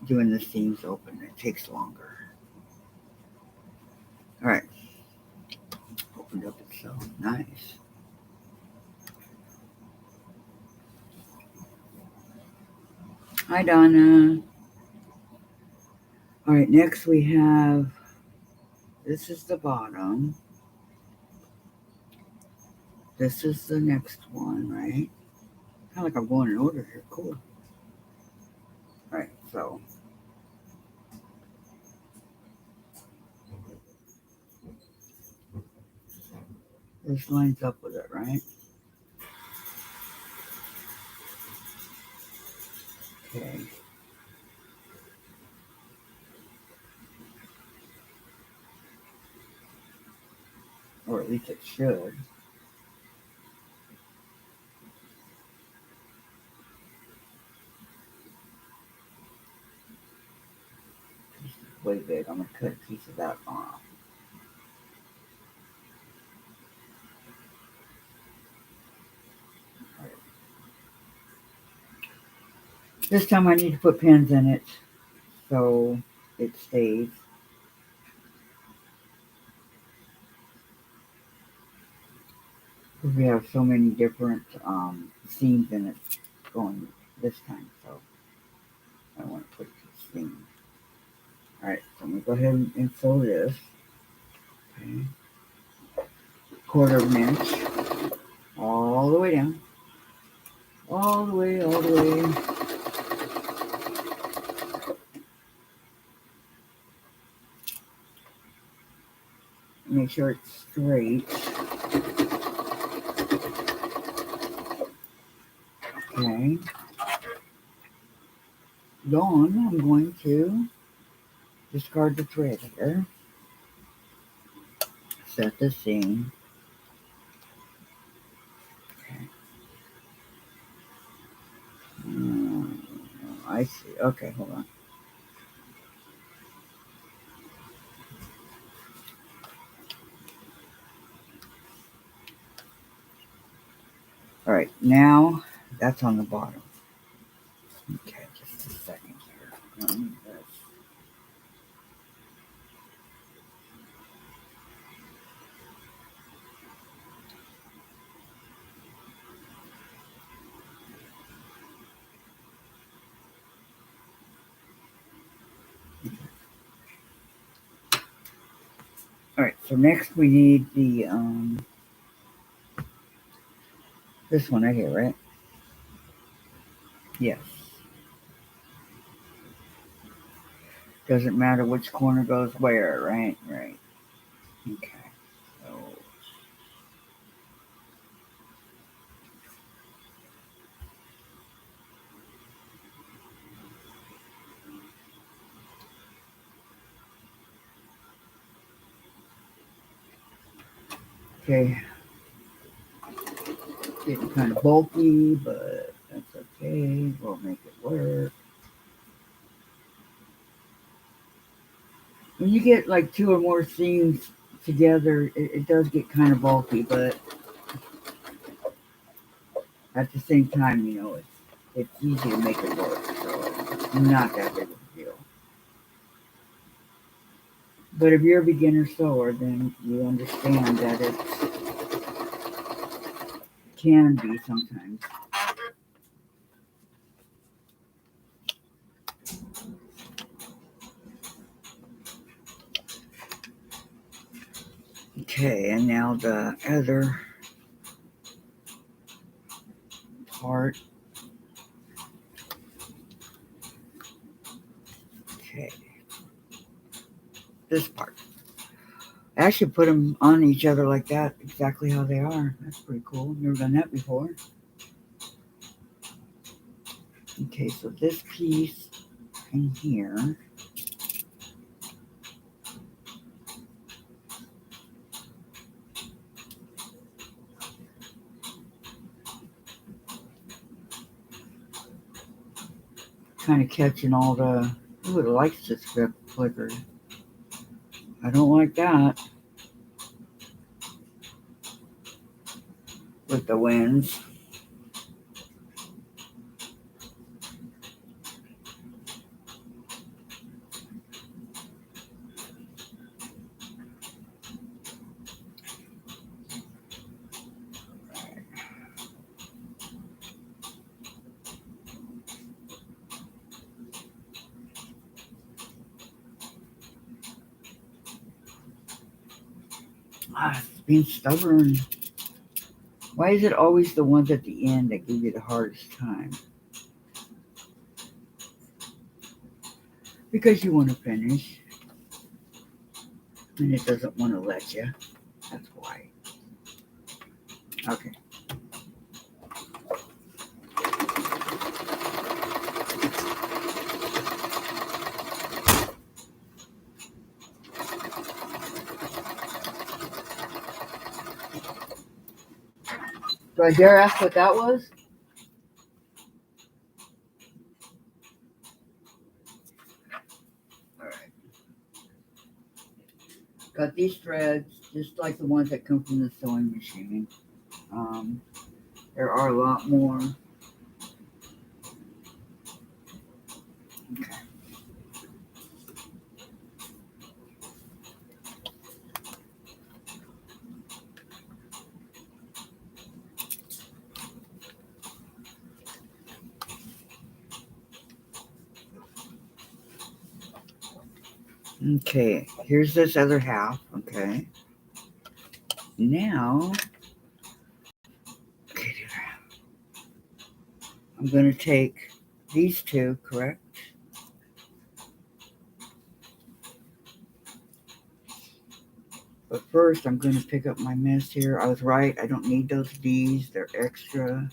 doing the seams open. It takes longer. All right. Opened up itself. Nice. Hi, Donna. All right, next we have, this is the bottom. This is the next one, right? Kind of like I'm going in order here. Cool. All right, so this lines up with it, right? Okay. Or at least it should. This is way big. I'm going to cut a piece of that off. All right. This time I need to put pins in it so it stays. Because we have so many different seams in it going this time, so I want to put this seam. Alright, so I'm going to go ahead and sew this. Okay. Quarter of an inch. All the way down. All the way, all the way. Make sure it's straight. Okay. Then I'm going to discard the thread here. Set the seam. Okay. I see. Okay, hold on. Alright, now that's on the bottom. Okay, just a second here. Alright, so next we need the this one right here, right? Yes. Doesn't matter which corner goes where, right? Right. Okay. So okay. Getting kind of bulky, but that's okay. We'll make it work. When you get like two or more seams together, it does get kind of bulky, but at the same time, you know, it's easy to make it work, so not that big of a deal. But if you're a beginner sewer, then you understand that it can be sometimes. Okay, and now the other part. Okay, this part. I actually put them on each other like that, exactly how they are. That's pretty cool. Never done that before. Okay, so this piece in here. Kind of catching all the. Ooh, it likes to flicker. I don't like that with the winds. It's being stubborn. Why is it always the ones at the end that give you the hardest time? Because you want to finish, and it doesn't want to let you. That's why. Okay. Do I dare ask what that was? Alright. Got these threads, just like the ones that come from the sewing machine. There are a lot more. Okay. Okay, here's this other half. Okay. Now, okay, I'm going to take these two, correct? But first, I'm going to pick up my mess here. I was right. I don't need those D's. They're extra.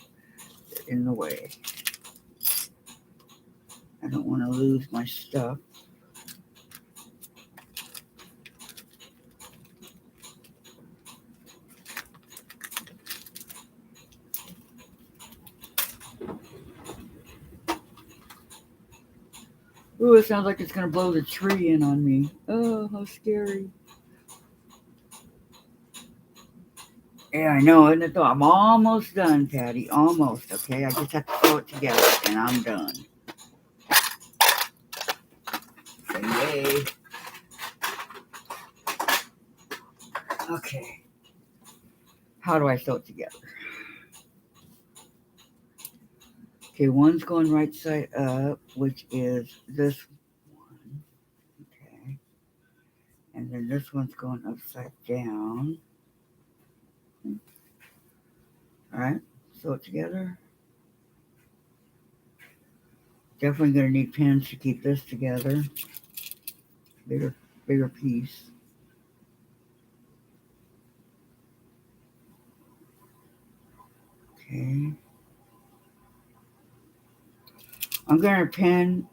They're in the way. I don't want to lose my stuff. Ooh, it sounds like it's going to blow the tree in on me. Oh, how scary. Yeah, I know, isn't it though? I'm almost done, Patty. Almost, okay? I just have to throw it together, and I'm done. So, yay. Okay. How do I sew it together? Okay, one's going right side up, which is this one. Okay. And then this one's going upside down. Alright, sew it together. Definitely going to need pins to keep this together. Bigger piece. Okay. I'm going to pin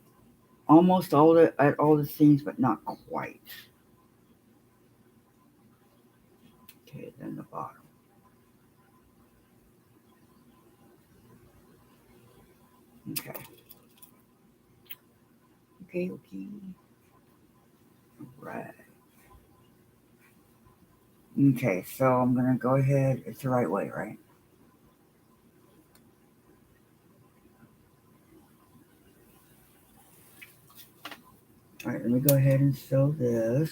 almost all the seams, but not quite. Okay, then the bottom. Okay. Okay. Right. Okay, so I'm going to go ahead. It's the right way, right? All right, let me go ahead and sew this.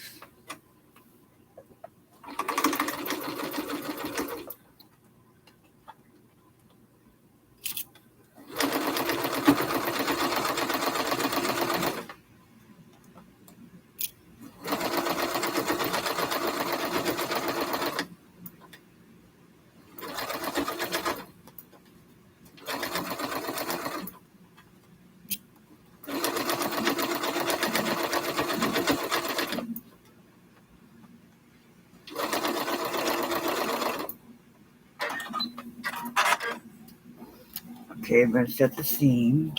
Okay, I'm going to set the seam.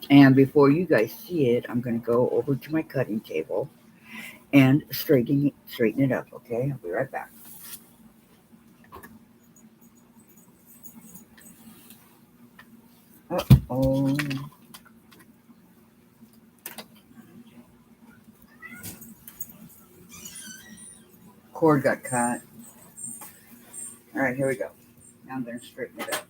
And before you guys see it, I'm going to go over to my cutting table and straighten it up. Okay, I'll be right back. Oh, cord got cut. All right, here we go. Now I'm going to straighten it up.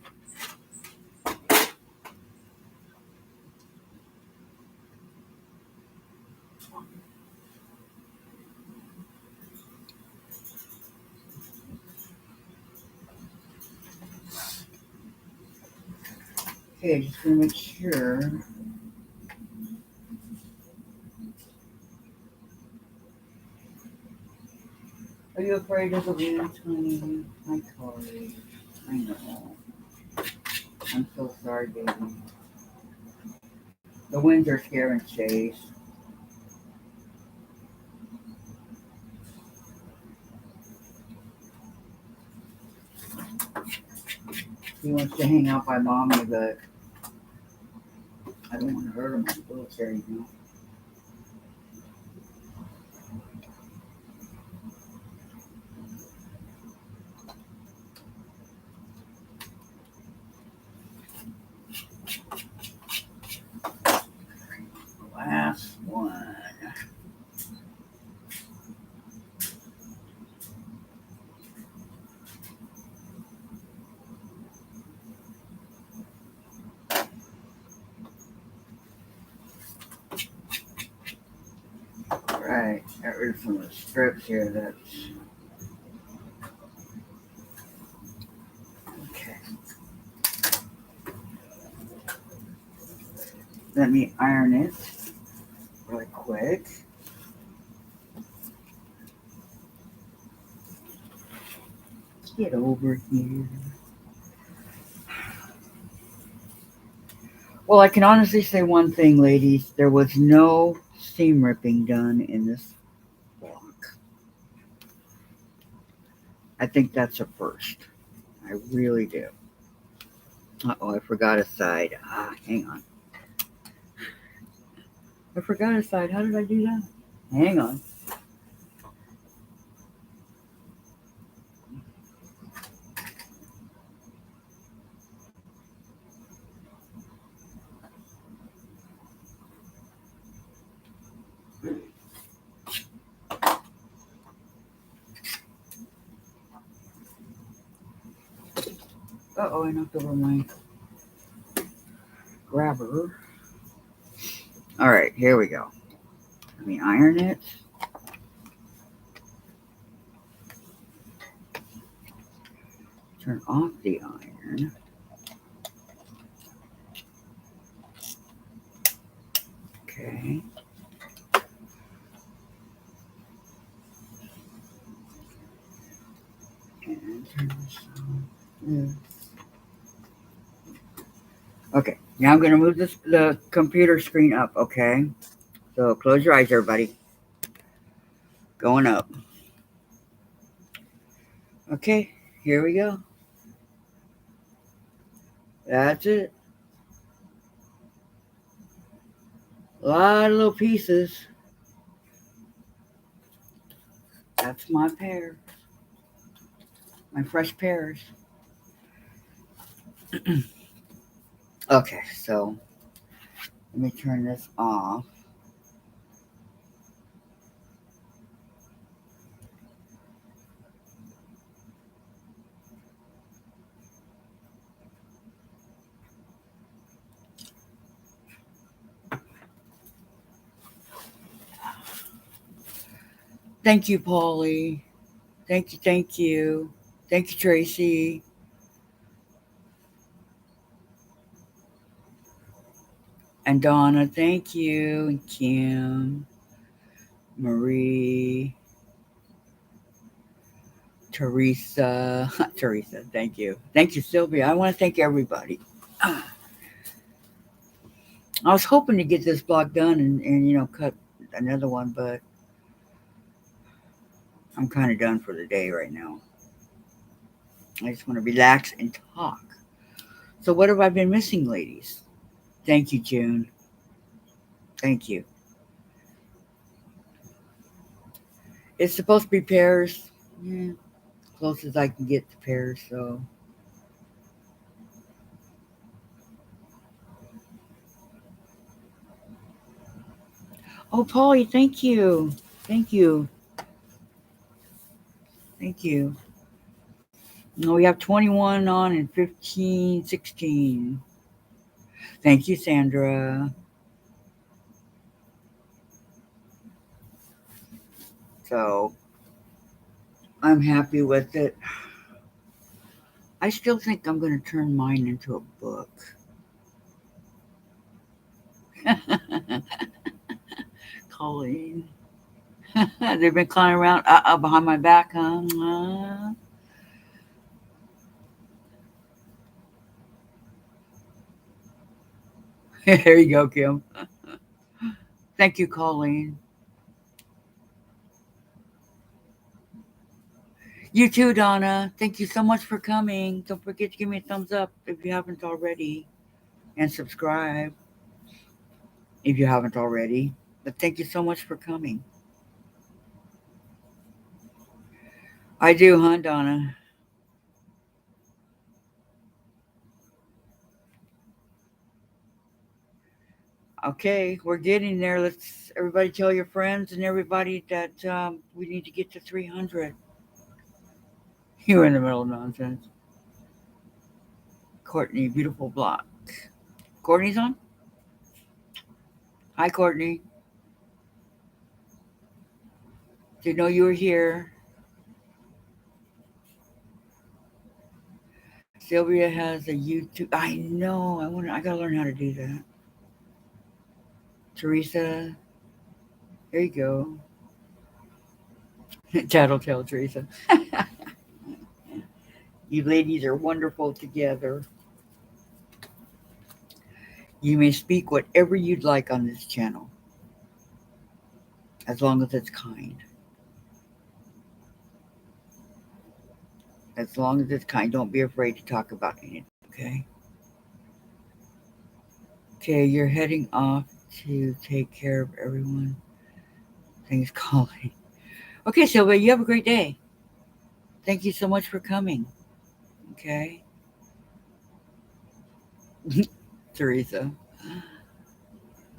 Okay, just going to make sure. Are you afraid of the wind, honey? My Tori. I know. I'm so sorry, baby. The winds are scaring Chase. He wants to hang out by mommy, but I don't want to hurt him. I'm military, you know. Last one. All right, got rid of some of the strips here. That's okay. Let me iron it really quick. Get over here. Well, I can honestly say one thing, ladies. There was no seam ripping done in this block. I think that's a first. I really do. Uh-oh, I forgot a side. Hang on. I forgot a side. How did I do that? Hang on. Uh-oh, I knocked over my grabber. All right, here we go. Let me iron it. Turn off the iron. Okay. And turn this on. Yeah. Okay, now I'm going to move the computer screen up, okay? So close your eyes, everybody. Going up. Okay, here we go. That's it. A lot of little pieces. That's my pear. My fresh pears. Okay, so let me turn this off. Thank you, Paulie. Thank you, thank you. Thank you, Tracy. And Donna, thank you. And Kim, Marie, Teresa. Teresa, thank you. Thank you, Sylvia. I want to thank everybody. I was hoping to get this block done and cut another one, but I'm kind of done for the day right now. I just want to relax and talk. So what have I been missing, ladies? Thank you, June. Thank you. It's supposed to be Pears. Yeah, close as I can get to Pears. So, oh, Polly, thank you, thank you, thank you. No, we have 21 on and 15, 16. Thank you, Sandra. So I'm happy with it. I still think I'm going to turn mine into a book. Colleen. They've been climbing around behind my back, huh? There you go, Kim. Thank you, Colleen. You too, Donna. Thank you so much for coming. Don't forget to give me a thumbs up if you haven't already, and subscribe if you haven't already. But thank you so much for coming. I do, huh, Donna? Okay, we're getting there. Let's everybody tell your friends and everybody that we need to get to 300. You're in the middle of nonsense. Courtney, beautiful block. Courtney's on? Hi, Courtney. Didn't know you were here. Sylvia has a YouTube. I know. I gotta learn how to do that. Teresa, there you go. Tattletale Teresa. You ladies are wonderful together. You may speak whatever you'd like on this channel, as long as it's kind. As long as it's kind, don't be afraid to talk about anything, okay? Okay, you're heading off to take care of everyone. Things calling. Okay, Sylvia, you have a great day. Thank you so much for coming. Okay, Teresa.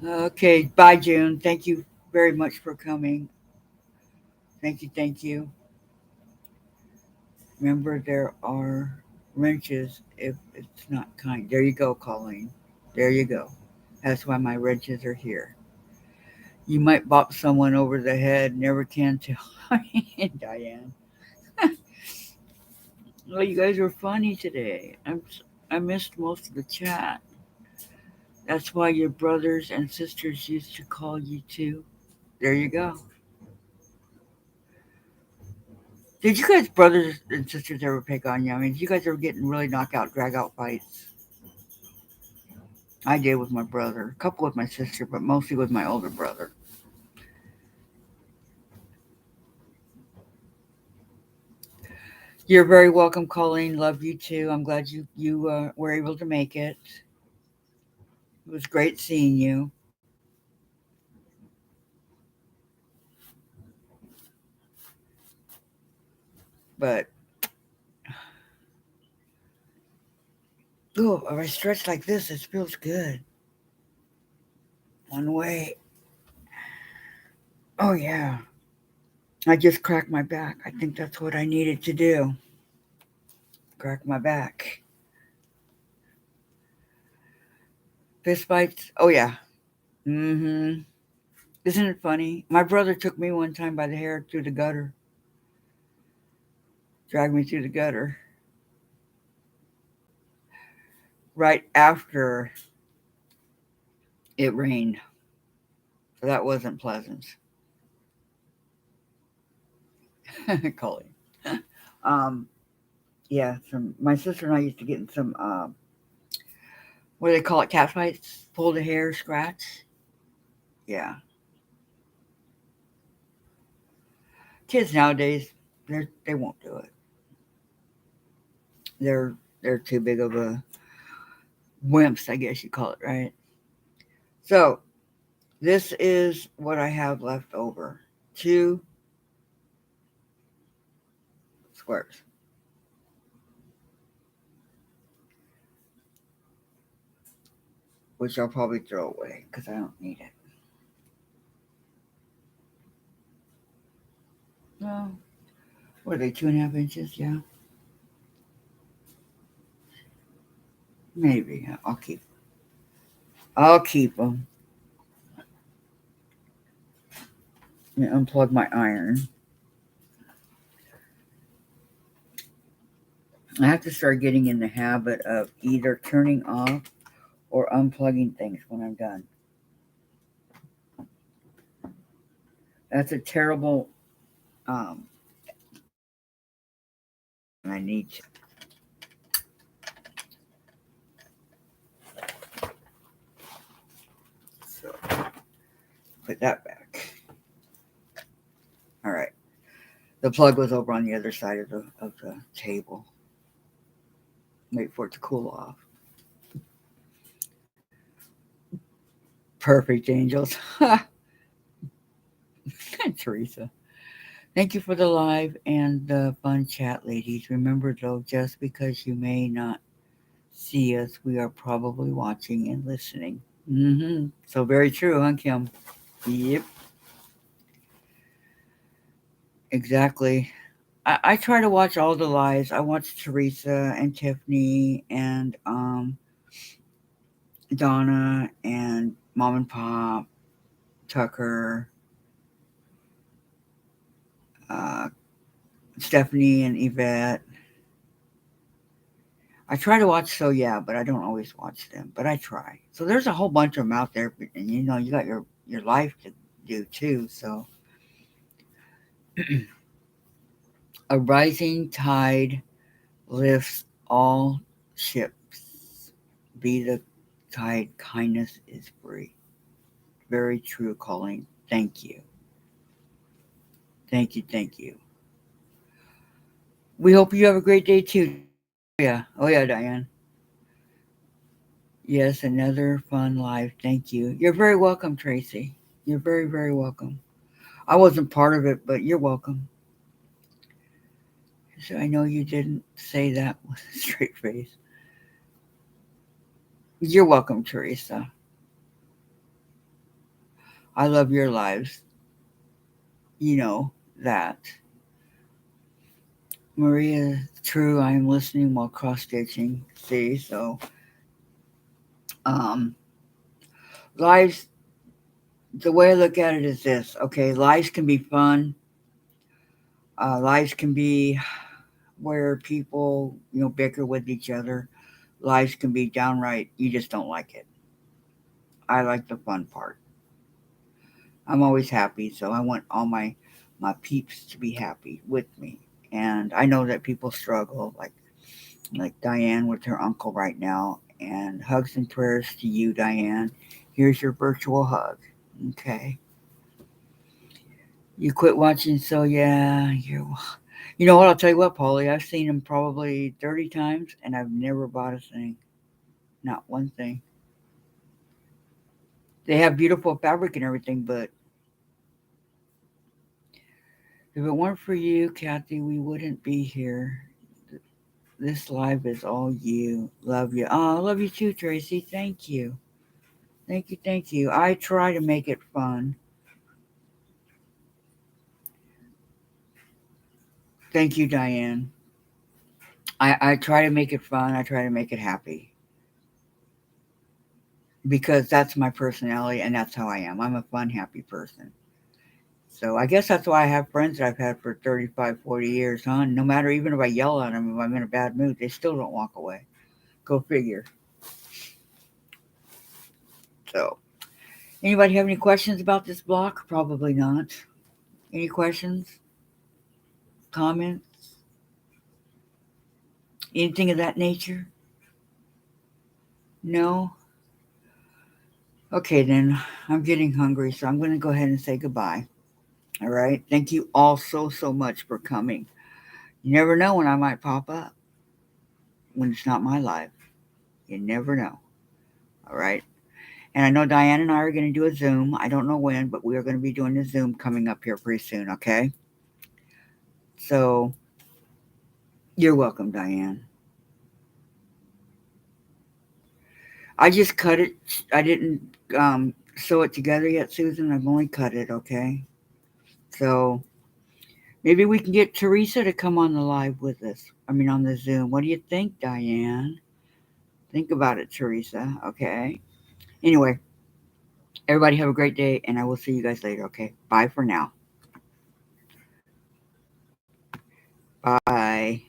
Okay, bye, June. Thank you very much for coming. Thank you, thank you. Remember, there are wrenches if it's not kind. There you go, Colleen. There you go. That's why my wrenches are here. You might bop someone over the head, never can tell. Diane. Well, you guys were funny today. I missed most of the chat. That's why your brothers and sisters used to call you too. There you go. Did you guys, brothers and sisters, ever pick on you? I mean, did you guys ever get in really knockout, drag out fights? I did with my brother, a couple with my sister, but mostly with my older brother. You're very welcome, Colleen. Love you too. I'm glad you were able to make it. It was great seeing you. But oh, if I stretch like this, it feels good. One way. Oh yeah. I just cracked my back. I think that's what I needed to do. Crack my back. Fist fights. Oh yeah. Mm-hmm. Isn't it funny? My brother took me one time by the hair through the gutter. Dragged me through the gutter. Right after it rained. So that wasn't pleasant. Colleen. Um, yeah, my sister and I used to get in some what do they call it? Cat fights? Pull the hair, scratch. Yeah. Kids nowadays, they won't do it. They're too big of a wimps, I guess you call it, right? So this is what I have left over. Two squares, which I'll probably throw away because I don't need it. No, what are they, 2.5 inches? Yeah, maybe. I'll keep. I'll keep them. Unplug my iron. I have to start getting in the habit of either turning off or unplugging things when I'm done. That's a terrible. Um, I need to. So put that back. All right. The plug was over on the other side of the table. Wait for it to cool off. Perfect, angels. Teresa. Thank you for the live and the fun chat, ladies. Remember, though, just because you may not see us, we are probably watching and listening. So very true, huh, Kim? Yep, exactly. I try to watch all the lives. I watch Teresa and Tiffany and Donna and Mom and Pop, Tucker, uh, Stephanie and Yvette. I try to watch So Yeah, but I don't always watch them. But I try. So there's a whole bunch of them out there, and you got your life to do too. So a rising tide lifts all ships. Be the tide, kindness is free. Very true, Colleen. Thank you. Thank you. Thank you. We hope you have a great day too. Yeah. Oh, yeah, Diane. Yes, another fun live. Thank you. You're very welcome, Tracy. You're very, very welcome. I wasn't part of it, but you're welcome. So I know you didn't say that with a straight face. You're welcome, Teresa. I love your lives. You know that. Maria, true, I am listening while cross stitching. See, so um lives, the way I look at it is this, okay, lives can be fun. Lives can be where people, bicker with each other. Lives can be downright, you just don't like it. I like the fun part. I'm always happy, so I want all my peeps to be happy with me. And I know that people struggle, like Diane with her uncle right now. And hugs and prayers to you, Diane. Here's your virtual hug. Okay. You quit watching, so yeah, You know what? I'll tell you what, Polly. I've seen them probably 30 times, and I've never bought a thing. Not one thing. They have beautiful fabric and everything, but if it weren't for you, Kathy, we wouldn't be here. This live is all you. Love you. Oh, I love you too, Tracy. Thank you. Thank you. Thank you. I try to make it fun. Thank you, Diane. I try to make it fun. I try to make it happy because that's my personality and that's how I am. I'm a fun, happy person. So I guess that's why I have friends that I've had for 35, 40 years, huh? No matter even if I yell at them, if I'm in a bad mood, they still don't walk away. Go figure. So, anybody have any questions about this block? Probably not. Any questions? Comments? Anything of that nature? No? Okay, then. I'm getting hungry, so I'm going to go ahead and say goodbye. All right? Thank you all so, so much for coming. You never know when I might pop up when it's not my life. You never know. All right. And I know Diane and I are going to do a Zoom. I don't know when, but we are going to be doing a Zoom coming up here pretty soon, okay? So you're welcome, Diane. I just cut it. I didn't sew it together yet, Susan. I've only cut it, okay? So maybe we can get Teresa to come on the live with us. I mean, on the Zoom. What do you think, Diane? Think about it, Teresa, okay? Anyway, everybody have a great day, and I will see you guys later, okay? Bye for now. Bye.